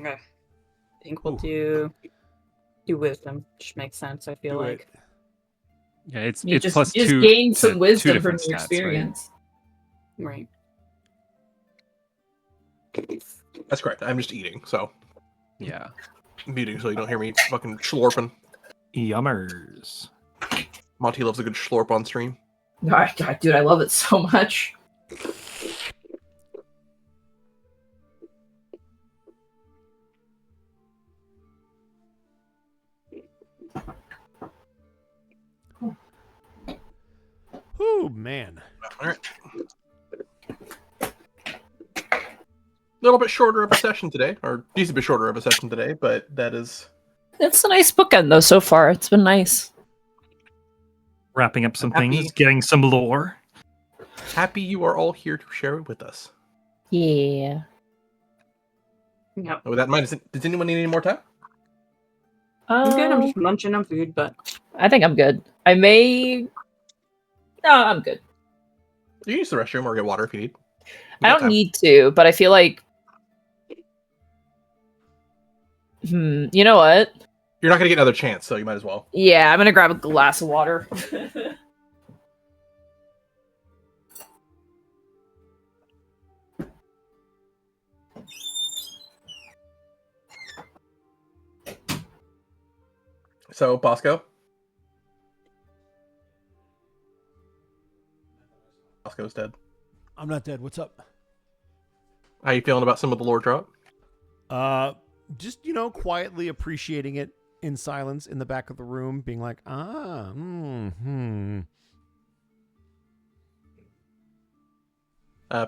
[SPEAKER 3] I think we'll do wisdom. Just makes sense, I feel
[SPEAKER 5] Do
[SPEAKER 3] like.
[SPEAKER 5] it.
[SPEAKER 6] Yeah, it's
[SPEAKER 1] You
[SPEAKER 6] it's
[SPEAKER 1] just,
[SPEAKER 6] plus
[SPEAKER 1] you just
[SPEAKER 6] two.
[SPEAKER 1] gain
[SPEAKER 6] to
[SPEAKER 1] some
[SPEAKER 6] two
[SPEAKER 1] wisdom from
[SPEAKER 6] different
[SPEAKER 1] your
[SPEAKER 6] stats, right?
[SPEAKER 1] experience.
[SPEAKER 3] Right.
[SPEAKER 2] That's correct. I'm just eating, so
[SPEAKER 6] Yeah.
[SPEAKER 2] I'm eating so you don't hear me fucking schlorping.
[SPEAKER 4] Yummers.
[SPEAKER 2] Monty loves a good schlorp on stream.
[SPEAKER 1] God, dude, I love it so much.
[SPEAKER 5] Oh man.
[SPEAKER 2] All right. A little bit shorter of a session today, or decent bit shorter of a session today, but that is
[SPEAKER 1] It's a nice bookend, though, so far. It's been nice.
[SPEAKER 4] Wrapping up some
[SPEAKER 2] Happy.
[SPEAKER 4] things, getting some lore.
[SPEAKER 2] happy you are all here to share it with us.
[SPEAKER 1] Yeah.
[SPEAKER 3] Yep.
[SPEAKER 2] With that in mind, does anyone need any more time?
[SPEAKER 3] I'm good. I'm just munching on food, but
[SPEAKER 1] I think I'm good. I may... No, I'm good.
[SPEAKER 2] You can use the restroom or get water if you need.
[SPEAKER 1] I don't need to, but I feel like... you know what?
[SPEAKER 2] You're not going to get another chance, so you might as well.
[SPEAKER 1] Yeah, I'm gonna grab a glass of water.
[SPEAKER 2] So, Bosco? Bosco's dead.
[SPEAKER 5] I'm not dead. What's up?
[SPEAKER 2] How you feeling about some of the lore drop?
[SPEAKER 5] Just, quietly appreciating it in silence in the back of the room, being like,
[SPEAKER 2] For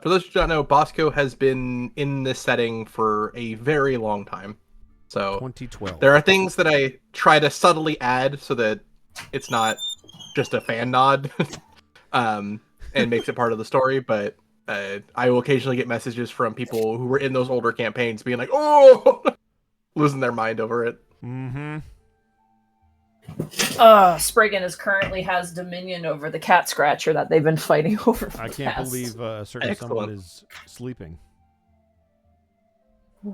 [SPEAKER 2] those who don't know, Bosco has been in this setting for a very long time. So
[SPEAKER 5] 2012.
[SPEAKER 2] there are things that I try to subtly add so that it's not just a fan nod and makes it part of the story, but I will occasionally get messages from people who were in those older campaigns being like, oh, losing their mind over it.
[SPEAKER 5] Mm-hmm.
[SPEAKER 1] Spriggan currently has dominion over the cat scratcher that they've been fighting over. For
[SPEAKER 5] I
[SPEAKER 1] the
[SPEAKER 5] can't
[SPEAKER 1] past.
[SPEAKER 5] believe certain
[SPEAKER 2] Excellent.
[SPEAKER 5] someone is sleeping.
[SPEAKER 3] the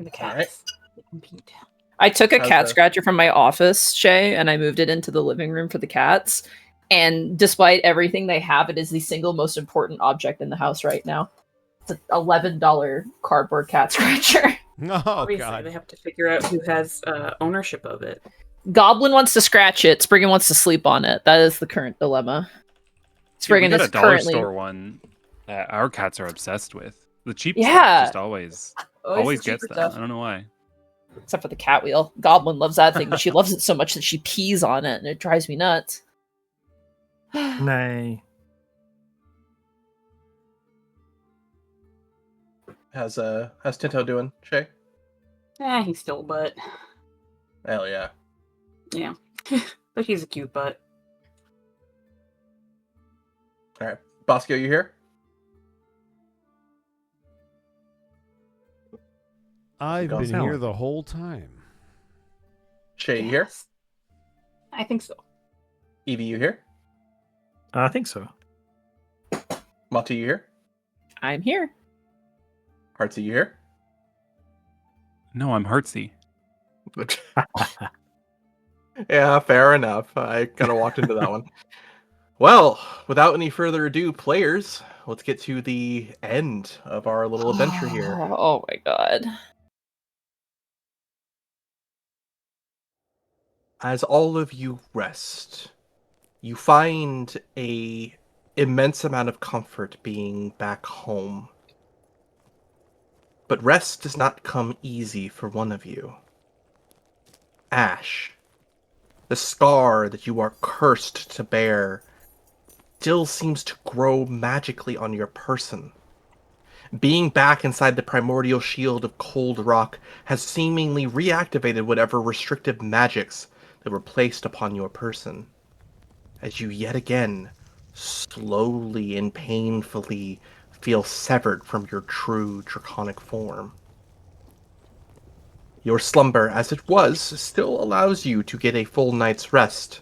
[SPEAKER 2] All right.
[SPEAKER 3] cats compete.
[SPEAKER 1] I took a
[SPEAKER 2] How's
[SPEAKER 1] cat
[SPEAKER 2] that?
[SPEAKER 1] scratcher from my office, Shay, and I moved it into the living room for the cats. And despite everything they have, it is the single most important object in the house right now. It's an $11 cardboard cat scratcher.
[SPEAKER 5] Oh,
[SPEAKER 3] Obviously,
[SPEAKER 5] God.
[SPEAKER 3] they have to figure out who has ownership of it.
[SPEAKER 1] Goblin wants to scratch it. Spriggan wants to sleep on it. That is the current dilemma. Spriggan
[SPEAKER 6] we got
[SPEAKER 1] is
[SPEAKER 6] a dollar
[SPEAKER 1] currently
[SPEAKER 6] store one that our cats are obsessed with. The cheap
[SPEAKER 1] Yeah.
[SPEAKER 6] stuff just always
[SPEAKER 1] always the
[SPEAKER 6] gets
[SPEAKER 1] cheaper
[SPEAKER 6] them.
[SPEAKER 1] stuff.
[SPEAKER 6] I don't know why.
[SPEAKER 1] Except for the cat wheel. Goblin loves that thing, but she loves it so much that she pees on it, and it drives me nuts.
[SPEAKER 4] Nay.
[SPEAKER 2] How's Tinto doing, Shay?
[SPEAKER 3] He's still a butt.
[SPEAKER 2] Hell yeah.
[SPEAKER 3] Yeah. But he's a cute butt.
[SPEAKER 2] All right. Bosco, you here?
[SPEAKER 5] I've been
[SPEAKER 2] Gone
[SPEAKER 5] here
[SPEAKER 4] silent.
[SPEAKER 5] the whole time.
[SPEAKER 2] Shay, you here?
[SPEAKER 3] Yes. I think so.
[SPEAKER 2] Evie, you here?
[SPEAKER 4] I think so.
[SPEAKER 2] Monty, you here?
[SPEAKER 1] I'm here.
[SPEAKER 2] Heartsy, you here?
[SPEAKER 6] No, I'm Heartsy.
[SPEAKER 2] Yeah, fair enough. I kind of walked into that one. Well, without any further ado, players, let's get to the end of our little adventure here.
[SPEAKER 1] Oh my god.
[SPEAKER 2] As all of you rest, you find a immense amount of comfort being back home. But rest does not come easy for one of you. Ash, the scar that you are cursed to bear, still seems to grow magically on your person. Being back inside the primordial shield of cold rock has seemingly reactivated whatever restrictive magics that were placed upon your person, as you yet again, slowly and painfully, feel severed from your true draconic form. Your slumber, as it was, still allows you to get a full night's rest,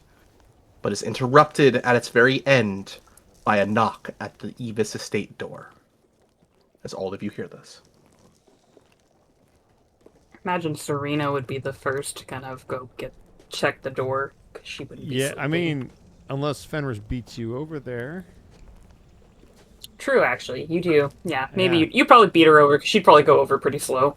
[SPEAKER 2] but is interrupted at its very end by a knock at the Evis estate door. As all of you hear this.
[SPEAKER 3] Imagine Serena would be the first to kind of go check the door, because she wouldn't be
[SPEAKER 5] Yeah,
[SPEAKER 3] sleeping.
[SPEAKER 5] I mean, unless Fenris beats you over there.
[SPEAKER 3] True, actually. You do. Yeah, maybe you probably beat her over, because she'd probably go over pretty slow.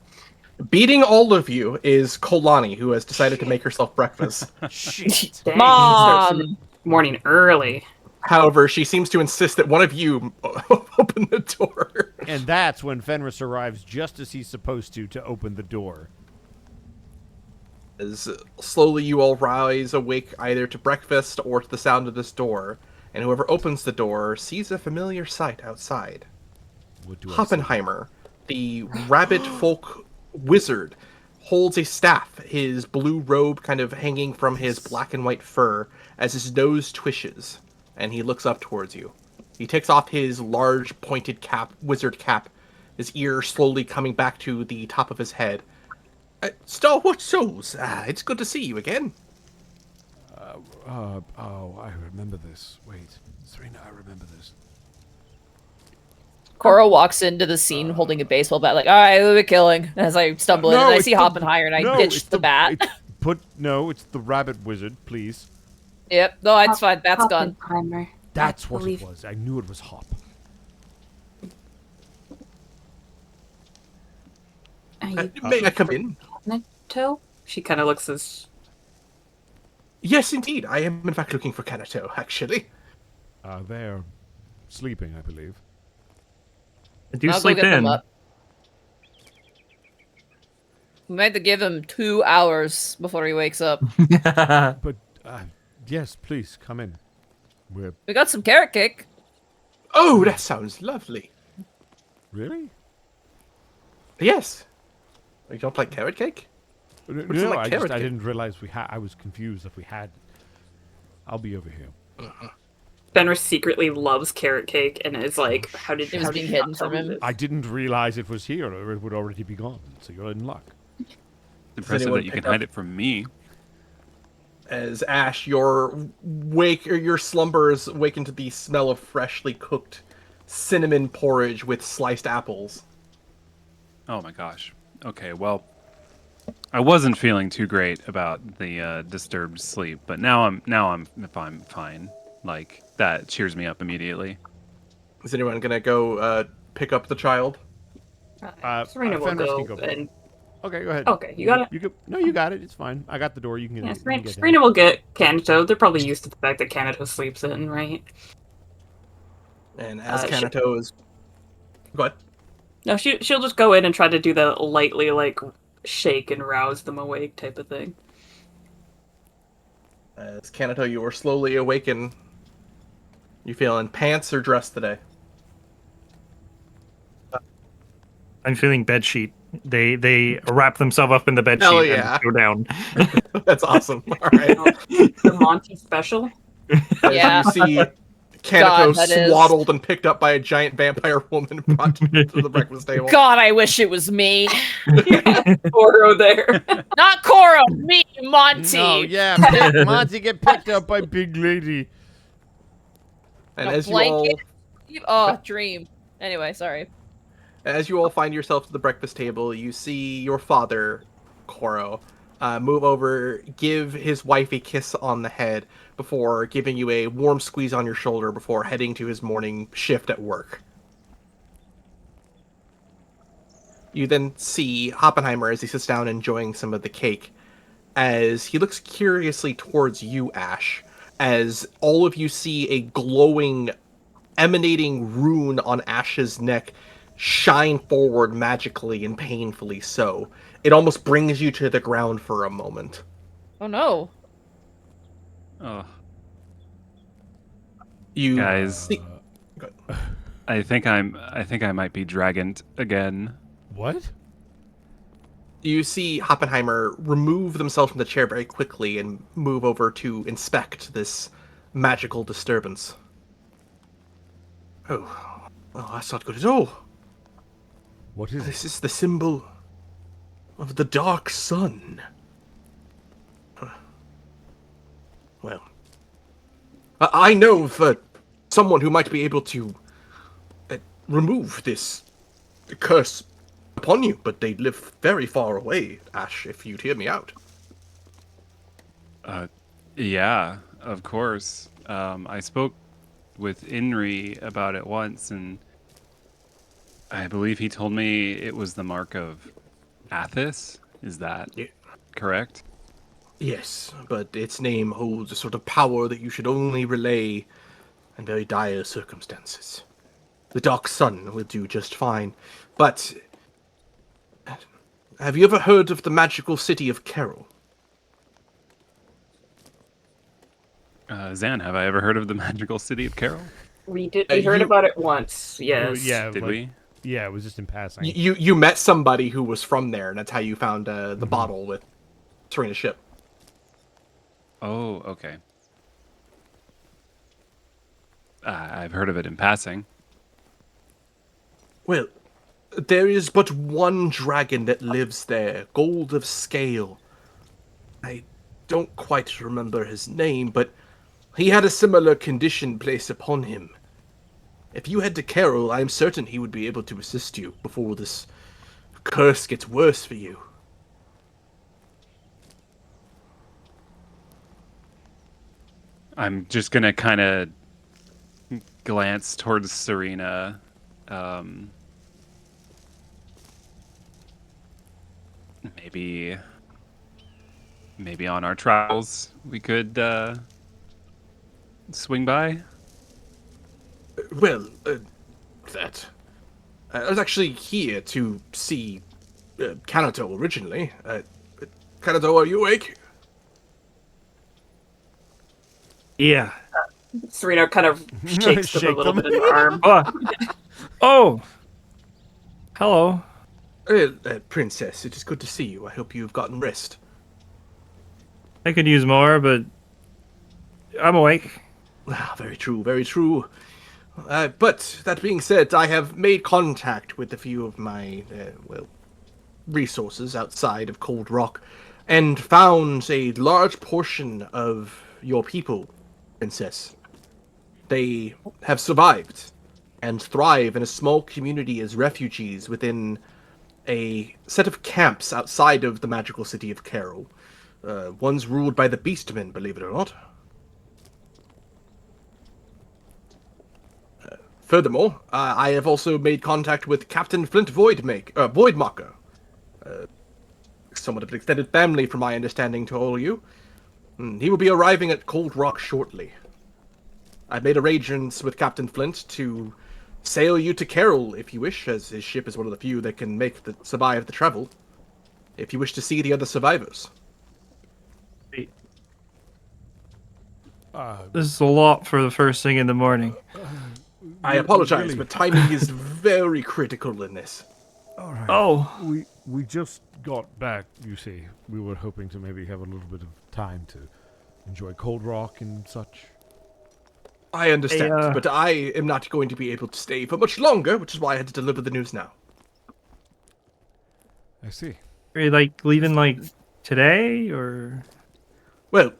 [SPEAKER 2] Beating all of you is Kolani, who has decided to make herself breakfast.
[SPEAKER 5] Shit.
[SPEAKER 3] Dang,
[SPEAKER 1] Mom!
[SPEAKER 3] starts the morning early.
[SPEAKER 2] However, she seems to insist that one of you open the door.
[SPEAKER 5] And that's when Fenris arrives just as he's supposed to open the door.
[SPEAKER 2] As slowly you all rise awake either to breakfast or to the sound of this door, and whoever opens the door sees a familiar sight outside.
[SPEAKER 5] What do I see?
[SPEAKER 2] Hoppenheimer, the rabbit folk wizard, holds a staff, his blue robe kind of hanging from his black and white fur as his nose twitches, and he looks up towards you. He takes off his large pointed cap, wizard cap, his ear slowly coming back to the top of his head. Stalwart Souls, it's good to see you again.
[SPEAKER 5] Oh, I remember this. Wait, Serena, I remember this.
[SPEAKER 1] Cora walks into the scene holding a baseball bat, like, all right, we'll be killing. As I stumble in, and I see Hoppenheimer, and I ditch the bat.
[SPEAKER 5] It's the rabbit wizard, please.
[SPEAKER 1] Yep, no, it's fine. Bat's gone.
[SPEAKER 7] Hoppenheimer.
[SPEAKER 5] That's what it was. I knew it was Hop.
[SPEAKER 2] May I come in?
[SPEAKER 7] Toe?
[SPEAKER 3] She kind of looks as...
[SPEAKER 2] Yes, indeed. I am, in fact, looking for Kanato, actually.
[SPEAKER 5] They're sleeping, I believe.
[SPEAKER 4] Do
[SPEAKER 1] I'll go
[SPEAKER 4] sleep
[SPEAKER 1] get them
[SPEAKER 4] in.
[SPEAKER 1] up. We might have to give him 2 hours before he wakes up.
[SPEAKER 5] But, yes, please, come in.
[SPEAKER 1] We got some carrot cake.
[SPEAKER 2] Oh, that sounds lovely.
[SPEAKER 5] Really?
[SPEAKER 2] Yes. You don't like carrot cake? What's
[SPEAKER 5] No,
[SPEAKER 2] like carrot
[SPEAKER 5] I
[SPEAKER 2] cake?
[SPEAKER 5] didn't realize we had. I was confused if we had. I'll be over here.
[SPEAKER 3] Fenris secretly loves carrot cake and is like, how did
[SPEAKER 1] It was
[SPEAKER 3] how did
[SPEAKER 1] being
[SPEAKER 3] you
[SPEAKER 1] hidden
[SPEAKER 3] not tell
[SPEAKER 1] from
[SPEAKER 3] me
[SPEAKER 1] him.
[SPEAKER 3] this?
[SPEAKER 5] I didn't realize it was here, or it would already be gone. So you're in luck.
[SPEAKER 6] Impressive
[SPEAKER 2] anyone
[SPEAKER 6] that you
[SPEAKER 2] pick
[SPEAKER 6] can hide
[SPEAKER 2] up-
[SPEAKER 6] it from me.
[SPEAKER 2] As Ash, your slumber is awakened to the smell of freshly cooked cinnamon porridge with sliced apples.
[SPEAKER 6] Oh my gosh. Okay, well, I wasn't feeling too great about the disturbed sleep, but now I'm fine. Like that cheers me up immediately.
[SPEAKER 2] Is anyone gonna go pick up the child?
[SPEAKER 3] Serena will
[SPEAKER 5] Fenris
[SPEAKER 3] go,
[SPEAKER 5] can go.
[SPEAKER 3] and
[SPEAKER 5] Okay, go ahead.
[SPEAKER 3] Okay, you got it?
[SPEAKER 5] You got it. It's fine. I got the door. You can get
[SPEAKER 3] yeah,
[SPEAKER 5] it. You can get
[SPEAKER 3] Serena will get Kanato. They're probably used to the fact that Kanato sleeps in, right?
[SPEAKER 2] And as
[SPEAKER 3] She-
[SPEAKER 2] Kanato is... Go ahead.
[SPEAKER 3] No, she'll just go in and try to do the lightly like shake and rouse them awake type of thing.
[SPEAKER 2] As Kanato, you are slowly awaken. You feeling pants or dressed today?
[SPEAKER 4] I'm feeling bedsheet. They wrap themselves up in the bedsheet
[SPEAKER 2] Hell yeah.
[SPEAKER 4] and go down.
[SPEAKER 2] That's awesome. All right.
[SPEAKER 3] The Monty special.
[SPEAKER 2] As
[SPEAKER 1] Yeah.
[SPEAKER 2] you see Kanato
[SPEAKER 1] God, that is-
[SPEAKER 2] swaddled and picked up by a giant vampire woman and brought to the breakfast table.
[SPEAKER 1] God, I wish it was me.
[SPEAKER 3] Oro there.
[SPEAKER 1] Not Cora, me, Monty.
[SPEAKER 5] No, yeah, Monty get picked up by big lady.
[SPEAKER 2] And
[SPEAKER 1] A
[SPEAKER 2] as you all
[SPEAKER 1] blanket. Oh, dream. Anyway, sorry.
[SPEAKER 2] As you all find yourself at the breakfast table, you see your father, Koro, move over, give his wife a kiss on the head before giving you a warm squeeze on your shoulder before heading to his morning shift at work. You then see Hoppenheimer as he sits down enjoying some of the cake, as he looks curiously towards you, Ash, as all of you see a glowing emanating rune on Ash's neck shine forward magically and painfully so. It almost brings you to the ground for a moment.
[SPEAKER 1] Oh no.
[SPEAKER 6] Oh,
[SPEAKER 2] You
[SPEAKER 6] guys,
[SPEAKER 2] see-
[SPEAKER 6] I think I might be dragoned again.
[SPEAKER 5] What?
[SPEAKER 2] You see Hoppenheimer remove themselves from the chair very quickly and move over to inspect this magical disturbance. Oh, that's not good at all.
[SPEAKER 5] What is
[SPEAKER 2] This
[SPEAKER 5] it?
[SPEAKER 2] is the symbol of the Dark Sun. Well, I know of someone who might be able to remove this curse upon you, but they live very far away, Ash, if you'd hear me out.
[SPEAKER 6] Yeah, of course. I spoke with Inri about it once, and I believe he told me it was the mark of Athos. Is that correct?
[SPEAKER 2] Yes, but its name holds a sort of power that you should only relay in very dire circumstances. The Dark Sun will do just fine, but have you ever heard of the magical city of Carol?
[SPEAKER 6] Zan, have I ever heard of the magical city of Carol?
[SPEAKER 3] We heard about it once. Yes.
[SPEAKER 5] Yeah,
[SPEAKER 6] Did
[SPEAKER 5] like-
[SPEAKER 6] we?
[SPEAKER 5] Yeah, it was just in passing.
[SPEAKER 2] You met somebody who was from there, and that's how you found the bottle with Serena's ship.
[SPEAKER 6] Oh, okay. I've heard of it in passing.
[SPEAKER 2] Well, there is but one dragon that lives there, Gold of Scale. I don't quite remember his name, but he had a similar condition placed upon him. If you head to Carol, I am certain he would be able to assist you before this curse gets worse for you.
[SPEAKER 6] I'm just gonna kind of glance towards Serena. Maybe on our travels we could swing by.
[SPEAKER 2] Well, I was actually here to see Kanato originally. Kanato, are you awake?
[SPEAKER 4] Yeah.
[SPEAKER 3] Serena kind of shakes them a
[SPEAKER 5] Shake
[SPEAKER 3] little
[SPEAKER 5] them.
[SPEAKER 3] bit in the arm.
[SPEAKER 4] Oh. Hello.
[SPEAKER 2] Princess, it is good to see you. I hope you've gotten rest.
[SPEAKER 4] I could use more, but I'm awake.
[SPEAKER 2] Ah, very true, very true. But that being said, I have made contact with a few of my, resources outside of Cold Rock, and found a large portion of your people, Princess. They have survived and thrive in a small community as refugees within a set of camps outside of the magical city of Carol. One's ruled by the Beastmen, believe it or not. Furthermore, I have also made contact with Captain Flint Voidmaker. Somewhat of an extended family, from my understanding, to all of you. He will be arriving at Cold Rock shortly. I've made arrangements with Captain Flint to sail you to Carol, if you wish, as his ship is one of the few that can survive the travel. If you wish to see the other survivors.
[SPEAKER 4] This is a lot for the first thing in the morning.
[SPEAKER 2] I apologize,
[SPEAKER 5] really-
[SPEAKER 2] but timing is very critical in this.
[SPEAKER 5] All right.
[SPEAKER 4] Oh.
[SPEAKER 5] We just got back, you see. We were hoping to maybe have a little bit of time to enjoy Cold Rock and such.
[SPEAKER 2] I understand,
[SPEAKER 4] Hey,
[SPEAKER 2] but I am not going to be able to stay for much longer, which is why I had to deliver the news now.
[SPEAKER 5] I see.
[SPEAKER 4] Are you leaving today or?
[SPEAKER 2] Well,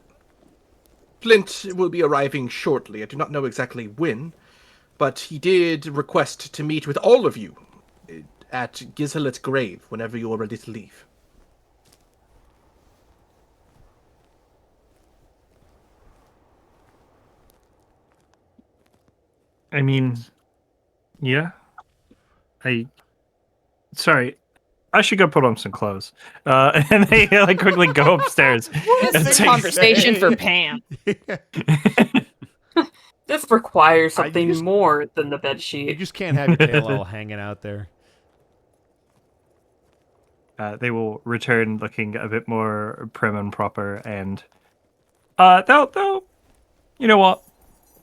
[SPEAKER 2] Flint will be arriving shortly. I do not know exactly when, but he did request to meet with all of you at Gizelet's grave whenever you are ready to leave.
[SPEAKER 4] I mean, yeah. Sorry. I should go put on some clothes. And they quickly go upstairs.
[SPEAKER 1] This is a conversation for Pam.
[SPEAKER 3] This requires
[SPEAKER 5] You
[SPEAKER 3] something
[SPEAKER 5] just-
[SPEAKER 3] more than the bed
[SPEAKER 5] You
[SPEAKER 3] sheet.
[SPEAKER 5] just can't have your tail all hanging out there.
[SPEAKER 4] They will return looking a bit more prim and proper, and they'll you know what?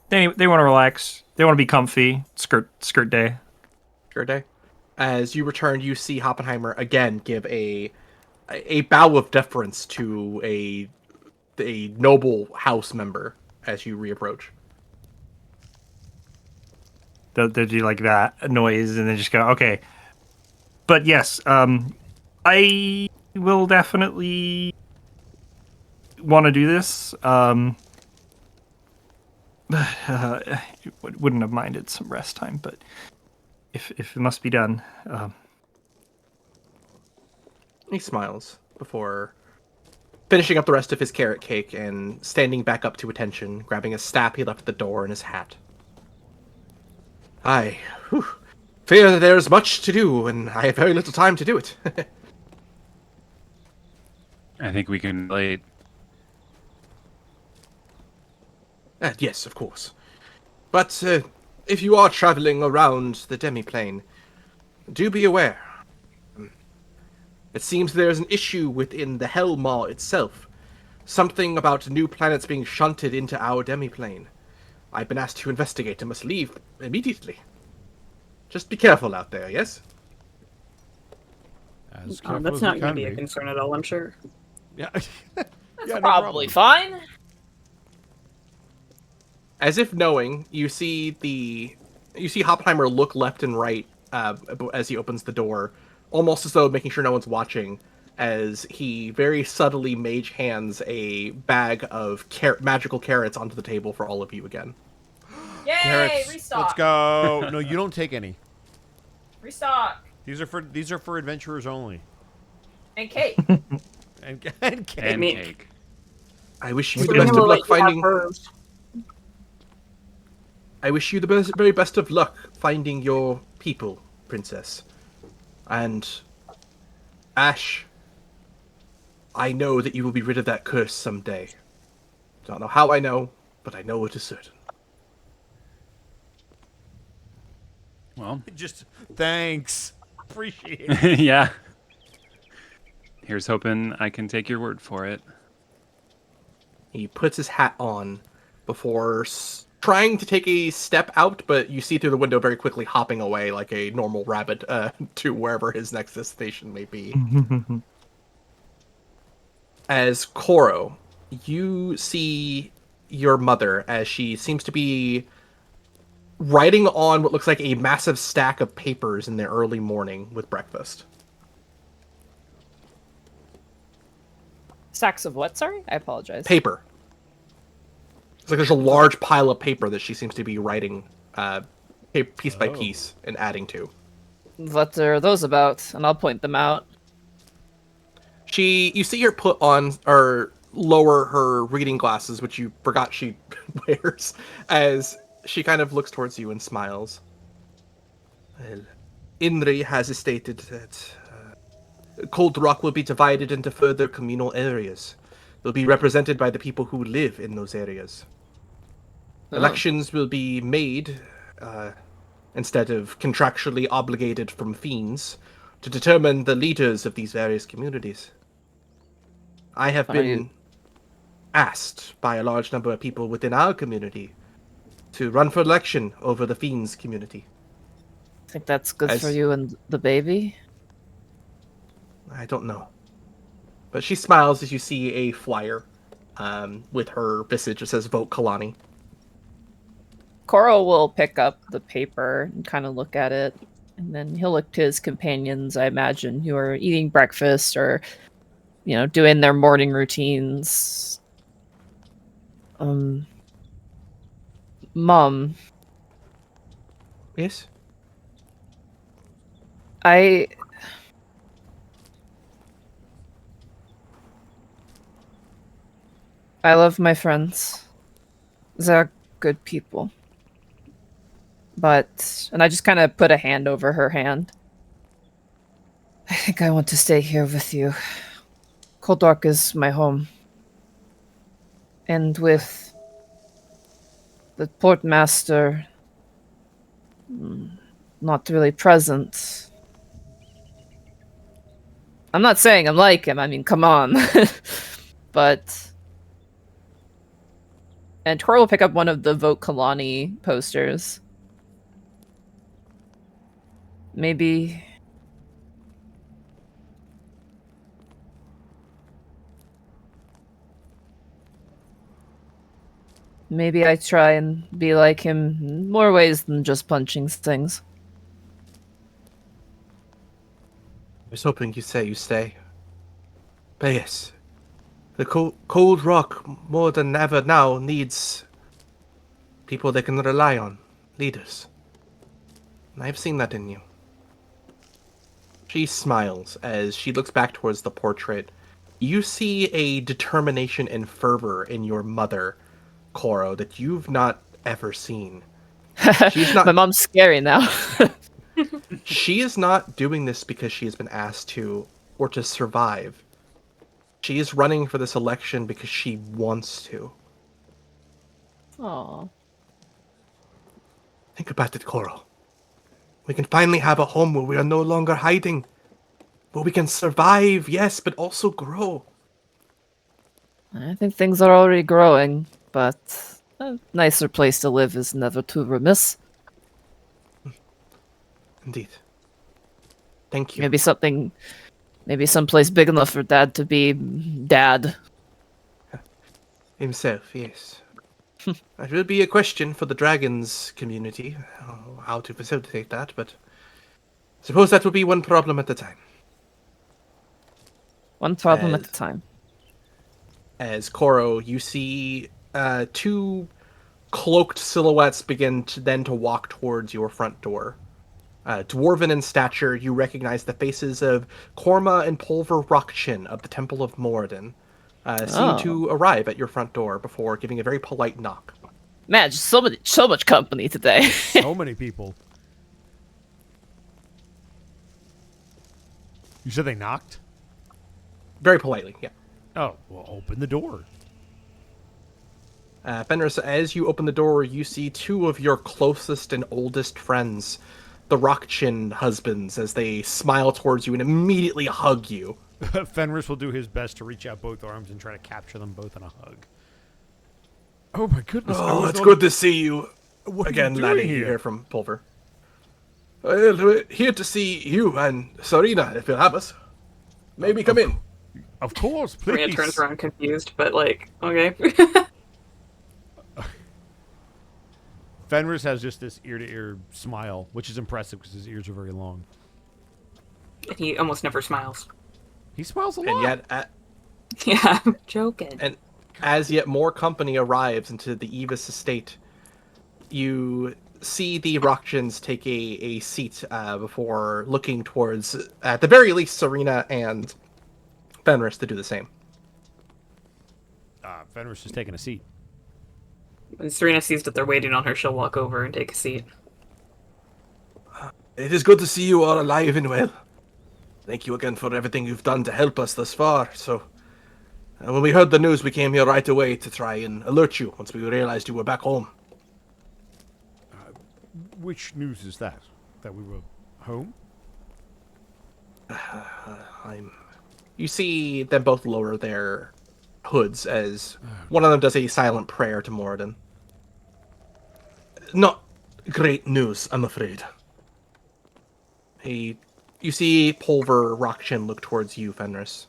[SPEAKER 4] They want to relax. They want to be comfy. Skirt day.
[SPEAKER 2] Sure day. As you return, you see Oppenheimer again give a bow of deference to a noble house member as you reapproach.
[SPEAKER 4] They'll do like that noise, and then just go, okay. But yes, I will definitely want to do this. Wouldn't have minded some rest time, but if it must be done.
[SPEAKER 2] He smiles before finishing up the rest of his carrot cake and standing back up to attention, grabbing a staff he left at the door and his hat. I fear that there is much to do, and I have very little time to do it.
[SPEAKER 6] I think we can relate.
[SPEAKER 2] Yes, of course. But if you are traveling around the demiplane, do be aware. It seems there is an issue within the Hellmaw itself. Something about new planets being shunted into our demiplane. I've been asked to investigate and must leave immediately. Just be careful out there, yes?
[SPEAKER 5] As careful
[SPEAKER 3] That's
[SPEAKER 5] as
[SPEAKER 3] not
[SPEAKER 5] we
[SPEAKER 3] going
[SPEAKER 5] can
[SPEAKER 3] to be a concern at all, I'm sure.
[SPEAKER 5] Yeah.
[SPEAKER 1] That's
[SPEAKER 5] Yeah, no
[SPEAKER 1] probably
[SPEAKER 5] problem.
[SPEAKER 1] fine.
[SPEAKER 2] As if knowing, you see Oppenheimer look left and right as he opens the door, almost as though making sure no one's watching, as he very subtly mage hands a bag of magical carrots onto the table for all of you again.
[SPEAKER 1] Yay!
[SPEAKER 5] Carrots.
[SPEAKER 1] Restock.
[SPEAKER 5] Let's go. No, you don't take any.
[SPEAKER 1] Restock.
[SPEAKER 5] These are for adventurers only.
[SPEAKER 1] And cake.
[SPEAKER 5] And cake.
[SPEAKER 6] And
[SPEAKER 3] mean-
[SPEAKER 6] cake.
[SPEAKER 2] I wish you the
[SPEAKER 3] Serena
[SPEAKER 2] best of
[SPEAKER 3] will
[SPEAKER 2] luck
[SPEAKER 3] let you have
[SPEAKER 2] finding.
[SPEAKER 3] hers.
[SPEAKER 2] I wish you the very best of luck finding your people, Princess. And Ash, I know that you will be rid of that curse someday. Don't know how I know, but I know it is certain.
[SPEAKER 6] Well,
[SPEAKER 5] Just thanks. Appreciate it.
[SPEAKER 6] yeah. Here's hoping I can take your word for it.
[SPEAKER 2] He puts his hat on before trying to take a step out, but you see through the window very quickly hopping away like a normal rabbit to wherever his next destination may be. As Koro, you see your mother as she seems to be writing on what looks like a massive stack of papers in the early morning with breakfast.
[SPEAKER 1] Stacks of what? Sorry? I apologize.
[SPEAKER 2] Paper. It's like there's a large pile of paper that she seems to be writing piece by piece and adding to.
[SPEAKER 1] What are those about? And I'll point them out.
[SPEAKER 2] You see her put on or lower her reading glasses, which you forgot she wears, as she kind of looks towards you and smiles. Well, Inri has stated that Cold Rock will be divided into further communal areas. They'll be represented by the people who live in those areas. Elections will be made, instead of contractually obligated from fiends, to determine the leaders of these various communities. I have been asked by a large number of people within our community to run for election over the fiends community.
[SPEAKER 1] Think that's good
[SPEAKER 2] As-
[SPEAKER 1] for you and the baby?
[SPEAKER 2] I don't know. But she smiles as you see a flyer with her visage that says Vote Kalani.
[SPEAKER 1] Koro will pick up the paper and kind of look at it, and then he'll look to his companions, I imagine, who are eating breakfast or, doing their morning routines. Mom,
[SPEAKER 2] Yes?
[SPEAKER 1] I love my friends. They're good people. And I just kind of put a hand over her hand. I think I want to stay here with you. Cold Dark is my home. And with The portmaster, not really present. I'm not saying I'm like him, I mean, come on. But... And Tor will pick up one of the Vote Kalani posters. Maybe... Maybe I try and be like him in more ways than just punching things.
[SPEAKER 2] I was hoping you'd say you stay. But yes, the Cold Rock, more than ever now, needs people they can rely on. Leaders. And I've seen that in you. She smiles as she looks back towards the portrait. You see a determination and fervor in your mother, Koro, that you've not ever seen. She's not...
[SPEAKER 1] My mom's scary now.
[SPEAKER 2] She is not doing this because she has been asked to, or to survive. She is running for this election because she wants to.
[SPEAKER 1] Aww.
[SPEAKER 2] Think about it, Coral. We can finally have a home where we are no longer hiding. Where we can survive, yes, but also grow.
[SPEAKER 1] I think things are already growing, but a nicer place to live is never too remiss.
[SPEAKER 2] Indeed. Thank you.
[SPEAKER 1] Maybe someplace big enough for Dad to be Dad.
[SPEAKER 2] Himself, yes. That will be a question for the dragons community, how to facilitate that, but I suppose that will be one problem at a time.
[SPEAKER 1] One problem at a time.
[SPEAKER 2] As Koro, you see two cloaked silhouettes begin to walk towards your front door. Dwarven in stature, you recognize the faces of Korma and Pulver Rockchin of the Temple of Moradin. Seem to arrive at your front door before giving a very polite knock.
[SPEAKER 1] Man, just so much company today.
[SPEAKER 5] So many people. You said they knocked?
[SPEAKER 2] Very politely, yeah.
[SPEAKER 5] Oh, well, open the door.
[SPEAKER 2] Fenris, as you open the door, you see two of your closest and oldest friends, the Rockchin husbands, as they smile towards you and immediately hug you.
[SPEAKER 5] Fenris will do his best to reach out both arms and try to capture them both in a hug. Oh my goodness.
[SPEAKER 2] Oh, it's good to see you again, laddie.
[SPEAKER 5] Here?
[SPEAKER 2] You hear from Pulver. Well, we're here to see you and Serena, if you'll have us. Maybe come in.
[SPEAKER 5] Of course, please.
[SPEAKER 3] Rhea turns around confused, but like, okay.
[SPEAKER 5] Fenris has just this ear-to-ear smile, which is impressive because his ears are very long.
[SPEAKER 3] And he almost never smiles.
[SPEAKER 5] He smiles a lot.
[SPEAKER 2] And yet,
[SPEAKER 3] Yeah, I'm joking.
[SPEAKER 2] and as yet more company arrives into the Evis estate, you see the Rockchins take a seat before looking towards, at the very least, Serena and Fenris to do the same.
[SPEAKER 5] Fenris is taking a seat.
[SPEAKER 3] When Serena sees that they're waiting on her, she'll walk over and take a seat.
[SPEAKER 8] It is good to see you all alive and well. Thank you again for everything you've done to help us thus far. So, when we heard the news, we came here right away to try and alert you once we realized you were back home.
[SPEAKER 5] Which news is that? That we were home?
[SPEAKER 2] You see them both lower their hoods as one of them does a silent prayer to Moradin.
[SPEAKER 8] Not great news, I'm afraid.
[SPEAKER 2] You see Pulver Rockchin look towards you, Fenris.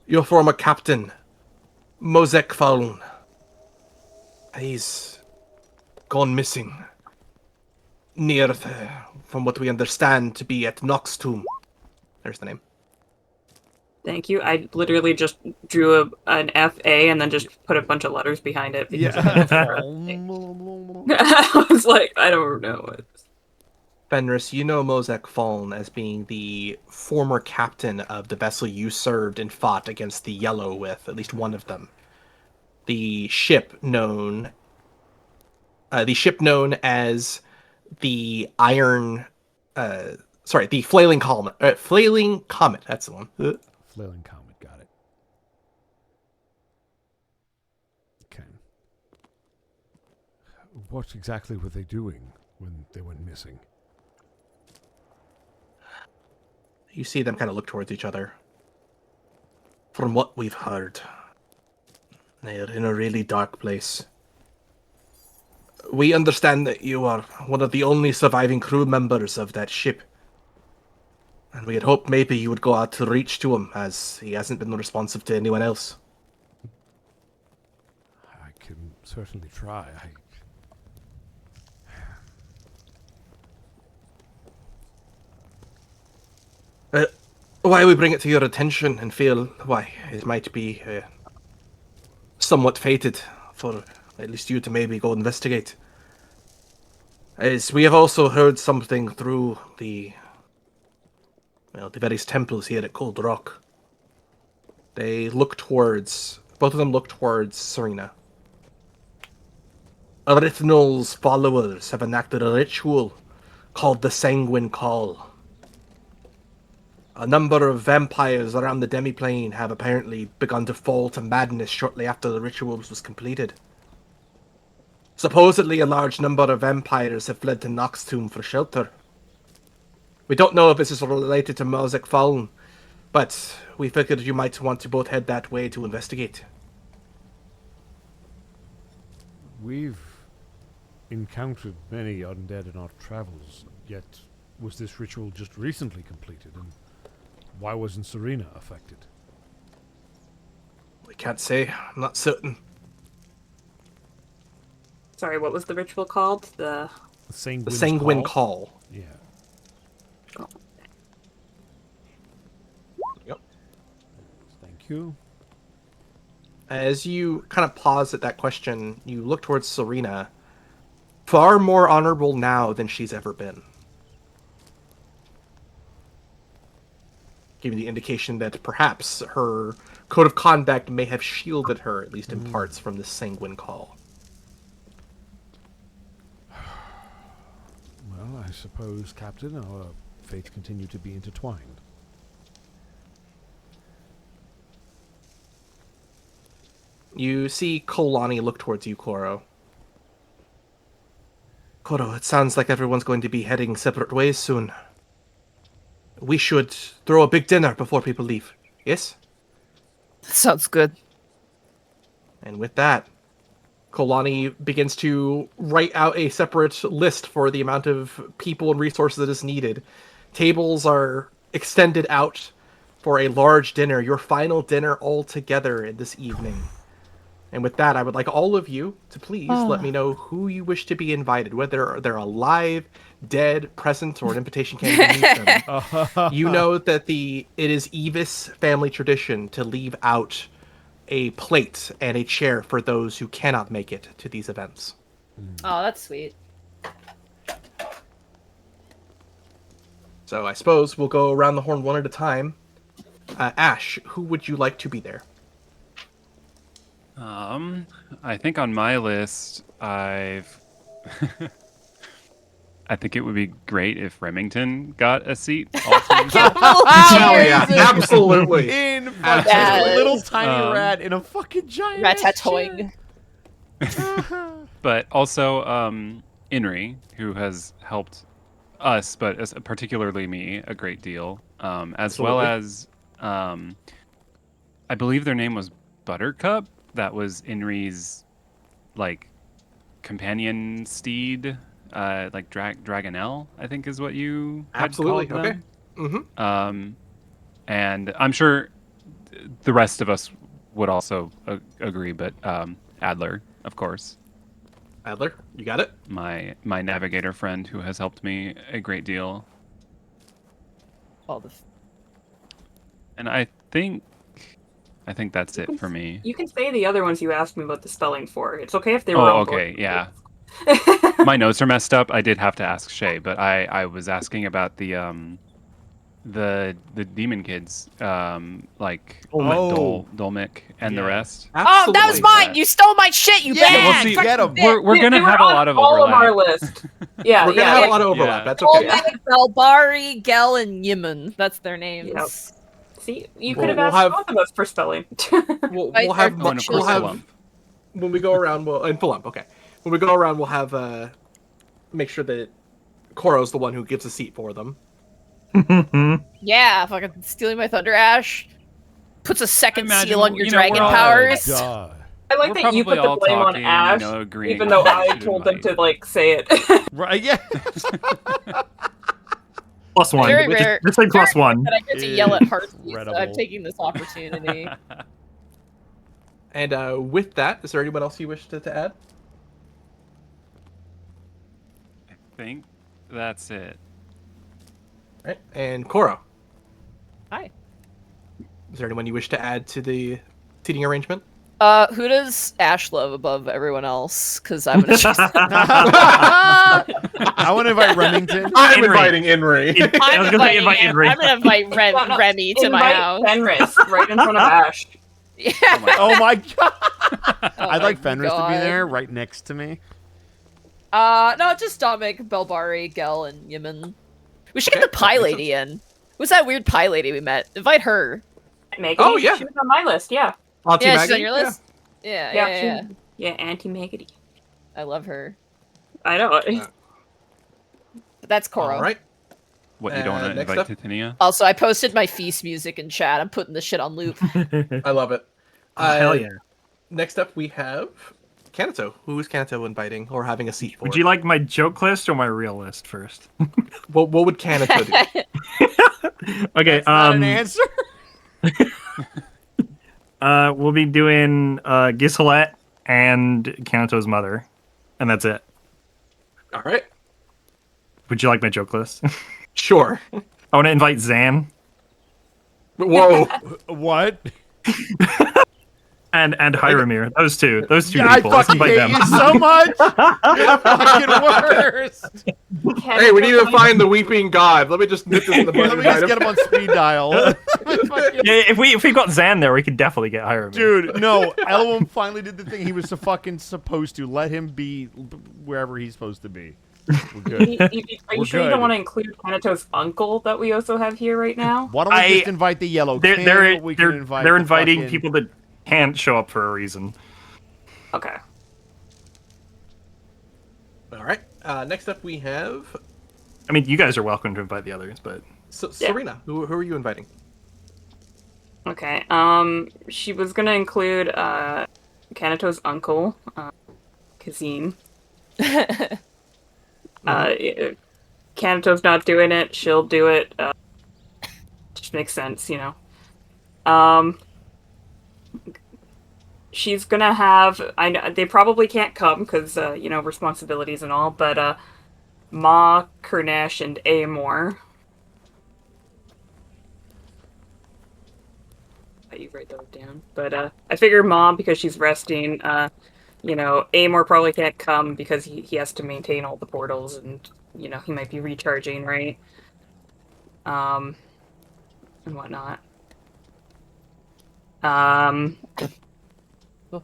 [SPEAKER 8] Your former captain, Mozek Falun. He's gone missing. Near, from what we understand, to be at Nox Tomb.
[SPEAKER 2] There's the name.
[SPEAKER 3] Thank you. I literally just drew an F-A and then just put a bunch of letters behind it. Because I was like, I don't know it.
[SPEAKER 2] Fenris, you know Mozek Fallen as being the former captain of the vessel you served and fought against the Yellow with, at least one of them. The ship known as the Iron, the Flailing Comet. Flailing Comet, that's the one.
[SPEAKER 5] Flailing Comet, got it. Okay. What exactly were they doing when they went missing?
[SPEAKER 2] You see them kind of look towards each other. From what we've heard, they're in a really dark place. We understand that you are one of the only surviving crew members of that ship. And we had hoped maybe you would go out to reach to him, as he hasn't been responsive to anyone else.
[SPEAKER 5] I can certainly try.
[SPEAKER 2] Why we bring it to your attention and feel why it might be somewhat fated for at least you to maybe go investigate. As we have also heard something through the various temples here at Cold Rock. They look towards, both of them look towards Serena. Vicnedel's followers have enacted a ritual called the Sanguine Call. A number of vampires around the demiplane have apparently begun to fall to madness shortly after the ritual was completed. Supposedly a large number of vampires have fled to Noxtomb for shelter. We don't know if this is related to Melzik Fallen, but we figured you might want to both head that way to investigate.
[SPEAKER 5] We've encountered many undead in our travels, yet was this ritual just recently completed, and why wasn't Serena affected?
[SPEAKER 2] We can't say. I'm not certain.
[SPEAKER 3] Sorry, what was the ritual called? The
[SPEAKER 2] Sanguine Call.
[SPEAKER 5] Yeah.
[SPEAKER 3] Oh.
[SPEAKER 2] Yep.
[SPEAKER 5] Thank you.
[SPEAKER 2] As you kind of pause at that question, you look towards Serena. Far more honorable now than she's ever been. Giving the indication that perhaps her code of conduct may have shielded her, at least in parts, from this Sanguine Call.
[SPEAKER 5] Well, I suppose, Captain, our fates continue to be intertwined.
[SPEAKER 2] You see Kolani look towards you, Koro. Koro, it sounds like everyone's going to be heading separate ways soon. We should throw a big dinner before people leave. Yes?
[SPEAKER 1] Sounds good.
[SPEAKER 2] And with that, Kolani begins to write out a separate list for the amount of people and resources that is needed. Tables are extended out for a large dinner, your final dinner all together in this evening. And with that, I would like all of you to please let me know who you wish to be invited, whether they're alive, dead, present, or an invitation can't even meet them. You know that it is Evis family tradition to leave out a plate and a chair for those who cannot make it to these events.
[SPEAKER 1] Oh, that's sweet.
[SPEAKER 2] So I suppose we'll go around the horn one at a time. Ash, who would you like to be there?
[SPEAKER 6] I think on my list, I think it would be great if Remington got a seat. Also.
[SPEAKER 2] Hell yeah, absolutely.
[SPEAKER 5] In
[SPEAKER 1] Yes.
[SPEAKER 5] a little tiny rat in a fucking giant
[SPEAKER 1] Ratatouille.
[SPEAKER 6] But also, Inri, who has helped us, but particularly me, a great deal. As
[SPEAKER 2] Absolutely.
[SPEAKER 6] well as, I believe their name was Buttercup. That was Inri's, like, companion steed, like Dragonel, I think is what you had
[SPEAKER 2] Absolutely,
[SPEAKER 6] called them.
[SPEAKER 2] okay. Mm-hmm.
[SPEAKER 6] And I'm sure the rest of us would also agree, but Adler, of course.
[SPEAKER 2] Adler, you got it?
[SPEAKER 6] My navigator friend who has helped me a great deal. And I think that's it for me.
[SPEAKER 3] You can say the other ones you asked me about the spelling for. It's okay if they
[SPEAKER 6] Oh,
[SPEAKER 3] were
[SPEAKER 6] okay, yeah. My notes are messed up. I did have to ask Shay, but I was asking about the demon kids, like Dolmik and the rest.
[SPEAKER 1] Oh, that was mine! You stole my shit, you bad!
[SPEAKER 6] We'll see.
[SPEAKER 5] Get 'em.
[SPEAKER 6] We're gonna have a lot of
[SPEAKER 3] all
[SPEAKER 6] overlap.
[SPEAKER 3] of our list. Yeah,
[SPEAKER 2] We're gonna have a lot of overlap.
[SPEAKER 6] Yeah.
[SPEAKER 2] That's okay.
[SPEAKER 1] Olmec, Belbari, Gel, and Yiman. That's their names.
[SPEAKER 3] Yep. See, you
[SPEAKER 2] Well,
[SPEAKER 3] could have
[SPEAKER 2] we'll
[SPEAKER 3] asked
[SPEAKER 2] have-
[SPEAKER 3] both of us for spelling.
[SPEAKER 2] We'll
[SPEAKER 1] Right,
[SPEAKER 2] have
[SPEAKER 1] they're
[SPEAKER 6] Oh, and of course,
[SPEAKER 1] Children.
[SPEAKER 6] Flump.
[SPEAKER 2] when we go around. Well, and Fulump, okay. when we go around, we'll have make sure that Koro's the one who gives a seat for them.
[SPEAKER 1] Yeah, fucking stealing my Thunder Ash. Puts a second
[SPEAKER 6] Imagine,
[SPEAKER 1] seal on your
[SPEAKER 6] you know,
[SPEAKER 1] dragon
[SPEAKER 6] we're all-
[SPEAKER 1] powers.
[SPEAKER 5] Duh.
[SPEAKER 3] I like
[SPEAKER 6] We're
[SPEAKER 3] that you put
[SPEAKER 6] probably
[SPEAKER 3] the
[SPEAKER 6] all
[SPEAKER 3] blame on
[SPEAKER 6] talking,
[SPEAKER 3] Ash,
[SPEAKER 6] you know, agreeing
[SPEAKER 3] even though
[SPEAKER 6] on who
[SPEAKER 3] I
[SPEAKER 6] should
[SPEAKER 3] told them
[SPEAKER 6] invite.
[SPEAKER 3] to like say it.
[SPEAKER 5] Right? Yeah.
[SPEAKER 4] +1.
[SPEAKER 1] Very rare.
[SPEAKER 4] Just say +1.
[SPEAKER 1] But I get to yell at Heartbeat, so I'm
[SPEAKER 5] Incredible.
[SPEAKER 1] taking this opportunity.
[SPEAKER 2] And with that, is there anyone else you wish to add?
[SPEAKER 6] I think that's it.
[SPEAKER 2] Right. And Koro,
[SPEAKER 1] Hi.
[SPEAKER 2] is there anyone you wish to add to the seating arrangement?
[SPEAKER 1] Who does Ash love above everyone else? Because I'm gonna choose.
[SPEAKER 5] I want to invite Remington.
[SPEAKER 2] I'm
[SPEAKER 4] Inri.
[SPEAKER 2] inviting Inri.
[SPEAKER 4] I was gonna invite Inri.
[SPEAKER 1] I'm gonna invite
[SPEAKER 3] No,
[SPEAKER 1] Remy to my
[SPEAKER 3] Invite
[SPEAKER 1] house.
[SPEAKER 3] Fenris right in front of Ash.
[SPEAKER 1] Yeah.
[SPEAKER 5] Oh my god!
[SPEAKER 1] Oh
[SPEAKER 5] I'd
[SPEAKER 1] my
[SPEAKER 5] like Fenris to be
[SPEAKER 1] God.
[SPEAKER 5] there, right next to me.
[SPEAKER 1] No, just Dominic, Belbari, Gel, and Yimin. We should get the pie lady in. Who's that weird pie lady we met? Invite her.
[SPEAKER 3] Megan,
[SPEAKER 2] Oh, yeah.
[SPEAKER 3] she was on my list. Yeah,
[SPEAKER 2] Auntie
[SPEAKER 1] Yeah,
[SPEAKER 2] Maggie?
[SPEAKER 1] she's on your list? Yeah, yeah.
[SPEAKER 3] yeah. Auntie Maggie.
[SPEAKER 1] I love her.
[SPEAKER 3] I know.
[SPEAKER 1] But that's Koro.
[SPEAKER 2] All right.
[SPEAKER 6] What, you don't want to
[SPEAKER 2] next
[SPEAKER 6] invite
[SPEAKER 2] up-
[SPEAKER 6] Titania?
[SPEAKER 1] Also, I posted my feast music in chat. I'm putting this shit on loop.
[SPEAKER 2] I love it.
[SPEAKER 4] Hell yeah.
[SPEAKER 2] Next up, we have Kanto. Who is Kanto inviting or having a seat for?
[SPEAKER 4] Would you like my joke list or my real list first?
[SPEAKER 2] What would Kanto do?
[SPEAKER 4] Okay,
[SPEAKER 5] Not an answer.
[SPEAKER 4] we'll be doing Giselet and Kanto's mother, and that's it.
[SPEAKER 2] All right.
[SPEAKER 4] Would you like my joke list?
[SPEAKER 2] Sure.
[SPEAKER 4] I want to invite Zan
[SPEAKER 2] Whoa.
[SPEAKER 5] What?
[SPEAKER 4] and Hyramir. Those two
[SPEAKER 5] Yeah, I
[SPEAKER 4] people. Let's
[SPEAKER 5] fucking
[SPEAKER 4] invite
[SPEAKER 5] hate
[SPEAKER 4] them.
[SPEAKER 5] you so much. You're the fucking worst.
[SPEAKER 2] Hey, we need to find the weeping god. Let me just nip this in the bud.
[SPEAKER 5] Let me just get him on speed dial.
[SPEAKER 4] Yeah, if we got Zan there, we could definitely get Hyramir.
[SPEAKER 5] Dude, no. Elwyn finally did the thing he was fucking supposed to. Let him be wherever he's supposed to be. We're good.
[SPEAKER 3] Are
[SPEAKER 5] We're
[SPEAKER 3] you sure you
[SPEAKER 5] good.
[SPEAKER 3] don't want to include Kanato's uncle that we also have here right now?
[SPEAKER 5] Why don't we just invite the yellow king? We can invite
[SPEAKER 4] they're
[SPEAKER 5] the
[SPEAKER 4] inviting
[SPEAKER 5] fucking-
[SPEAKER 4] people that can't show up for a reason.
[SPEAKER 3] Okay.
[SPEAKER 2] All right. Next up, we have
[SPEAKER 4] I mean, you guys are welcome to invite the others, but
[SPEAKER 2] Serena. Who are you inviting?
[SPEAKER 3] Okay. She was gonna include Kanato's uncle, Kazim. Kanato's not doing it. She'll do it. Just makes sense, you know. She's gonna have. I know they probably can't come because you know, responsibilities and all. But Ma, Kurnesh, and Amor. You write those down. But I figure Ma because she's resting. You know, Amor probably can't come because he has to maintain all the portals and, you know, he might be recharging, right? And whatnot.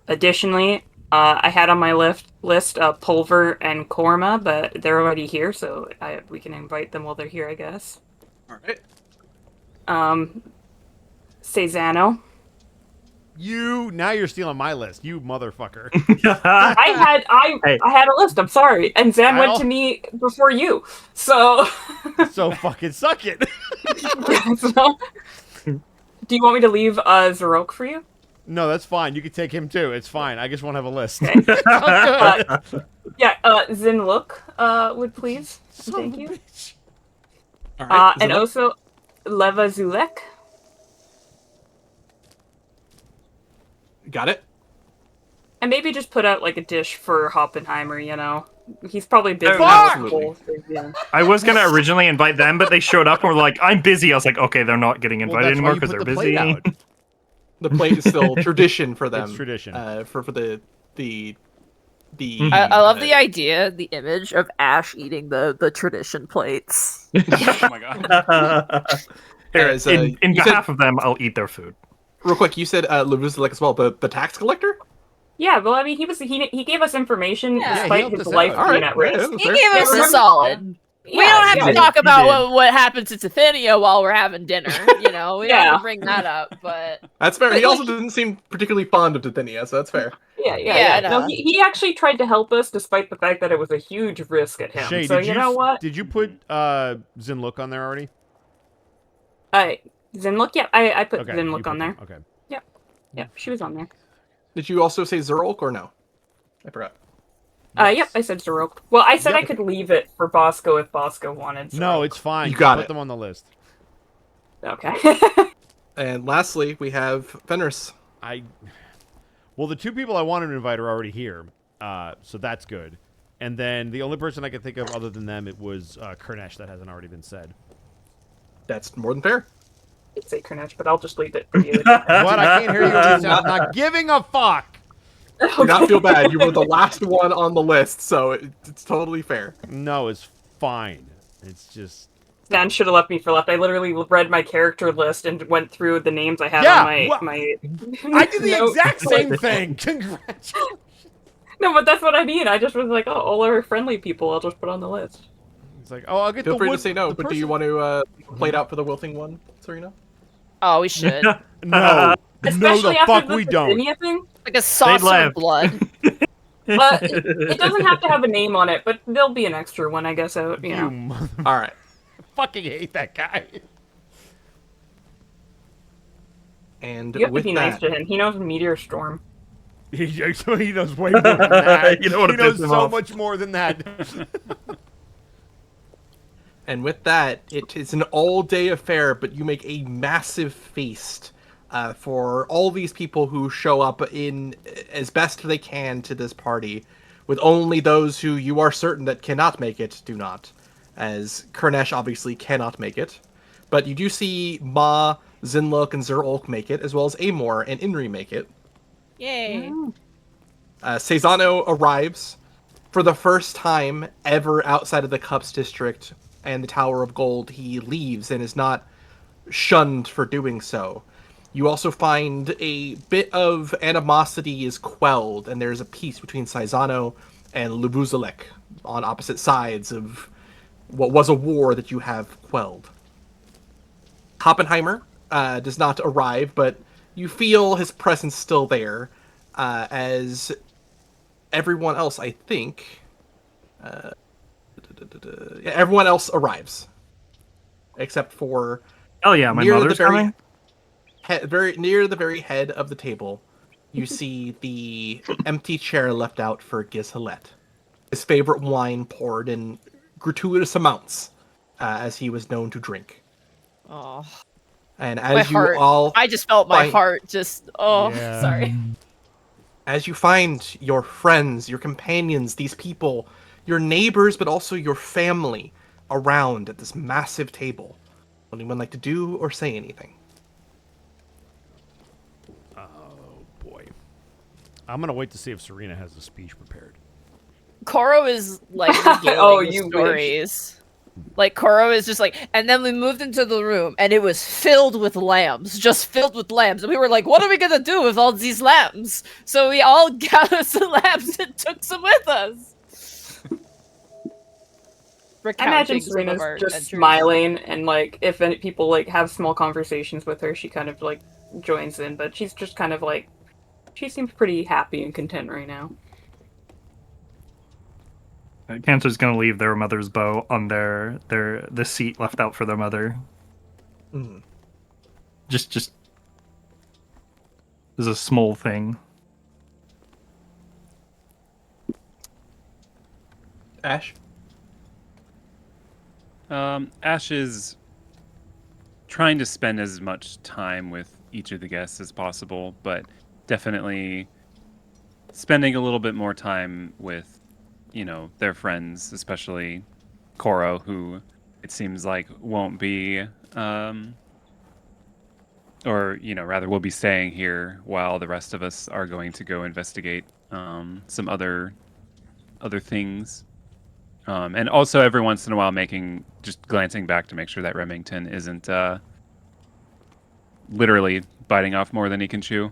[SPEAKER 3] Additionally, I had on my list Pulver and Korma, but they're already here, so we can invite them while they're here, I guess.
[SPEAKER 2] All right.
[SPEAKER 3] Cezanne.
[SPEAKER 5] Now you're stealing my list, you motherfucker.
[SPEAKER 3] I had a list. I'm sorry, and Zan went
[SPEAKER 5] I'll-
[SPEAKER 3] to me before you, so.
[SPEAKER 5] So fucking suck it.
[SPEAKER 3] So, do you want me to leave Zarok for you?
[SPEAKER 5] No, that's fine. You can take him too. It's fine. I just want to have a list.
[SPEAKER 3] Okay. Yeah, Zinluk would please. Thank you.
[SPEAKER 2] All right.
[SPEAKER 3] And also Leva Zulek.
[SPEAKER 2] Got it.
[SPEAKER 3] And maybe just put out like a dish for Hoppenheimer, you know. He's probably busy.
[SPEAKER 2] Absolutely.
[SPEAKER 3] Yeah.
[SPEAKER 4] I was gonna originally invite them, but they showed up and were like, "I'm busy." I was like, "Okay, they're not getting
[SPEAKER 5] Well,
[SPEAKER 4] invited
[SPEAKER 5] that's why
[SPEAKER 4] anymore
[SPEAKER 5] you
[SPEAKER 4] because
[SPEAKER 5] put
[SPEAKER 4] they're
[SPEAKER 5] the plate
[SPEAKER 4] busy."
[SPEAKER 5] out.
[SPEAKER 2] The plate is still tradition for them.
[SPEAKER 5] It's tradition.
[SPEAKER 2] For the
[SPEAKER 1] I love the idea, the image of Ash eating the tradition plates.
[SPEAKER 6] Oh my god.
[SPEAKER 2] Here is,
[SPEAKER 4] in
[SPEAKER 2] you
[SPEAKER 4] behalf
[SPEAKER 2] said-
[SPEAKER 4] of them, I'll eat their food.
[SPEAKER 2] Real quick, you said Levuzilek as well, the tax collector?
[SPEAKER 3] Yeah, well, I mean, he gave us information
[SPEAKER 1] Yeah, he
[SPEAKER 3] despite
[SPEAKER 5] helped
[SPEAKER 3] his
[SPEAKER 5] us
[SPEAKER 3] life
[SPEAKER 5] out.
[SPEAKER 3] being at risk.
[SPEAKER 2] Yeah,
[SPEAKER 1] He
[SPEAKER 2] fair.
[SPEAKER 1] gave us a
[SPEAKER 3] Remember-
[SPEAKER 1] solid. We don't have to
[SPEAKER 3] yeah,
[SPEAKER 1] talk
[SPEAKER 4] he
[SPEAKER 1] about
[SPEAKER 4] did.
[SPEAKER 1] what happened to Tithania while we're having dinner. You know, we don't have
[SPEAKER 3] Yeah.
[SPEAKER 1] to bring that up. But
[SPEAKER 2] That's fair.
[SPEAKER 1] But,
[SPEAKER 2] He also
[SPEAKER 1] like-
[SPEAKER 2] didn't seem particularly fond of Tithinia, so that's fair.
[SPEAKER 3] Yeah.
[SPEAKER 1] no.
[SPEAKER 3] No, he actually tried to help us, despite the fact that it was a huge risk at him.
[SPEAKER 5] Shay,
[SPEAKER 3] So you know what?
[SPEAKER 5] Did you put Zinlook on there already?
[SPEAKER 3] Zinlook? Yeah, I put
[SPEAKER 5] Okay,
[SPEAKER 3] Zinlook on there.
[SPEAKER 5] Okay.
[SPEAKER 3] Yep, she was on there.
[SPEAKER 2] Did you also say Zerulk or no? I forgot.
[SPEAKER 3] Yep, I said Zerulk. Well, I said
[SPEAKER 2] Yep.
[SPEAKER 3] I could leave it for Bosco if Bosco wanted Zerulk.
[SPEAKER 5] No, it's fine.
[SPEAKER 2] You got
[SPEAKER 5] Put
[SPEAKER 2] it.
[SPEAKER 5] them on the list.
[SPEAKER 3] Okay.
[SPEAKER 2] And lastly, we have Fenris.
[SPEAKER 5] Well, the two people I wanted to invite are already here, so that's good. And then the only person I could think of other than them, it was Kurnesh. That hasn't already been said.
[SPEAKER 2] That's more than fair.
[SPEAKER 3] I'd say Kurnesh, but I'll just leave it for you.
[SPEAKER 5] What? I can't hear you. I'm not giving a fuck.
[SPEAKER 2] Do not feel bad. You were the last one on the list, so it's totally fair.
[SPEAKER 5] No, it's fine. It's just...
[SPEAKER 3] Dan should have left me for left. I literally read my character list and went through the names I had on my...
[SPEAKER 5] I did the
[SPEAKER 3] notes.
[SPEAKER 5] exact same thing. Congratulations.
[SPEAKER 3] No, but that's what I mean. I just was like, oh, all our friendly people, I'll just put on the list.
[SPEAKER 5] It's like, oh, I'll get
[SPEAKER 2] Feel
[SPEAKER 5] the
[SPEAKER 2] free
[SPEAKER 5] wood,
[SPEAKER 2] to say no,
[SPEAKER 5] the
[SPEAKER 2] but do
[SPEAKER 5] person-
[SPEAKER 2] you want to play it out for the Wilting one, Serena?
[SPEAKER 1] Oh, we should.
[SPEAKER 5] No. No,
[SPEAKER 3] Especially
[SPEAKER 5] the
[SPEAKER 3] after
[SPEAKER 5] fuck
[SPEAKER 3] the
[SPEAKER 5] we don't.
[SPEAKER 3] Bithynia thing.
[SPEAKER 1] Like a saucer
[SPEAKER 4] left.
[SPEAKER 1] of blood.
[SPEAKER 3] But it doesn't have to have a name on it, but there'll be an extra one, I guess. You
[SPEAKER 5] You
[SPEAKER 3] know.
[SPEAKER 5] mother...
[SPEAKER 2] All right.
[SPEAKER 5] I fucking hate that guy.
[SPEAKER 2] And
[SPEAKER 3] You have to
[SPEAKER 2] with
[SPEAKER 3] be
[SPEAKER 2] that,
[SPEAKER 3] nice to him. He knows Meteor Storm.
[SPEAKER 5] He knows way more than that.
[SPEAKER 4] You don't wanna
[SPEAKER 5] he knows
[SPEAKER 4] piss him
[SPEAKER 5] so
[SPEAKER 4] off.
[SPEAKER 5] much more than that.
[SPEAKER 2] And with that, it is an all-day affair, but you make a massive feast for all these people who show up in as best they can to this party, with only those who you are certain that cannot make it do not, as Kurnesh obviously cannot make it. But you do see Ma, Zinlook, and Zerulk make it, as well as Amor and Inri make it.
[SPEAKER 1] Yay.
[SPEAKER 2] Cezanne arrives for the first time ever outside of the Cups district and the Tower of Gold. He leaves and is not shunned for doing so. You also find a bit of animosity is quelled, and there's a peace between Cezanne and Lubuzalek on opposite sides of what was a war that you have quelled. Hoppenheimer does not arrive, but you feel his presence still there, as everyone else, I think... everyone else arrives. Except for...
[SPEAKER 4] Oh yeah, my mother's coming.
[SPEAKER 2] Very near the very head of the table, you see the empty chair left out for Gishelet. His favorite wine poured in gratuitous amounts, as he was known to drink.
[SPEAKER 1] Oh,
[SPEAKER 2] And
[SPEAKER 1] my
[SPEAKER 2] as you
[SPEAKER 1] heart.
[SPEAKER 2] all...
[SPEAKER 1] I just felt my
[SPEAKER 2] find-
[SPEAKER 1] heart just. Oh,
[SPEAKER 5] Yeah.
[SPEAKER 1] sorry.
[SPEAKER 2] As you find your friends, your companions, these people, your neighbors, but also your family around at this massive table, would anyone like to do or say anything?
[SPEAKER 5] Oh, boy. I'm going to wait to see if Serena has a speech prepared.
[SPEAKER 1] Koro is like regaling
[SPEAKER 3] Oh,
[SPEAKER 1] the
[SPEAKER 3] you wish.
[SPEAKER 1] stories. Like Koro is just like, and then we moved into the room, and it was filled with lambs, just filled with lambs, and we were like, "What are we gonna do with all these lambs?" So we all gathered some lambs and took some with us.
[SPEAKER 3] I imagine
[SPEAKER 1] Recounting some of
[SPEAKER 3] Serena's
[SPEAKER 1] our
[SPEAKER 3] just
[SPEAKER 1] adventures.
[SPEAKER 3] smiling, and like if any people like have small conversations with her, she kind of like joins in. But she's just kind of like, she seems pretty happy and content right now.
[SPEAKER 4] Cantor's gonna leave their mother's bow on the seat left out for their mother.
[SPEAKER 2] Mhm.
[SPEAKER 4] Just as a small thing.
[SPEAKER 2] Ash?
[SPEAKER 6] Ash is trying to spend as much time with each of the guests as possible, but definitely spending a little bit more time with, you know, their friends, especially Koro, who it seems like won't be, or, you know, rather will be staying here while the rest of us are going to go investigate some other things. And also every once in a while just glancing back to make sure that Remington isn't literally biting off more than he can chew.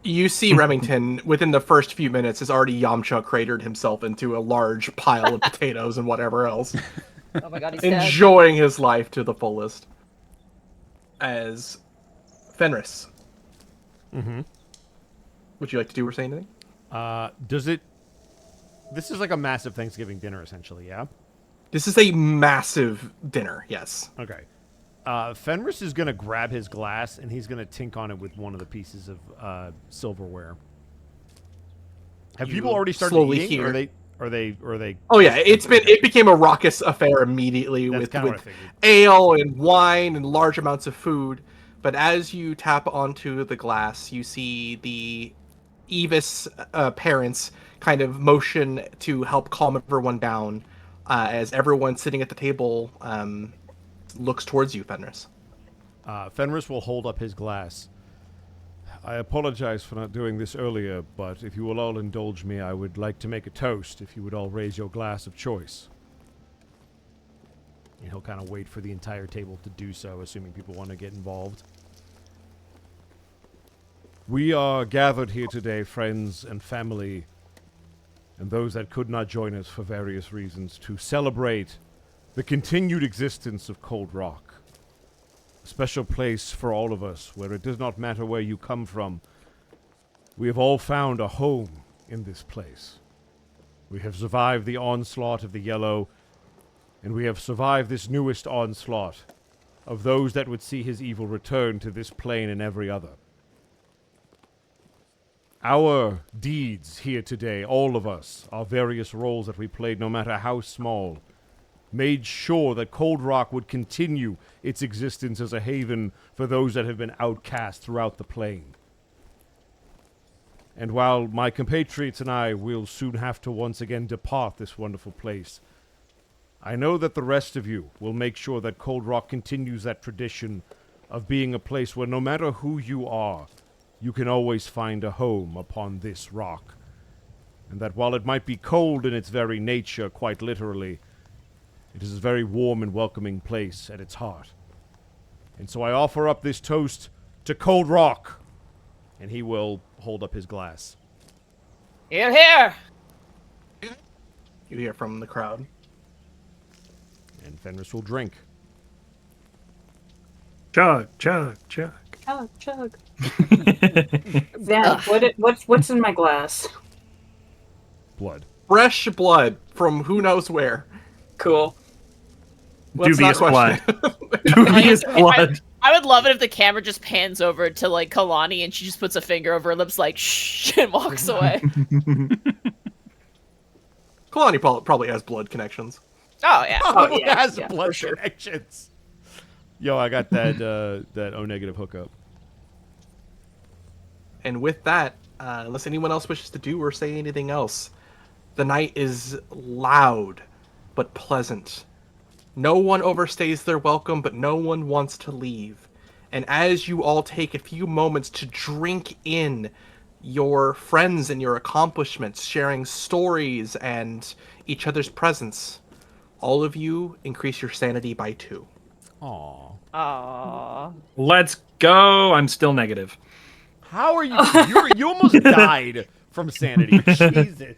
[SPEAKER 2] You see Remington, within the first few minutes, has already Yamcha cratered himself into a large pile of potatoes and whatever else.
[SPEAKER 1] Oh my god, he's dead.
[SPEAKER 2] Enjoying his life to the fullest. As Fenris,
[SPEAKER 5] Mm-hmm.
[SPEAKER 2] would you like to do or say anything?
[SPEAKER 5] Does it... This is like a massive Thanksgiving dinner, essentially, yeah?
[SPEAKER 2] This is a massive dinner, yes.
[SPEAKER 5] Okay. Fenris is going to grab his glass, and he's going to tink on it with one of the pieces of silverware. Have
[SPEAKER 2] You
[SPEAKER 5] people already started
[SPEAKER 2] slowly
[SPEAKER 5] eating?
[SPEAKER 2] hear-
[SPEAKER 5] Are they...
[SPEAKER 2] Oh yeah, it became a raucous affair immediately
[SPEAKER 5] That's
[SPEAKER 2] with
[SPEAKER 5] kinda what I figured.
[SPEAKER 2] ale and wine and large amounts of food. But as you tap onto the glass, you see the Evis parents kind of motion to help calm everyone down as everyone sitting at the table looks towards you, Fenris.
[SPEAKER 5] Fenris will hold up his glass. I apologize for not doing this earlier, but if you will all indulge me, I would like to make a toast if you would all raise your glass of choice. And he'll kind of wait for the entire table to do so, assuming people want to get involved. We are gathered here today, friends and family, and those that could not join us for various reasons, to celebrate the continued existence of Cold Rock. A special place for all of us, where it does not matter where you come from. We have all found a home in this place. We have survived the onslaught of the Yellow, and we have survived this newest onslaught of those that would see his evil return to this plane and every other. Our deeds here today, all of us, our various roles that we played, no matter how small, made sure that Cold Rock would continue its existence as a haven for those that have been outcast throughout the plane. And while my compatriots and I will soon have to once again depart this wonderful place, I know that the rest of you will make sure that Cold Rock continues that tradition of being a place where no matter who you are, you can always find a home upon this rock. And that while it might be cold in its very nature, quite literally, it is a very warm and welcoming place at its heart. And so I offer up this toast to Cold Rock. And he will hold up his glass.
[SPEAKER 1] Here, here!
[SPEAKER 2] You hear from the crowd.
[SPEAKER 5] And Fenris will drink.
[SPEAKER 4] Chug, chug, chug.
[SPEAKER 3] Chug, chug. Zach, what's in my glass?
[SPEAKER 5] Blood.
[SPEAKER 2] Fresh blood from who knows where.
[SPEAKER 3] Cool.
[SPEAKER 2] Let's not
[SPEAKER 4] Dubious blood.
[SPEAKER 2] question.
[SPEAKER 4] Dubious blood.
[SPEAKER 1] I would love it if the camera just pans over to like Kalani and she just puts a finger over her lips like shh and walks away.
[SPEAKER 2] Kalani probably has blood connections.
[SPEAKER 1] Oh yeah.
[SPEAKER 3] Oh,
[SPEAKER 5] Who
[SPEAKER 3] yeah,
[SPEAKER 5] has
[SPEAKER 3] yeah,
[SPEAKER 5] blood
[SPEAKER 3] for sure.
[SPEAKER 5] connections? Yo, I got that that O negative hookup.
[SPEAKER 2] And with that, unless anyone else wishes to do or say anything else, the night is loud but pleasant. No one overstays their welcome, but no one wants to leave. And as you all take a few moments to drink in your friends and your accomplishments, sharing stories and each other's presence, all of you increase your sanity by 2.
[SPEAKER 5] Aw.
[SPEAKER 1] Aww.
[SPEAKER 4] Let's go. I'm still negative.
[SPEAKER 5] How are you? You almost died from sanity. Jesus.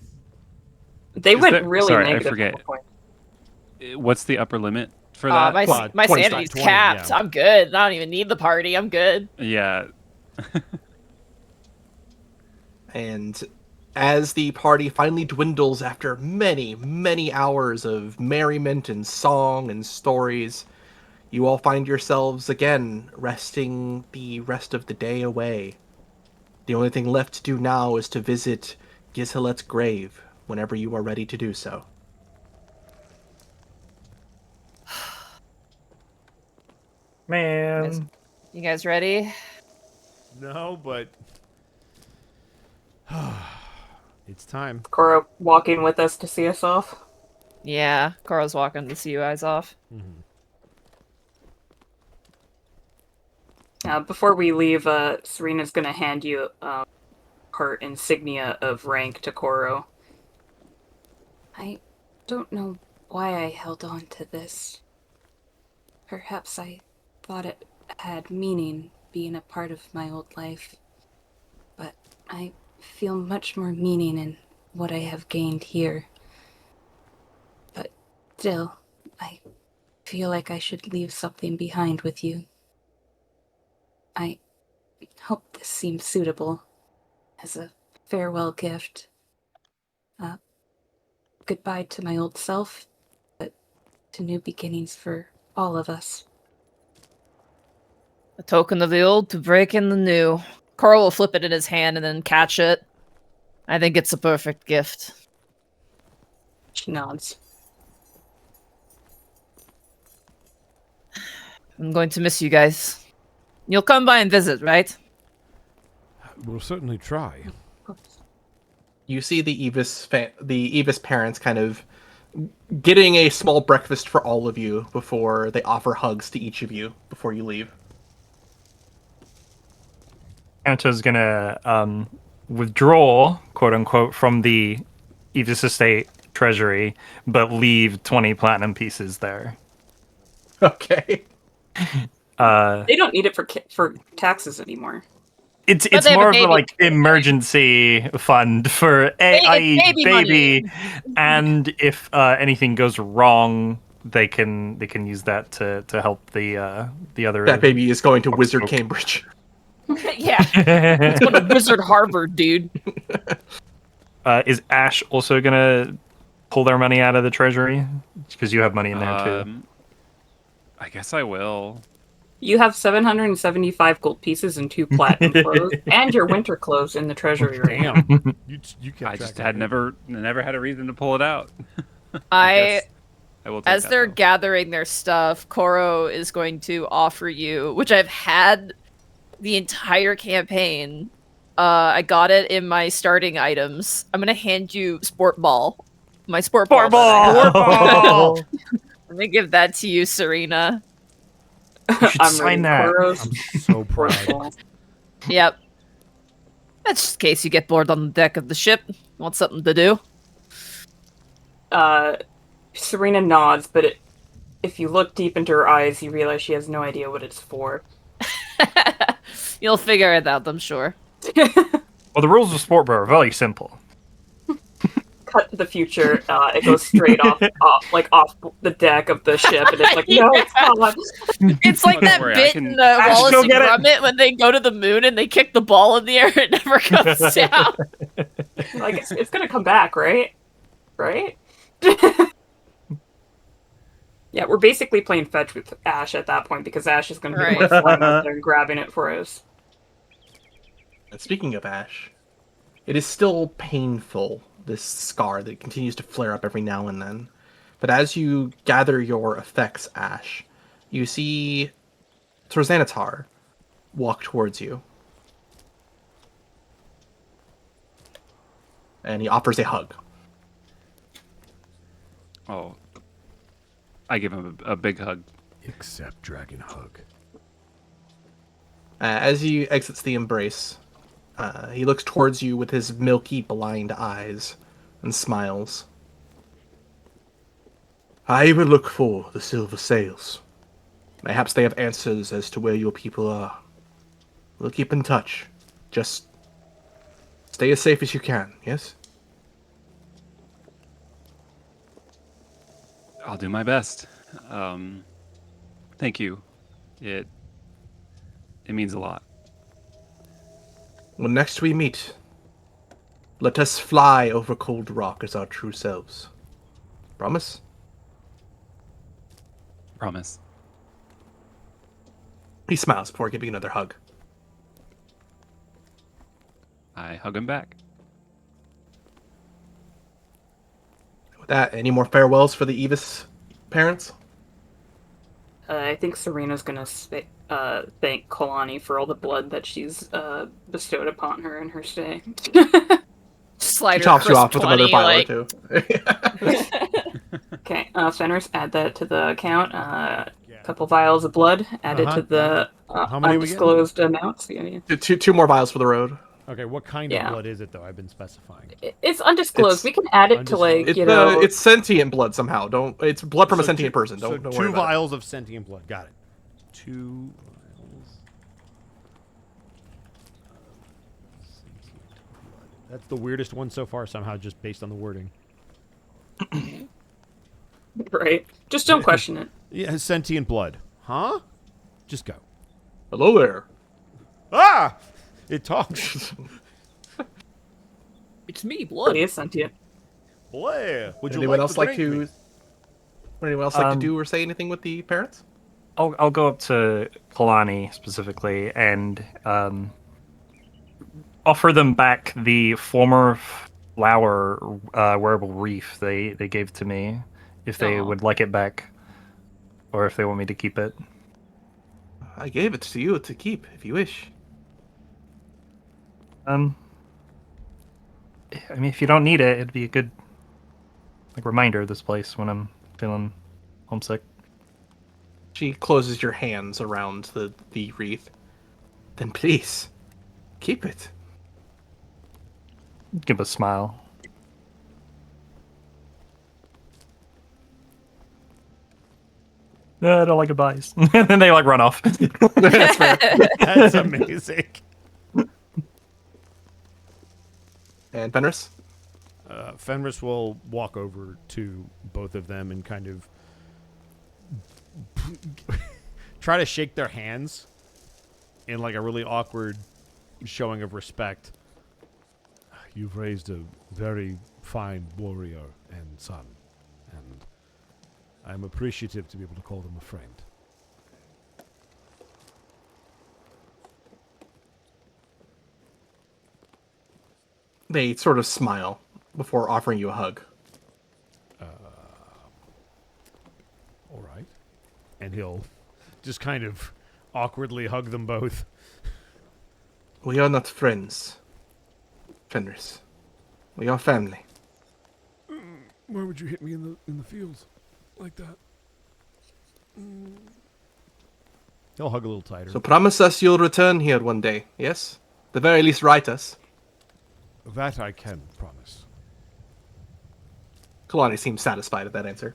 [SPEAKER 3] They
[SPEAKER 6] Is
[SPEAKER 3] went
[SPEAKER 6] there-
[SPEAKER 3] really
[SPEAKER 6] sorry, I
[SPEAKER 3] negative.
[SPEAKER 6] forget.
[SPEAKER 3] At one point.
[SPEAKER 6] What's the upper limit for that?
[SPEAKER 1] My
[SPEAKER 5] Well,
[SPEAKER 1] my
[SPEAKER 5] 20,
[SPEAKER 1] sanity's
[SPEAKER 5] 20,
[SPEAKER 1] capped.
[SPEAKER 5] yeah.
[SPEAKER 1] I'm good. I don't even need the party. I'm good.
[SPEAKER 6] Yeah.
[SPEAKER 2] And as the party finally dwindles after many, many hours of merriment and song and stories, you all find yourselves again resting the rest of the day away. The only thing left to do now is to visit Giselet's grave whenever you are ready to do so.
[SPEAKER 4] Man.
[SPEAKER 1] You guys ready?
[SPEAKER 5] No, but it's time.
[SPEAKER 3] Cora walking with us to see us off.
[SPEAKER 1] Yeah. Cora's walking the CUIs off.
[SPEAKER 3] Before we leave, Serena's gonna hand you her insignia of rank to Koro.
[SPEAKER 7] I don't know why I held on to this. Perhaps I thought it had meaning being a part of my old life. But I feel much more meaning in what I have gained here. But still, I feel like I should leave something behind with you. I hope this seems suitable as a farewell gift. Goodbye to my old self, but to new beginnings for all of us.
[SPEAKER 1] A token of the old to break in the new. Carl will flip it in his hand and then catch it. I think it's a perfect gift.
[SPEAKER 3] She nods.
[SPEAKER 1] I'm going to miss you guys. You'll come by and visit, right?
[SPEAKER 5] We'll certainly try.
[SPEAKER 2] You see the Evis parents kind of getting a small breakfast for all of you before they offer hugs to each of you before you leave.
[SPEAKER 4] Anto's gonna withdraw, quote unquote, from the Evis estate treasury, but leave 20 platinum pieces there.
[SPEAKER 2] Okay.
[SPEAKER 3] They don't need it for taxes anymore.
[SPEAKER 4] It's
[SPEAKER 1] they have
[SPEAKER 4] more
[SPEAKER 1] a
[SPEAKER 4] of a
[SPEAKER 1] baby.
[SPEAKER 4] like emergency fund for i.e.
[SPEAKER 1] baby
[SPEAKER 4] baby, and if anything goes wrong, they can use that to help the other.
[SPEAKER 2] That baby is going to
[SPEAKER 4] Folks
[SPEAKER 2] Wizard
[SPEAKER 4] spoke.
[SPEAKER 2] Cambridge.
[SPEAKER 1] Yeah. It's going to Wizard Harvard, dude.
[SPEAKER 4] Is Ash also gonna pull their money out of the treasury because you have money in there too?
[SPEAKER 6] I guess I will.
[SPEAKER 3] You have 775 gold pieces and 2 platinum clothes, and your winter clothes in the treasury right now.
[SPEAKER 5] Damn. You kept
[SPEAKER 6] I
[SPEAKER 5] track
[SPEAKER 6] just
[SPEAKER 5] of
[SPEAKER 6] had
[SPEAKER 5] it.
[SPEAKER 6] never had a reason to pull it out.
[SPEAKER 1] I
[SPEAKER 6] Yes, I will take
[SPEAKER 1] As
[SPEAKER 6] that,
[SPEAKER 1] they're
[SPEAKER 6] though.
[SPEAKER 1] gathering their stuff, Koro is going to offer you, which I've had the entire campaign. I got it in my starting items. I'm gonna hand you Sport Ball. My Sport Ball. that I have. Let me give that to you, Serena.
[SPEAKER 4] You should
[SPEAKER 3] I'm
[SPEAKER 4] sign
[SPEAKER 3] reading
[SPEAKER 4] that.
[SPEAKER 3] Koro's
[SPEAKER 5] I'm so proud.
[SPEAKER 3] portfolio.
[SPEAKER 1] Yep. That's just in case you get bored on the deck of the ship. Want something to do?
[SPEAKER 3] Serena nods, but if you look deep into her eyes, you realize she has no idea what it's for.
[SPEAKER 1] You'll figure it out, I'm sure.
[SPEAKER 4] Well, the rules of sport bar are very simple.
[SPEAKER 3] Cut to the future. It goes straight off the deck of the ship, and it's like, no, it's not.
[SPEAKER 1] It's like
[SPEAKER 6] Oh, don't
[SPEAKER 1] that
[SPEAKER 6] worry, I
[SPEAKER 1] bit
[SPEAKER 6] can-
[SPEAKER 1] in
[SPEAKER 4] I just
[SPEAKER 1] Wallace
[SPEAKER 4] go
[SPEAKER 1] and
[SPEAKER 4] get it.
[SPEAKER 1] Gromit when they go to the moon and they kick the ball in the air and it never comes down.
[SPEAKER 3] Like it's gonna come back, right? Right? Yeah, we're basically playing fetch with Ash at that point because Ash is gonna be the one
[SPEAKER 1] Right.
[SPEAKER 3] flying out there and grabbing it for us.
[SPEAKER 2] And speaking of Ash, it is still painful, this scar that continues to flare up every now and then. But as you gather your effects, Ash, you see Torzanitar walk towards you. And he offers a hug.
[SPEAKER 6] Oh, I give him a big hug.
[SPEAKER 5] Except Dragon Hug.
[SPEAKER 2] As he exits the embrace, he looks towards you with his milky, blind eyes and smiles. I will look for the silver sails. Perhaps they have answers as to where your people are. We'll keep in touch. Just stay as safe as you can, yes?
[SPEAKER 6] I'll do my best. Thank you. It means a lot.
[SPEAKER 2] When next we meet, let us fly over Cold Rock as our true selves. Promise?
[SPEAKER 6] Promise.
[SPEAKER 2] He smiles before giving another hug.
[SPEAKER 6] I hug him back.
[SPEAKER 2] With that, any more farewells for the Evis parents?
[SPEAKER 3] I think Serena's gonna thank Kalani for all the blood that she's bestowed upon her in her stay.
[SPEAKER 1] Slide
[SPEAKER 2] She
[SPEAKER 1] her
[SPEAKER 2] chops you off with
[SPEAKER 1] plenty,
[SPEAKER 2] another vial
[SPEAKER 1] like,
[SPEAKER 2] or two.
[SPEAKER 3] Okay, Fenris, add that to the account. Couple vials of blood added to the
[SPEAKER 5] How many are we getting?
[SPEAKER 3] undisclosed amounts. Yeah.
[SPEAKER 2] Two more vials for the road.
[SPEAKER 5] Okay, what kind
[SPEAKER 3] Yeah.
[SPEAKER 5] of blood is it, though? I've been specifying.
[SPEAKER 3] It's undisclosed.
[SPEAKER 2] It's
[SPEAKER 3] We can add it to like
[SPEAKER 2] It's it's sentient blood somehow. It's blood from a sentient person.
[SPEAKER 5] So
[SPEAKER 2] Don't
[SPEAKER 5] two
[SPEAKER 2] worry about it.
[SPEAKER 5] vials of sentient blood. Got it. 2 vials of sentient blood. That's the weirdest one so far, somehow, just based on the wording.
[SPEAKER 3] right. Just don't question it.
[SPEAKER 5] Yeah, sentient blood. Huh? Just go.
[SPEAKER 2] Hello there.
[SPEAKER 5] Ah! It talks.
[SPEAKER 1] It's me, Blood.
[SPEAKER 3] He is sentient.
[SPEAKER 5] Boy, would you
[SPEAKER 2] Anyone
[SPEAKER 5] like
[SPEAKER 2] else
[SPEAKER 5] to
[SPEAKER 2] like
[SPEAKER 5] drink
[SPEAKER 2] to?
[SPEAKER 5] me?
[SPEAKER 2] Would anyone else like to do or say anything with the parents?
[SPEAKER 4] I'll go up to Kalani specifically and offer them back the former flower wearable wreath they gave to me, if they
[SPEAKER 1] Aw.
[SPEAKER 4] would like it back, or if they want me to keep it.
[SPEAKER 2] I gave it to you to keep, if you wish.
[SPEAKER 4] I mean, if you don't need it, it'd be a good reminder of this place when I'm feeling homesick.
[SPEAKER 2] She closes your hands around the wreath. Then please, keep it.
[SPEAKER 4] Give a smile. No, I don't like advice. And then they run off.
[SPEAKER 2] That's fair.
[SPEAKER 5] That's amazing.
[SPEAKER 2] And Fenris?
[SPEAKER 5] Fenris will walk over to both of them and kind of try to shake their hands in a really awkward showing of respect. You've raised a very fine warrior and son, and I'm appreciative to be able to call them a friend.
[SPEAKER 2] They sort of smile before offering you a hug.
[SPEAKER 5] All right. And he'll just kind of awkwardly hug them both.
[SPEAKER 2] We are not friends, Fenris. We are family.
[SPEAKER 5] Why would you hit me in the fields like that? He'll hug a little tighter.
[SPEAKER 2] So promise us you'll return here one day, yes? The very least write us.
[SPEAKER 5] That I can promise.
[SPEAKER 2] Kalani seems satisfied at that answer.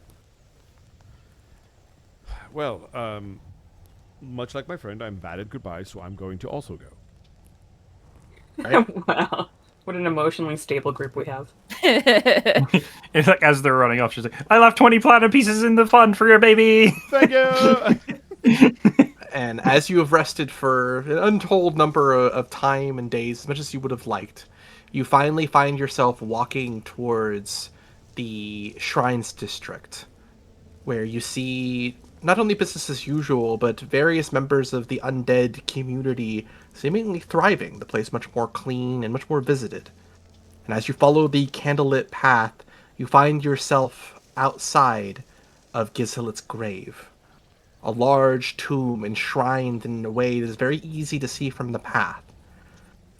[SPEAKER 5] Well, much like my friend, I'm bad at goodbye, so I'm going to also go.
[SPEAKER 2] Right?
[SPEAKER 3] Wow. What an emotionally stable group we have.
[SPEAKER 4] It's as they're running off, she's like, I left 20 platinum pieces in the fund for your baby.
[SPEAKER 5] Thank you!
[SPEAKER 2] And as you have rested for an untold number of time and days, as much as you would have liked, you finally find yourself walking towards the Shrines District, where you see not only business as usual, but various members of the undead community seemingly thriving, the place much more clean and much more visited. And as you follow the candlelit path, you find yourself outside of Giselit's grave. A large tomb enshrined in a way that is very easy to see from the path.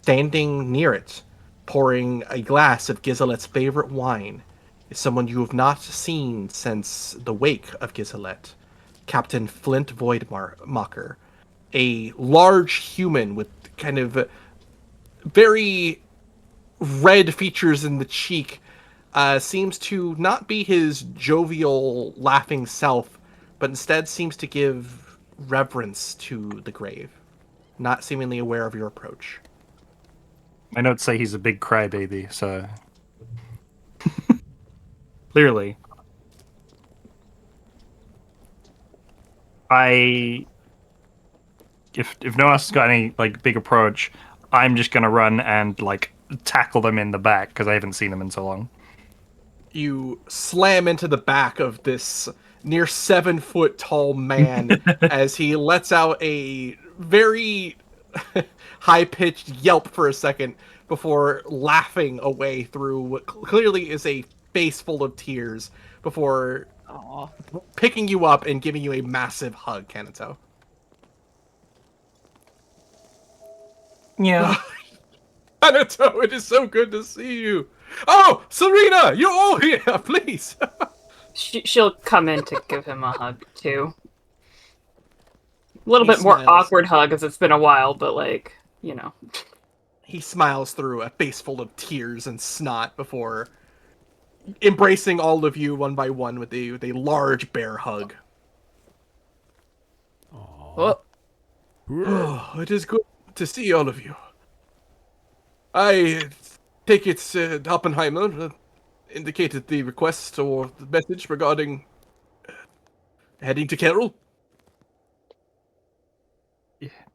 [SPEAKER 2] Standing near it, pouring a glass of Giselit's favorite wine, is someone you have not seen since the wake of Giselit, Captain Flint Voidmocker, a large human with kind of very red features in the cheek, seems to not be his jovial, laughing self, but instead seems to give reverence to the grave, not seemingly aware of your approach.
[SPEAKER 4] My notes say he's a big crybaby, so clearly. If no one else has got any big approach, I'm just gonna run and tackle them in the back because I haven't seen them in so long.
[SPEAKER 2] You slam into the back of this near 7-foot tall man as he lets out a very high-pitched yelp for a second before laughing away through what clearly is a face full of tears before picking you up and giving you a massive hug, Kanito.
[SPEAKER 4] Yeah.
[SPEAKER 2] Kanito, it is so good to see you. Oh, Serena, you're all here, please.
[SPEAKER 3] She'll come in to give him a hug, too. A little
[SPEAKER 2] He
[SPEAKER 3] bit more
[SPEAKER 2] smiles.
[SPEAKER 3] awkward hug, as it's been a while, but,
[SPEAKER 2] He smiles through a face full of tears and snot before embracing all of you one by one with a large bear hug.
[SPEAKER 1] Oh,
[SPEAKER 2] Oh, it is good to see all of you. I take it Oppenheimer indicated the request or the message regarding heading to Carol.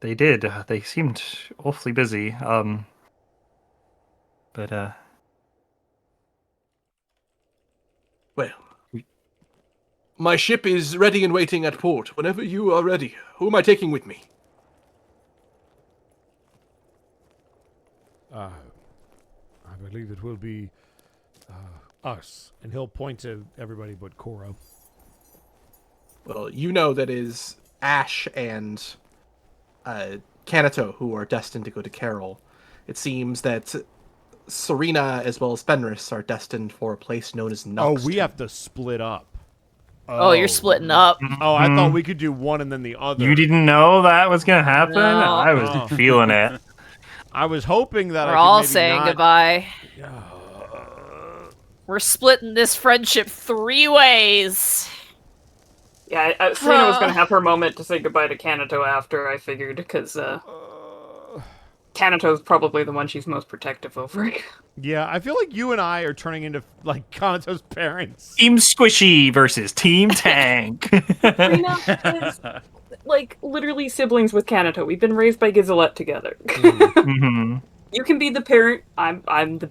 [SPEAKER 4] They did. They seemed awfully busy. But
[SPEAKER 8] Well, my ship is ready and waiting at port. Whenever you are ready, who am I taking with me?
[SPEAKER 5] I believe it will be us. And he'll point to everybody but Koro.
[SPEAKER 2] Well, you know that is Ash and Kanato who are destined to go to Carol. It seems that Serena as well as Fenris are destined for a place known as Nux.
[SPEAKER 5] Oh, we have to split up.
[SPEAKER 1] Oh, you're splitting up.
[SPEAKER 5] Oh, I thought we could do one and then the other.
[SPEAKER 4] You didn't know that was gonna happen?
[SPEAKER 1] No.
[SPEAKER 4] I was feeling it.
[SPEAKER 5] I was hoping that
[SPEAKER 1] We're
[SPEAKER 5] I could
[SPEAKER 1] all
[SPEAKER 5] maybe
[SPEAKER 1] saying
[SPEAKER 5] not...
[SPEAKER 1] goodbye. We're splitting this friendship 3 ways.
[SPEAKER 3] Yeah, Serena was going to have her moment to say goodbye to Kanato after, I figured, because Kanato's probably the one she's most protective over.
[SPEAKER 5] Yeah, I feel like you and I are turning into, like, Kanato's parents.
[SPEAKER 4] Team Squishy versus Team Tank.
[SPEAKER 3] Serena is, like, literally siblings with Kanato. We've been raised by Gizalette together.
[SPEAKER 4] Mm-hmm.
[SPEAKER 3] You can be the parent. I'm the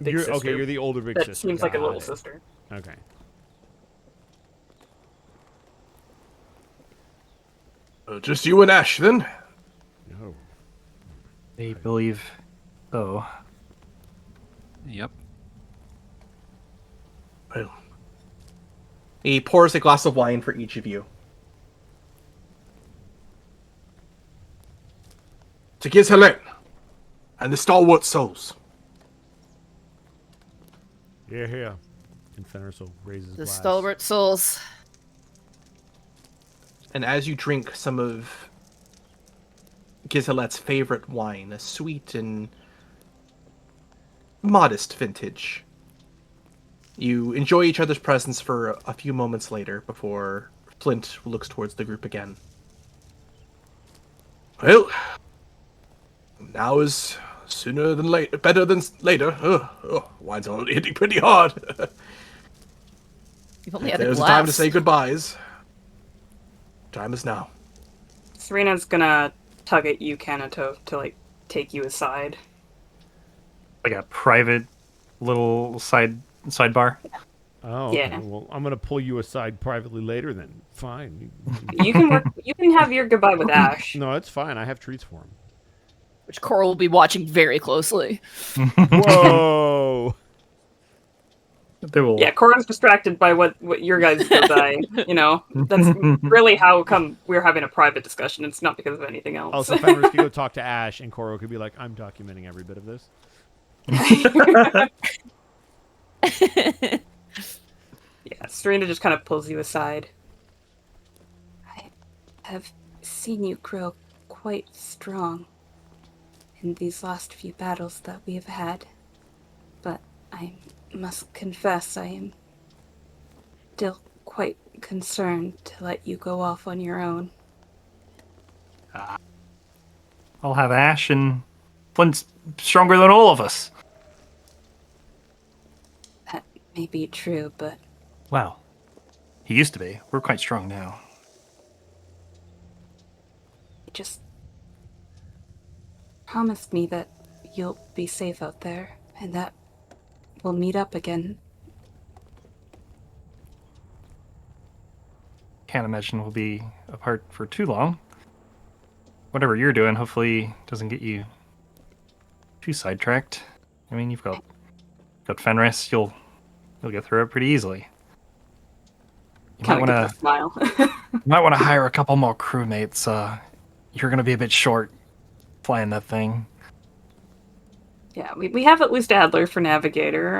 [SPEAKER 3] big sister.
[SPEAKER 5] Okay, you're the older big sister.
[SPEAKER 3] That seems like a
[SPEAKER 5] Got
[SPEAKER 3] little
[SPEAKER 5] it.
[SPEAKER 3] sister.
[SPEAKER 5] Okay.
[SPEAKER 8] Just you and Ash, then?
[SPEAKER 5] No.
[SPEAKER 4] They believe so.
[SPEAKER 6] Yep.
[SPEAKER 2] Well, he pours a glass of wine for each of you.
[SPEAKER 8] To Gizalette and the Stalwart souls.
[SPEAKER 5] Yeah. And Fenris will raise his
[SPEAKER 1] The
[SPEAKER 5] glass.
[SPEAKER 1] Stalwart souls.
[SPEAKER 2] And as you drink some of Gizalette's favorite wine, a sweet and modest vintage, you enjoy each other's presence for a few moments later before Flint looks towards the group again.
[SPEAKER 8] Well, now is sooner than later, better than later. Wine's already hitting pretty hard.
[SPEAKER 1] You've only had a
[SPEAKER 8] There's a
[SPEAKER 1] glass.
[SPEAKER 8] time to say goodbyes. Time is now.
[SPEAKER 3] Serena's gonna tug at you, Kanato, to, like, take you aside.
[SPEAKER 4] Like a private little sidebar.
[SPEAKER 5] Oh, okay.
[SPEAKER 3] Yeah.
[SPEAKER 5] Well, I'm going to pull you aside privately later then. Fine.
[SPEAKER 3] You can work. You can have your goodbye with Ash.
[SPEAKER 5] No, it's fine. I have treats for him.
[SPEAKER 1] Which Coral will be watching very closely.
[SPEAKER 5] Whoa!
[SPEAKER 4] They will.
[SPEAKER 3] Yeah, Cora's distracted by what your guys' goodbye. You know, that's really how come we're having a private discussion. It's not because of anything else.
[SPEAKER 5] Also, Fenris could go talk to Ash, and Koro could be like, I'm documenting every bit of this.
[SPEAKER 3] Yeah, Serena just kind of pulls you aside.
[SPEAKER 7] I have seen you grow quite strong in these last few battles that we have had, but I must confess I am still quite concerned to let you go off on your own.
[SPEAKER 4] I'll have Ash, and Flint's stronger than all of us.
[SPEAKER 7] That may be true, but
[SPEAKER 4] Well, he used to be. We're quite strong now.
[SPEAKER 7] just promise me that you'll be safe out there and that we'll meet up again.
[SPEAKER 4] Can't imagine we'll be apart for too long. Whatever you're doing, hopefully doesn't get you too sidetracked. I mean, you've got Fenris. You'll get through it pretty easily. You might
[SPEAKER 3] Kind
[SPEAKER 4] want
[SPEAKER 3] of
[SPEAKER 4] to
[SPEAKER 3] smile.
[SPEAKER 4] hire a couple more crewmates. You're gonna be a bit short flying that thing.
[SPEAKER 3] Yeah, we have at least Adler for navigator.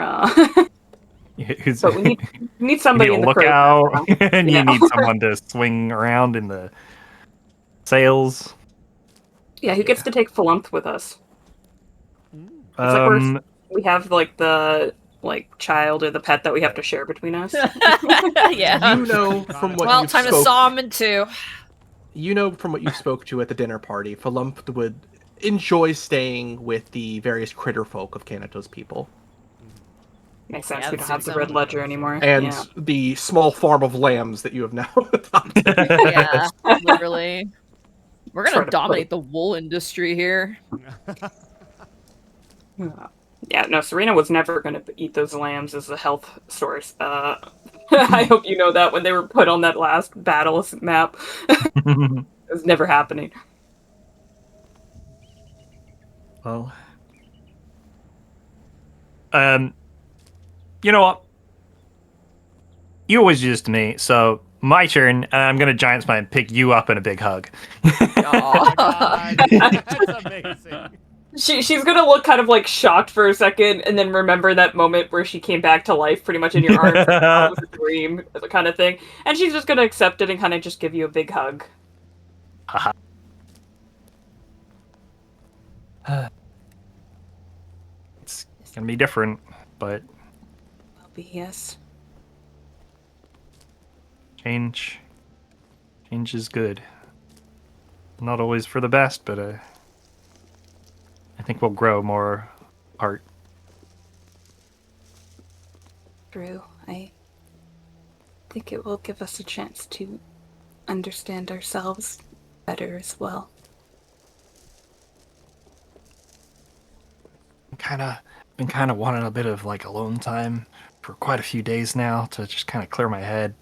[SPEAKER 4] Who's,
[SPEAKER 3] But we need somebody
[SPEAKER 4] you
[SPEAKER 3] in
[SPEAKER 4] need
[SPEAKER 3] the
[SPEAKER 4] a
[SPEAKER 3] crew.
[SPEAKER 4] lookout, and you
[SPEAKER 3] Yeah.
[SPEAKER 4] need someone to swing around in the sails.
[SPEAKER 3] Yeah, who gets to take Flump with us? Like we have like the child or the pet that we have to share between us.
[SPEAKER 1] Yeah.
[SPEAKER 2] You know from what
[SPEAKER 1] Well,
[SPEAKER 2] you've
[SPEAKER 1] time to
[SPEAKER 2] spoke-
[SPEAKER 1] saw him in two.
[SPEAKER 2] You know from what you spoke to at the dinner party, Falump would enjoy staying with the various critter folk of Kanato's people.
[SPEAKER 3] Makes sense.
[SPEAKER 1] Yeah,
[SPEAKER 3] We
[SPEAKER 1] that
[SPEAKER 3] don't have
[SPEAKER 1] seems
[SPEAKER 3] the red
[SPEAKER 1] so.
[SPEAKER 3] ledger anymore.
[SPEAKER 2] And
[SPEAKER 3] yeah.
[SPEAKER 2] the small farm of lambs that you have now adopted.
[SPEAKER 1] Yeah, literally. We're
[SPEAKER 3] Try
[SPEAKER 1] gonna
[SPEAKER 3] to
[SPEAKER 1] dominate the wool industry here.
[SPEAKER 3] Yeah. Yeah, no, Serena was never going to eat those lambs as a health source. I hope you know that when they were put on that last battle map. It was never happening.
[SPEAKER 4] Well, you know what? You always do this to me, so my turn, and I'm gonna giant spine and pick you up in a big hug.
[SPEAKER 5] Oh my God. That's amazing.
[SPEAKER 3] She's gonna look kind of like shocked for a second, and then remember that moment where she came back to life, pretty much in your arms. It was a dream, kind of thing. And she's just gonna accept it and kind of just give you a big hug.
[SPEAKER 4] It's gonna be different, but
[SPEAKER 7] Will be, yes.
[SPEAKER 4] change is good. Not always for the best, but I think we'll grow more apart.
[SPEAKER 7] True. I think it will give us a chance to understand ourselves better as well.
[SPEAKER 4] Been kind of wanting a bit of like alone time for quite a few days now to just kind of clear my head.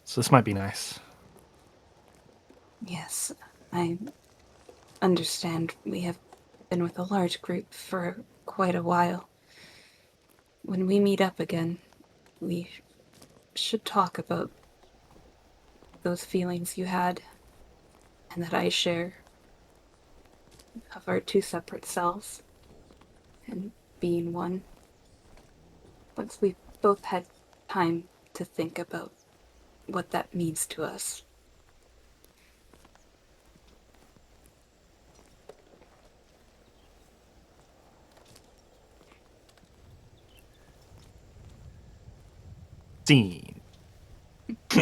[SPEAKER 4] So this might be nice.
[SPEAKER 7] Yes, I understand we have been with a large group for quite a while. When we meet up again, we should talk about those feelings you had and that I share of our two separate selves and being one. Once we've both had time to think about what that means to us.
[SPEAKER 4] Scene.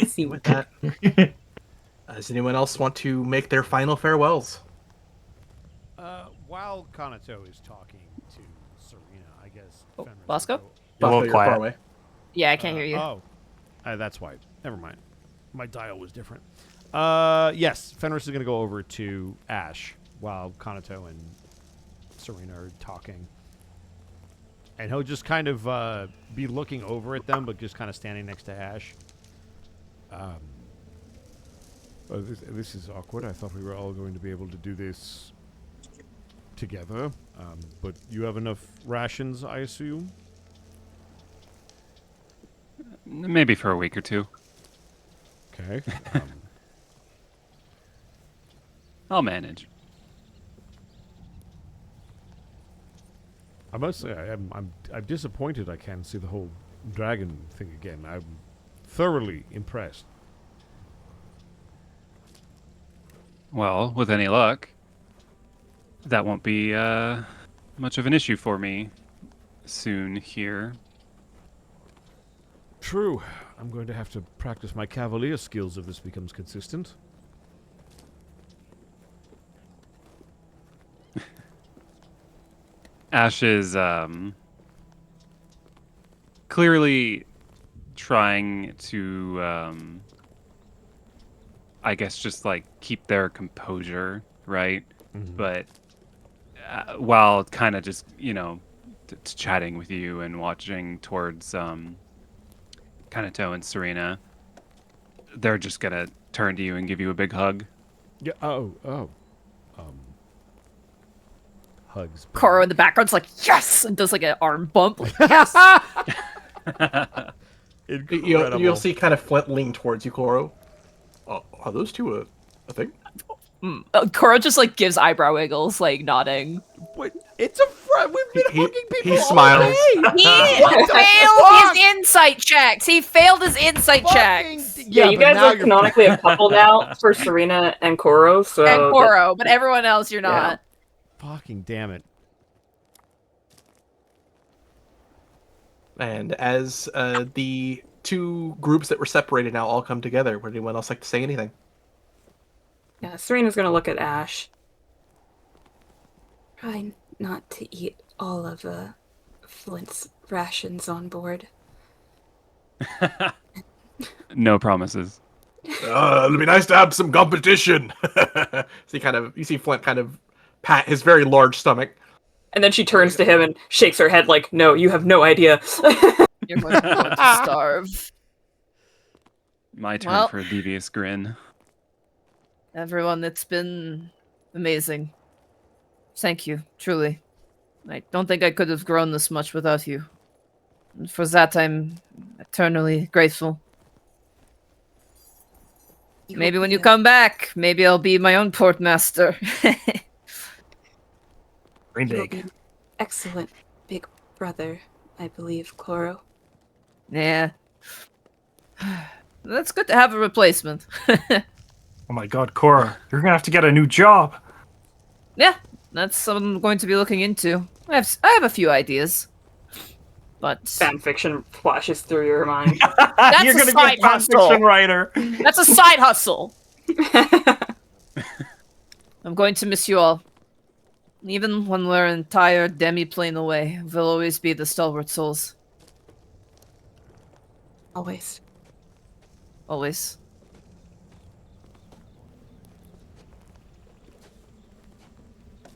[SPEAKER 3] See
[SPEAKER 2] With that, does anyone else want to make their final farewells?
[SPEAKER 5] While Kanato is talking to Serena, I guess.
[SPEAKER 1] Oh,
[SPEAKER 5] Fenris will
[SPEAKER 1] Bosco?
[SPEAKER 5] go-
[SPEAKER 4] A little
[SPEAKER 2] Buffalo, you're
[SPEAKER 4] quiet.
[SPEAKER 2] far away.
[SPEAKER 1] Yeah, I can't hear you.
[SPEAKER 5] Oh, that's why. Never mind. My dial was different. Yes, Fenris is going to go over to Ash while Kanato and Serena are talking. And he'll just kind of be looking over at them, but just kind of standing next to Ash. This is awkward. I thought we were all going to be able to do this together. But you have enough rations, I assume?
[SPEAKER 6] Maybe for a week or two.
[SPEAKER 5] Okay.
[SPEAKER 6] I'll manage.
[SPEAKER 5] I must say, I'm disappointed I can't see the whole dragon thing again. I'm thoroughly impressed.
[SPEAKER 6] Well, with any luck, that won't be much of an issue for me soon here.
[SPEAKER 5] True. I'm going to have to practice my cavalier skills if this becomes consistent.
[SPEAKER 6] Ash is clearly trying to, I guess, just like keep their composure, right?
[SPEAKER 5] Mhm.
[SPEAKER 6] But while kind of just, chatting with you and watching towards Kanato and Serena, they're just gonna turn to you and give you a big hug.
[SPEAKER 5] Yeah. Hugs.
[SPEAKER 1] Koro in the background's like, yes! And does like an arm bump. Like, yes!
[SPEAKER 5] Incredible.
[SPEAKER 2] You'll see kind of Flint lean towards you, Koro. Oh, are those two a thing?
[SPEAKER 1] Koro just like gives eyebrow wiggles, like nodding.
[SPEAKER 5] Wait, it's a front. We've been hugging people.
[SPEAKER 2] He
[SPEAKER 5] all
[SPEAKER 2] smiles.
[SPEAKER 5] day.
[SPEAKER 1] He failed his insight checks. He failed his insight checks.
[SPEAKER 3] Yeah, you
[SPEAKER 5] but
[SPEAKER 3] guys
[SPEAKER 5] now
[SPEAKER 3] are
[SPEAKER 5] you're-
[SPEAKER 3] canonically a couple now for Serena and Koro, so
[SPEAKER 1] And Koro, but everyone else you're
[SPEAKER 3] Yeah.
[SPEAKER 1] not.
[SPEAKER 5] Fucking damn it.
[SPEAKER 2] And as the two groups that were separated now all come together, would anyone else like to say anything?
[SPEAKER 3] Yeah, Serena's gonna look at Ash.
[SPEAKER 7] Try not to eat all of Flint's rations on board.
[SPEAKER 6] No promises.
[SPEAKER 2] It'll be nice to have some competition. So you see Flint kind of pat his very large stomach.
[SPEAKER 3] And then she turns to him and shakes her head like, no, you have no idea.
[SPEAKER 1] You're going to starve.
[SPEAKER 6] My turn
[SPEAKER 1] Well.
[SPEAKER 6] for a devious grin.
[SPEAKER 1] Everyone, it's been amazing. Thank you, truly. I don't think I could have grown this much without you. And for that, I'm eternally grateful. Maybe when you come back, maybe I'll be my own portmaster.
[SPEAKER 4] Very
[SPEAKER 7] You will
[SPEAKER 4] big.
[SPEAKER 7] be an excellent big brother, I believe, Cloro.
[SPEAKER 1] Yeah. That's good to have a replacement.
[SPEAKER 4] Oh my god, Cora, you're gonna have to get a new job.
[SPEAKER 1] Yeah, that's something I'm going to be looking into. I have a few ideas. But
[SPEAKER 3] Fanfiction flashes through your mind.
[SPEAKER 1] That's
[SPEAKER 4] you're
[SPEAKER 1] a
[SPEAKER 4] gonna
[SPEAKER 1] side
[SPEAKER 4] be a
[SPEAKER 1] hustle.
[SPEAKER 4] fanfiction writer.
[SPEAKER 1] that's a side hustle. I'm going to miss you all. Even when we're an entire demi-plane away, we'll always be the Stalwart Souls.
[SPEAKER 7] Always.
[SPEAKER 1] Always.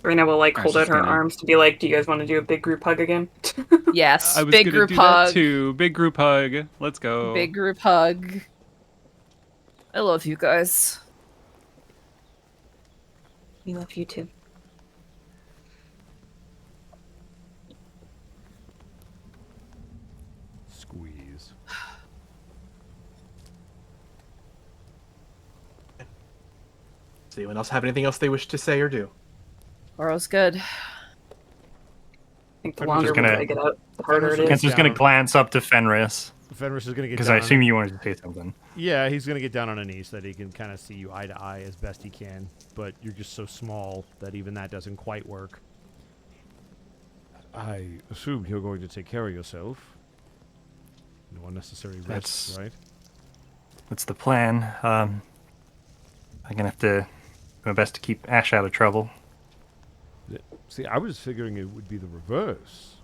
[SPEAKER 3] Rena will like
[SPEAKER 6] I
[SPEAKER 3] hold
[SPEAKER 6] was
[SPEAKER 3] out
[SPEAKER 6] just
[SPEAKER 3] her
[SPEAKER 6] gonna-
[SPEAKER 3] arms to be like, do you guys want to do a big group hug again?
[SPEAKER 1] Yes,
[SPEAKER 6] I was
[SPEAKER 1] big
[SPEAKER 6] gonna
[SPEAKER 1] group
[SPEAKER 6] do
[SPEAKER 1] hug.
[SPEAKER 6] that too. Big group hug. Let's go.
[SPEAKER 1] Big group hug. I love you guys.
[SPEAKER 7] We love you too.
[SPEAKER 5] Squeeze.
[SPEAKER 2] Does anyone else have anything else they wish to say or do?
[SPEAKER 1] Oro's good.
[SPEAKER 3] I think the
[SPEAKER 5] I'm
[SPEAKER 3] longer
[SPEAKER 4] just
[SPEAKER 3] we
[SPEAKER 4] gonna-
[SPEAKER 3] drag it out, the harder it
[SPEAKER 5] Fenris
[SPEAKER 3] is.
[SPEAKER 4] Ken's just gonna glance up to Fenris
[SPEAKER 5] Fenris is going to get
[SPEAKER 4] because
[SPEAKER 5] down
[SPEAKER 4] I
[SPEAKER 5] on-
[SPEAKER 4] assume you wanted to say something.
[SPEAKER 5] Yeah, he's going to get down on a knee so that he can kind of see you eye to eye as best he can. But you're just so small that even that doesn't quite work. I assumed you're going to take care of yourself. No unnecessary risks,
[SPEAKER 4] That's-
[SPEAKER 5] right?
[SPEAKER 4] That's the plan. I'm gonna have to do my best to keep Ash out of trouble.
[SPEAKER 5] See, I was figuring it would be the reverse,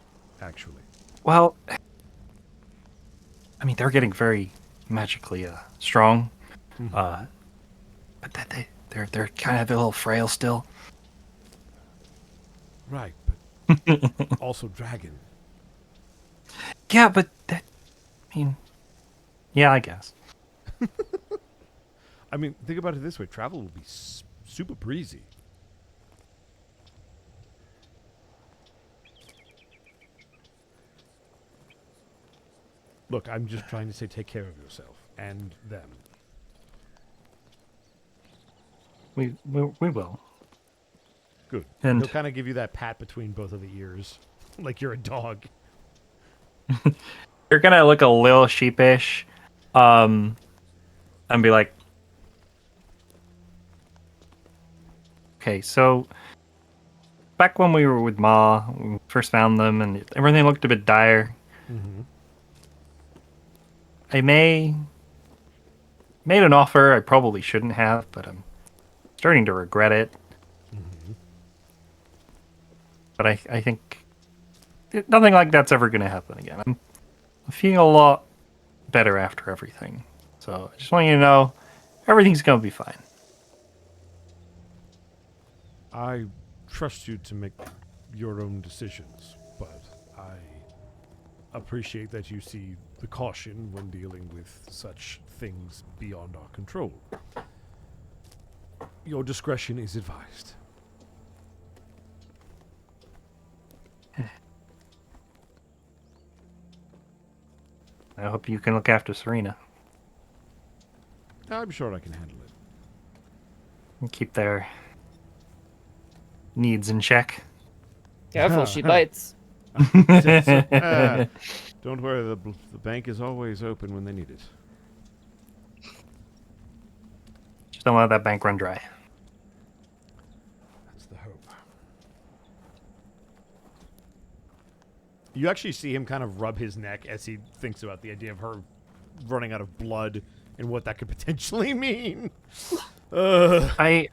[SPEAKER 5] actually.
[SPEAKER 4] Well, I mean, they're getting very magically strong, but they're kind of a little frail still.
[SPEAKER 5] Right, but also dragon.
[SPEAKER 4] Yeah, but that, I mean, yeah, I guess.
[SPEAKER 5] I mean, think about it this way. Travel will be super breezy. Look, I'm just trying to say take care of yourself and them.
[SPEAKER 4] We will.
[SPEAKER 5] Good.
[SPEAKER 4] And-
[SPEAKER 5] He'll kind of give you that pat between both of the ears, like you're a dog.
[SPEAKER 4] You're gonna look a little sheepish, and be like, okay, so back when we were with Ma, when we first found them, and everything looked a bit dire.
[SPEAKER 5] Mm-hmm.
[SPEAKER 4] I made an offer I probably shouldn't have, but I'm starting to regret it.
[SPEAKER 5] Mm-hmm.
[SPEAKER 4] But I think nothing like that's ever going to happen again. I'm feeling a lot better after everything. So I just want you to know everything's going to be fine.
[SPEAKER 5] I trust you to make your own decisions, but I appreciate that you see the caution when dealing with such things beyond our control. Your discretion is advised.
[SPEAKER 4] I hope you can look after Serena
[SPEAKER 5] I'm sure I can handle it.
[SPEAKER 4] and keep their needs in check.
[SPEAKER 1] Careful, she bites.
[SPEAKER 5] Don't worry, the bank is always open when they need it.
[SPEAKER 4] Just don't let that bank run dry.
[SPEAKER 5] That's the hope. You actually see him kind of rub his neck as he thinks about the idea of her running out of blood and what that could potentially mean.
[SPEAKER 4] I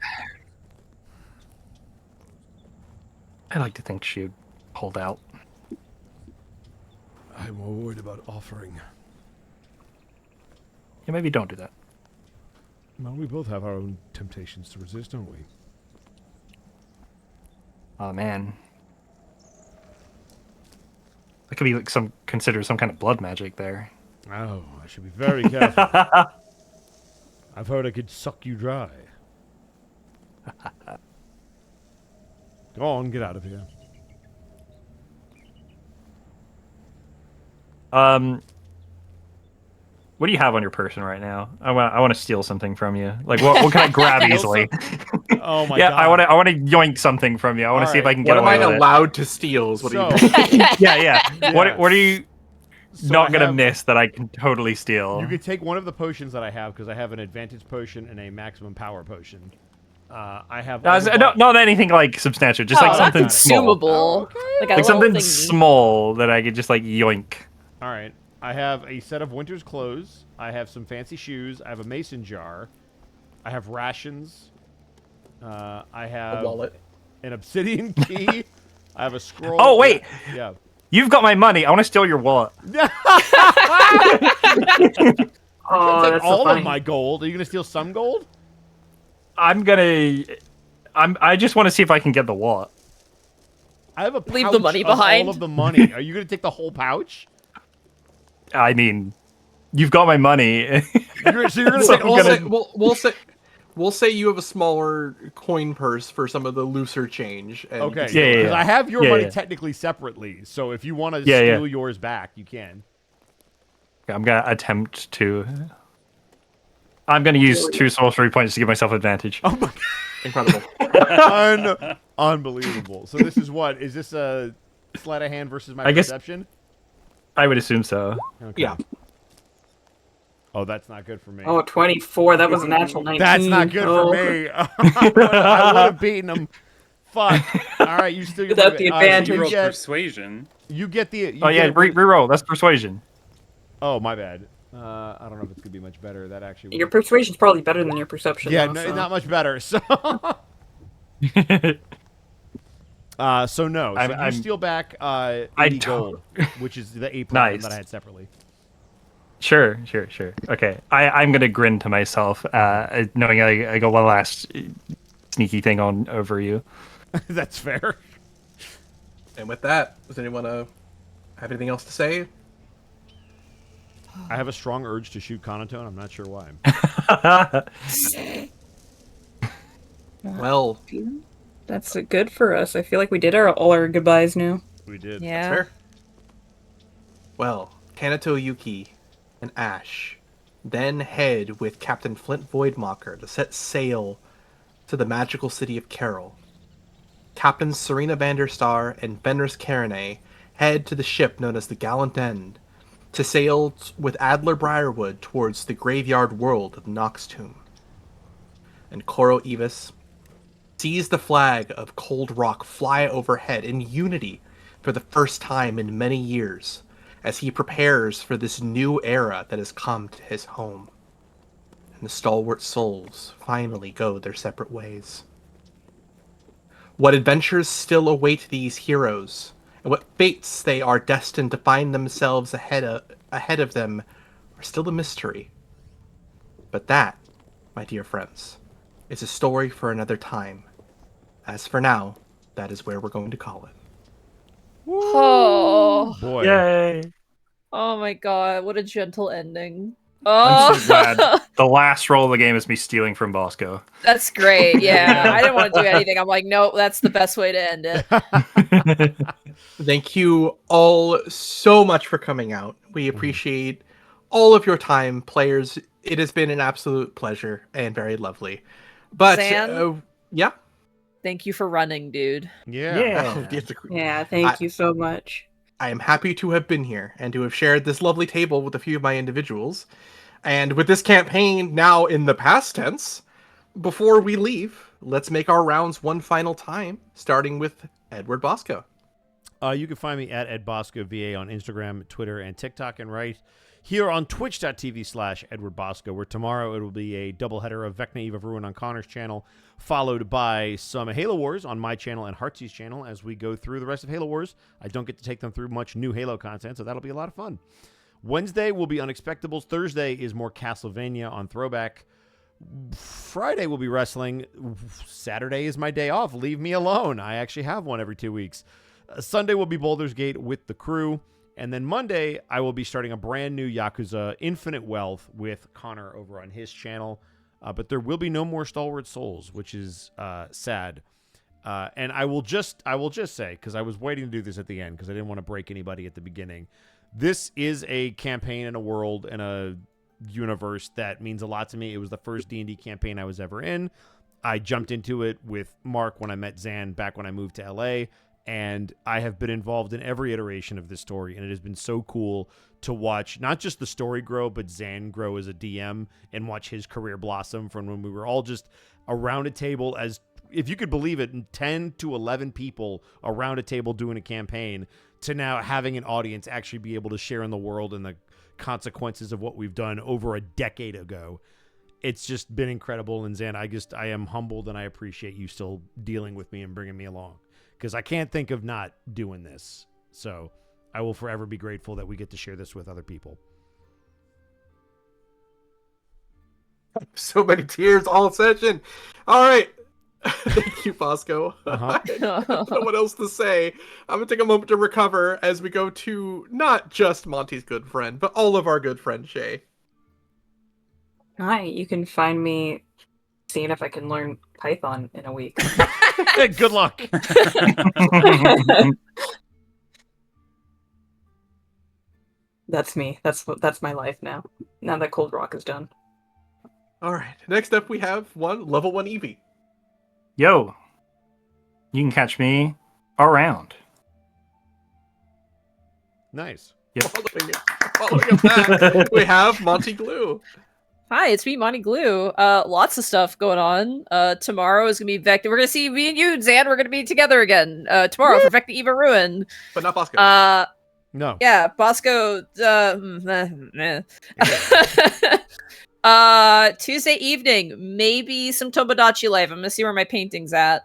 [SPEAKER 4] like to think she'd hold out.
[SPEAKER 5] I'm more worried about offering.
[SPEAKER 4] Yeah, maybe don't do that.
[SPEAKER 5] Well, we both have our own temptations to resist, don't we?
[SPEAKER 4] Oh man, That could be like considered some kind of blood magic there.
[SPEAKER 5] Oh, I should be very careful. I've heard I could suck you dry. Go on, get out of here.
[SPEAKER 4] What do you have on your person right now? I want to steal something from you. Like what can I grab easily?
[SPEAKER 5] Oh my
[SPEAKER 4] yeah,
[SPEAKER 5] god.
[SPEAKER 4] I want to yoink something from you. I want to see if I can get
[SPEAKER 2] What am
[SPEAKER 4] away
[SPEAKER 2] I
[SPEAKER 4] with
[SPEAKER 2] allowed to steal? Is what
[SPEAKER 5] So-
[SPEAKER 2] do you
[SPEAKER 4] yeah.
[SPEAKER 5] Yeah.
[SPEAKER 4] What are you
[SPEAKER 5] So
[SPEAKER 4] not
[SPEAKER 5] I
[SPEAKER 4] gonna
[SPEAKER 5] have-
[SPEAKER 4] miss that I can totally steal?
[SPEAKER 5] You could take one of the potions that I have because I have an advantage potion and a maximum power potion. I have
[SPEAKER 4] not anything like substantial, just like
[SPEAKER 1] Oh,
[SPEAKER 4] something
[SPEAKER 1] that's
[SPEAKER 4] small.
[SPEAKER 1] consumable. Like a
[SPEAKER 4] Like
[SPEAKER 1] little
[SPEAKER 4] something
[SPEAKER 1] thingy.
[SPEAKER 4] small that I could just like yoink.
[SPEAKER 5] All right. I have a set of winter's clothes. I have some fancy shoes. I have a mason jar. I have rations. I have
[SPEAKER 2] A wallet.
[SPEAKER 5] an obsidian key. I have a scroll.
[SPEAKER 4] Oh, wait.
[SPEAKER 5] Yeah.
[SPEAKER 4] You've got my money. I want to steal your wallet.
[SPEAKER 3] Oh,
[SPEAKER 5] Take
[SPEAKER 3] that's
[SPEAKER 5] all
[SPEAKER 3] so funny.
[SPEAKER 5] of my gold. Are you gonna steal some gold?
[SPEAKER 4] I just want to see if I can get the wallet.
[SPEAKER 5] I have a pouch
[SPEAKER 1] Leave the money
[SPEAKER 5] of
[SPEAKER 1] behind.
[SPEAKER 5] all of the money. Are you gonna take the whole pouch?
[SPEAKER 4] I mean, you've got my money.
[SPEAKER 5] So you're gonna
[SPEAKER 2] So
[SPEAKER 5] take all of
[SPEAKER 2] we'll say you have a smaller coin purse for some of the looser change. And you
[SPEAKER 5] Okay.
[SPEAKER 2] can steal
[SPEAKER 4] Yeah,
[SPEAKER 2] it.
[SPEAKER 5] Because I have your
[SPEAKER 4] Yeah,
[SPEAKER 5] money
[SPEAKER 4] yeah.
[SPEAKER 5] technically separately. So if you want to
[SPEAKER 4] Yeah,
[SPEAKER 5] steal
[SPEAKER 4] yeah.
[SPEAKER 5] yours back, you can.
[SPEAKER 4] I'm gonna attempt to. I'm gonna use 2 sorcery points to give myself advantage.
[SPEAKER 5] Oh my
[SPEAKER 2] Incredible.
[SPEAKER 5] Unbelievable. So this is what? Is this a sleight of hand versus my
[SPEAKER 4] I guess-
[SPEAKER 5] perception?
[SPEAKER 4] I would assume so.
[SPEAKER 5] Okay.
[SPEAKER 2] Yeah.
[SPEAKER 5] Oh, that's not good for me.
[SPEAKER 3] Oh, 24. That was a natural 19.
[SPEAKER 5] That's not good
[SPEAKER 3] Oh.
[SPEAKER 5] for me. I would have beaten him. Fuck. All right, you still get
[SPEAKER 3] Without the advantage.
[SPEAKER 6] You
[SPEAKER 5] you
[SPEAKER 6] rolled
[SPEAKER 5] get,
[SPEAKER 6] persuasion.
[SPEAKER 5] you get the. You
[SPEAKER 4] Oh yeah,
[SPEAKER 5] get-
[SPEAKER 4] reroll. That's persuasion.
[SPEAKER 5] Oh, my bad. I don't know if it's gonna be much better. That actually.
[SPEAKER 3] Your persuasion's probably better than your perception.
[SPEAKER 5] Yeah,
[SPEAKER 3] though,
[SPEAKER 5] no,
[SPEAKER 3] so.
[SPEAKER 5] not much better. So. So no. So
[SPEAKER 4] I'm-
[SPEAKER 5] you steal back 80
[SPEAKER 4] don't-
[SPEAKER 5] gold, which is the 8 platinum
[SPEAKER 4] Nice.
[SPEAKER 5] that I had separately.
[SPEAKER 4] Sure. Okay, I'm gonna grin to myself, knowing I got one last sneaky thing on over you.
[SPEAKER 5] That's fair.
[SPEAKER 2] And with that, does anyone have anything else to say?
[SPEAKER 5] I have a strong urge to shoot Conotone. I'm not sure why.
[SPEAKER 2] Well,
[SPEAKER 3] That's good for us. I feel like we did all our goodbyes now.
[SPEAKER 5] We did.
[SPEAKER 1] Yeah.
[SPEAKER 2] fair. Well, Kanato Yuki and Ash then head with Captain Flint Voidmocker to set sail to the magical city of Carol. Captains Serena Vanderstar and Fenris Carenay head to the ship known as the Gallant End to sail with Adler Briarwood towards the graveyard world of Noxtomb. And Koro Evis sees the flag of Cold Rock fly overhead in unity for the first time in many years as he prepares for this new era that has come to his home. And the stalwart souls finally go their separate ways. What adventures still await these heroes, and what fates they are destined to find themselves ahead of them, are still a mystery. But that, my dear friends, is a story for another time. As for now, that is where we're going to call it.
[SPEAKER 1] Oh,
[SPEAKER 5] Boy.
[SPEAKER 4] Yay!
[SPEAKER 1] oh my god, what a gentle ending.
[SPEAKER 4] I'm
[SPEAKER 1] Oh,
[SPEAKER 4] so glad. The last roll of the game is me stealing from Bosco.
[SPEAKER 1] that's great. Yeah, I didn't want to do anything. I'm like, nope, that's the best way to end it.
[SPEAKER 2] Thank you all so much for coming out. We appreciate all of your time, players. It has been an absolute pleasure and very lovely. But
[SPEAKER 1] Zan?
[SPEAKER 2] yeah.
[SPEAKER 1] Thank you for running, dude.
[SPEAKER 5] Yeah.
[SPEAKER 3] Yeah, thank you so much.
[SPEAKER 2] I am happy to have been here and to have shared this lovely table with a few of my individuals. And with this campaign now in the past tense, before we leave, let's make our rounds one final time, starting with Edward Bosco.
[SPEAKER 5] You can find me at EdBoscoVA on Instagram, Twitter, and TikTok, and right here on twitch.tv/EdwardBosco, where tomorrow it will be a doubleheader of Vecna Eve of Ruin on Connor's channel, followed by some Halo Wars on my channel and Heartsy's channel as we go through the rest of Halo Wars. I don't get to take them through much new Halo content, so that'll be a lot of fun. Wednesday will be Unexpectables. Thursday is more Castlevania on Throwback. Friday will be wrestling. Saturday is my day off. Leave me alone. I actually have one every 2 weeks. Sunday will be Baldur's Gate with the crew. And then Monday, I will be starting a brand new Yakuza Infinite Wealth with Connor over on his channel. But there will be no more Stalwart Souls, which is sad. And I will just say, because I was waiting to do this at the end, because I didn't want to break anybody at the beginning. This is a campaign in a world and a universe that means a lot to me. It was the first D&D campaign I was ever in. I jumped into it with Mark when I met Zan back when I moved to LA, and I have been involved in every iteration of this story, and it has been so cool to watch not just the story grow, but Zan grow as a DM and watch his career blossom from when we were all just around a table as, if you could believe it, 10 to 11 people around a table doing a campaign, to now having an audience actually be able to share in the world and the consequences of what we've done over a decade ago. It's just been incredible. And Zan, I am humbled, and I appreciate you still dealing with me and bringing me along, because I can't think of not doing this. So I will forever be grateful that we get to share this with other people.
[SPEAKER 2] So many tears all session. All right. Thank you, Bosco.
[SPEAKER 5] Uh-huh.
[SPEAKER 2] I don't know what else to say. I'm going to take a moment to recover as we go to not just Monty's good friend, but all of our good friend, Shay.
[SPEAKER 3] Hi, you can find me seeing if I can learn Python in a week.
[SPEAKER 5] Good luck.
[SPEAKER 3] That's me. That's my life now. Now that Cold Rock is done.
[SPEAKER 2] All right. Next up, we have level 1 Eevee.
[SPEAKER 4] Yo, you can catch me around.
[SPEAKER 5] Nice.
[SPEAKER 4] Yep.
[SPEAKER 2] Following up that, we have Monty Glue.
[SPEAKER 1] Hi, it's me, Monty Glue. Lots of stuff going on. Tomorrow is gonna be Vecna. We're gonna see me and you, Zan. We're gonna be together again. Tomorrow for Vecna Eva Ruin.
[SPEAKER 2] But not Bosco.
[SPEAKER 5] No.
[SPEAKER 1] Yeah, Bosco. Tuesday evening, maybe some Tomodachi Life. I'm gonna see where my painting's at.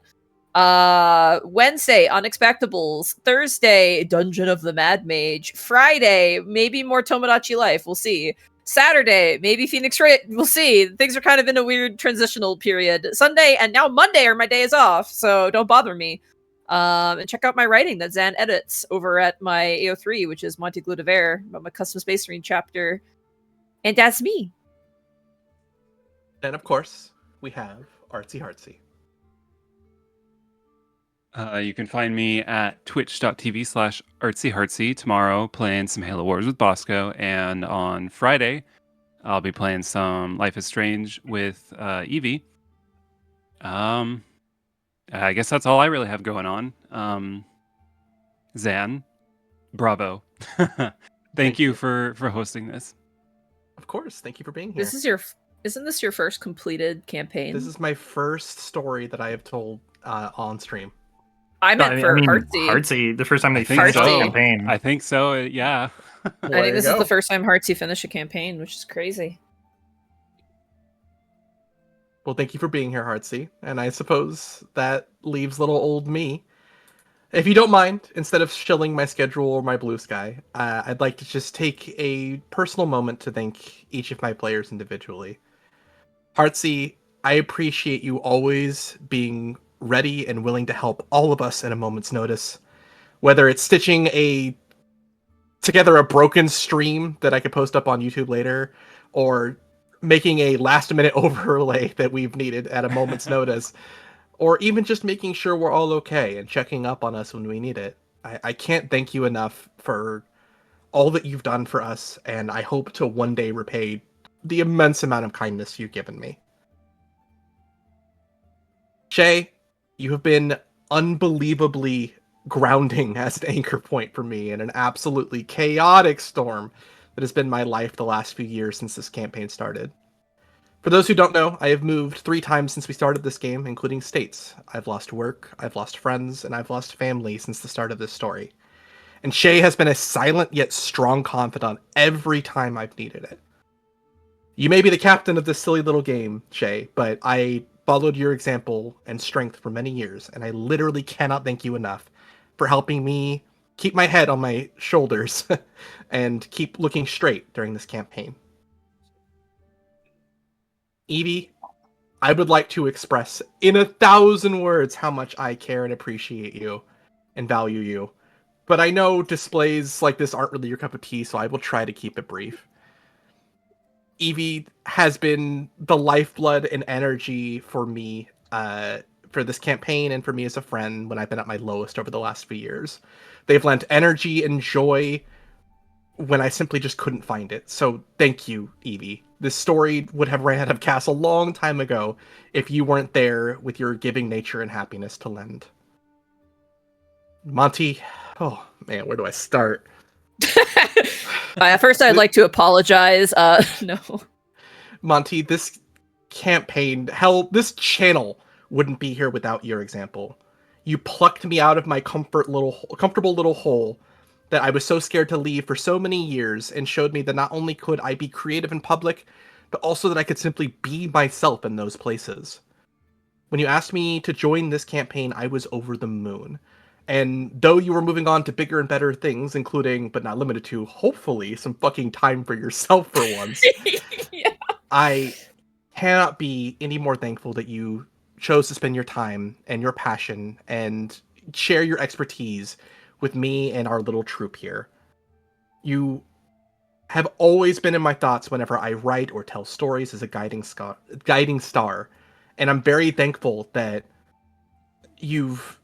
[SPEAKER 1] Wednesday, Unexpectables. Thursday, Dungeon of the Mad Mage. Friday, maybe more Tomodachi Life. We'll see. Saturday, maybe Phoenix Wright. We'll see. Things are kind of in a weird transitional period. Sunday and now Monday are my days off, so don't bother me. And check out my writing that Zan edits over at my AO3, which is Monty Glue de Verre, about my custom Space Marine chapter. And that's me.
[SPEAKER 2] And of course, we have Artsy Heartsy.
[SPEAKER 6] You can find me at twitch.tv/artsyheartsy tomorrow playing some Halo Wars with Bosco, and on Friday I'll be playing some Life is Strange with Eevee. I guess that's all I really have going on. Zan, bravo. Thank you for hosting this.
[SPEAKER 2] Of course, thank you for being here.
[SPEAKER 1] Isn't this your first completed campaign?
[SPEAKER 2] This is my first story that I have told on stream.
[SPEAKER 1] I meant for Heartsy.
[SPEAKER 4] Heartsy, the first time they
[SPEAKER 6] think
[SPEAKER 4] finished the
[SPEAKER 1] so.
[SPEAKER 4] campaign.
[SPEAKER 6] I think so, yeah.
[SPEAKER 1] I think this is the first time Heartsy finished a campaign, which is crazy.
[SPEAKER 2] Well, thank you for being here, Heartsy. And I suppose that leaves little old me. If you don't mind, instead of shilling my schedule or my blue sky, I'd like to just take a personal moment to thank each of my players individually. Heartsy, I appreciate you always being ready and willing to help all of us at a moment's notice. Whether it's stitching together a broken stream that I could post up on YouTube later, or making a last-minute overlay that we've needed at a moment's notice, or even just making sure we're all okay and checking up on us when we need it. I can't thank you enough for all that you've done for us, and I hope to one day repay the immense amount of kindness you've given me. Shay, you have been unbelievably grounding as an anchor point for me in an absolutely chaotic storm that has been my life the last few years since this campaign started. For those who don't know, I have moved 3 times since we started this game, including states. I've lost work, I've lost friends, and I've lost family since the start of this story. And Shay has been a silent yet strong confidant every time I've needed it. You may be the captain of this silly little game, Shay, but I followed your example and strength for many years, and I literally cannot thank you enough for helping me keep my head on my shoulders and keep looking straight during this campaign. Eevee, I would like to express in 1,000 words how much I care and appreciate you and value you. but I know displays like this aren't really your cup of tea, so I will try to keep it brief. Evie has been the lifeblood and energy for me for this campaign and for me as a friend when I've been at my lowest over the last few years. They've lent energy and joy when I simply just couldn't find it. So thank you, Evie. This story would have ran out of gas a long time ago if you weren't there with your giving nature and happiness to lend. Monty, oh man, where do I start?
[SPEAKER 1] First, I'd like to apologize. No.
[SPEAKER 2] Monty, this campaign, hell, this channel wouldn't be here without your example. You plucked me out of my comfortable little hole that I was so scared to leave for so many years and showed me that not only could I be creative in public, but also that I could simply be myself in those places. When you asked me to join this campaign, I was over the moon. And though you were moving on to bigger and better things, including, but not limited to, hopefully, some fucking time for yourself for once,
[SPEAKER 1] Yeah.
[SPEAKER 2] I cannot be any more thankful that you chose to spend your time and your passion and share your expertise with me and our little troop here. You have always been in my thoughts whenever I write or tell stories as a guiding star. And I'm very thankful that you've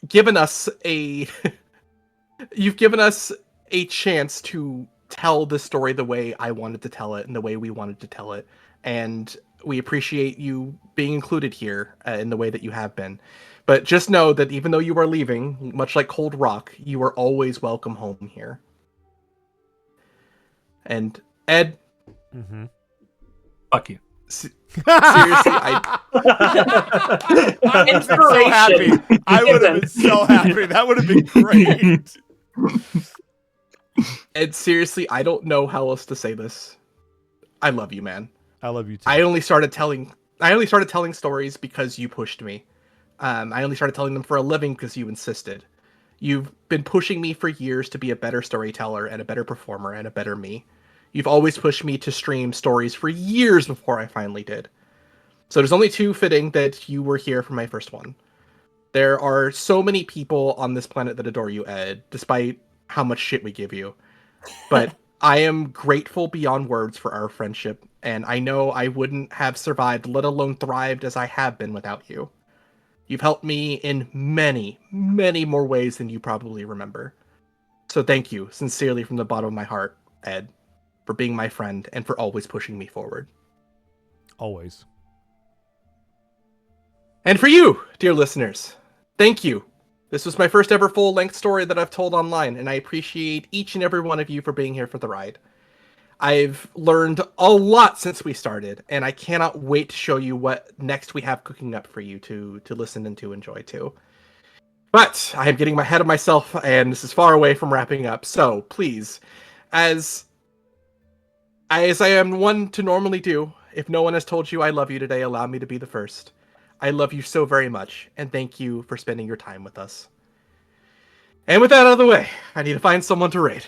[SPEAKER 2] given us a chance to tell the story the way I wanted to tell it and the way we wanted to tell it. And we appreciate you being included here in the way that you have been. But just know that even though you are leaving, much like Cold Rock, you are always welcome home here. And Ed,
[SPEAKER 6] Fuck you.
[SPEAKER 2] seriously, I
[SPEAKER 5] I'm so happy. I would have been so happy. That would have been great.
[SPEAKER 2] Ed, seriously, I don't know how else to say this. I love you, man.
[SPEAKER 5] I love you too.
[SPEAKER 2] I only started telling stories because you pushed me. I only started telling them for a living because you insisted. You've been pushing me for years to be a better storyteller and a better performer and a better me. You've always pushed me to stream stories for years before I finally did. So there's only too fitting that you were here for my first one. There are so many people on this planet that adore you, Ed, despite how much shit we give you. But I am grateful beyond words for our friendship, and I know I wouldn't have survived, let alone thrived as I have been without you. You've helped me in many, many more ways than you probably remember. So thank you, sincerely from the bottom of my heart, Ed, for being my friend and for always pushing me forward.
[SPEAKER 5] Always.
[SPEAKER 2] And for you, dear listeners, thank you. This was my first ever full-length story that I've told online, and I appreciate each and every one of you for being here for the ride. I've learned a lot since we started, and I cannot wait to show you what next we have cooking up for you to listen and to enjoy too. But I am getting ahead of myself, and this is far away from wrapping up. So please, as I am one to normally do, if no one has told you I love you today, allow me to be the first. I love you so very much, and thank you for spending your time with us. And with that out of the way, I need to find someone to raid.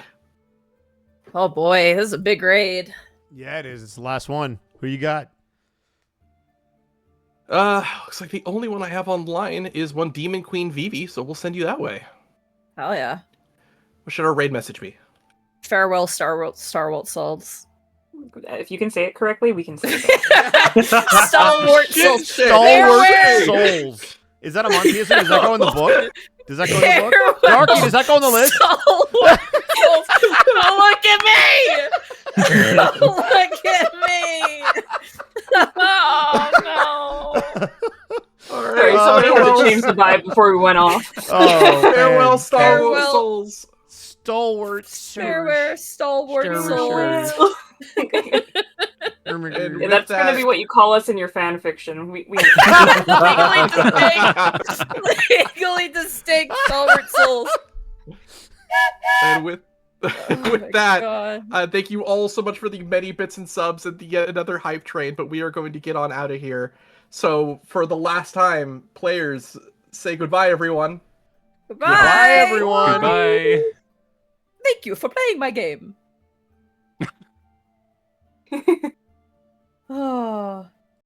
[SPEAKER 1] Oh boy, this is a big raid.
[SPEAKER 5] Yeah, it is. It's the last one. Who you got?
[SPEAKER 2] Looks like the only one I have online is one Demon Queen Vivi, so we'll send you that way.
[SPEAKER 1] Hell yeah.
[SPEAKER 2] What should our raid message be?
[SPEAKER 1] Farewell, Stalwart Souls.
[SPEAKER 3] If you can say it correctly, we can say it.
[SPEAKER 1] Stalwart Souls.
[SPEAKER 5] Stalwart Souls. Is that a Montyism? Does that go in the book? Does that go in the book? Darky, does that go on the list?
[SPEAKER 1] Stalwart Souls. Look at me! Look at me! Oh no!
[SPEAKER 3] Sorry, somebody had to change the vibe before we went off.
[SPEAKER 5] Oh,
[SPEAKER 2] Farewell, Stalwart
[SPEAKER 1] Farewell.
[SPEAKER 2] Souls.
[SPEAKER 5] Stalwart
[SPEAKER 1] Farewell, Stalwart
[SPEAKER 5] Sure.
[SPEAKER 1] Souls.
[SPEAKER 2] And
[SPEAKER 3] Yeah, that's gonna be what you call us in your fan fiction. We
[SPEAKER 1] Legally distinct Stalwart Souls.
[SPEAKER 2] And with that,
[SPEAKER 1] God.
[SPEAKER 2] thank you all so much for the many bits and subs and the yet another hype train, but we are going to get on out of here. So for the last time, players, say goodbye, everyone.
[SPEAKER 1] Goodbye.
[SPEAKER 5] Goodbye, everyone.
[SPEAKER 6] Goodbye.
[SPEAKER 1] Thank you for playing my game. Oh.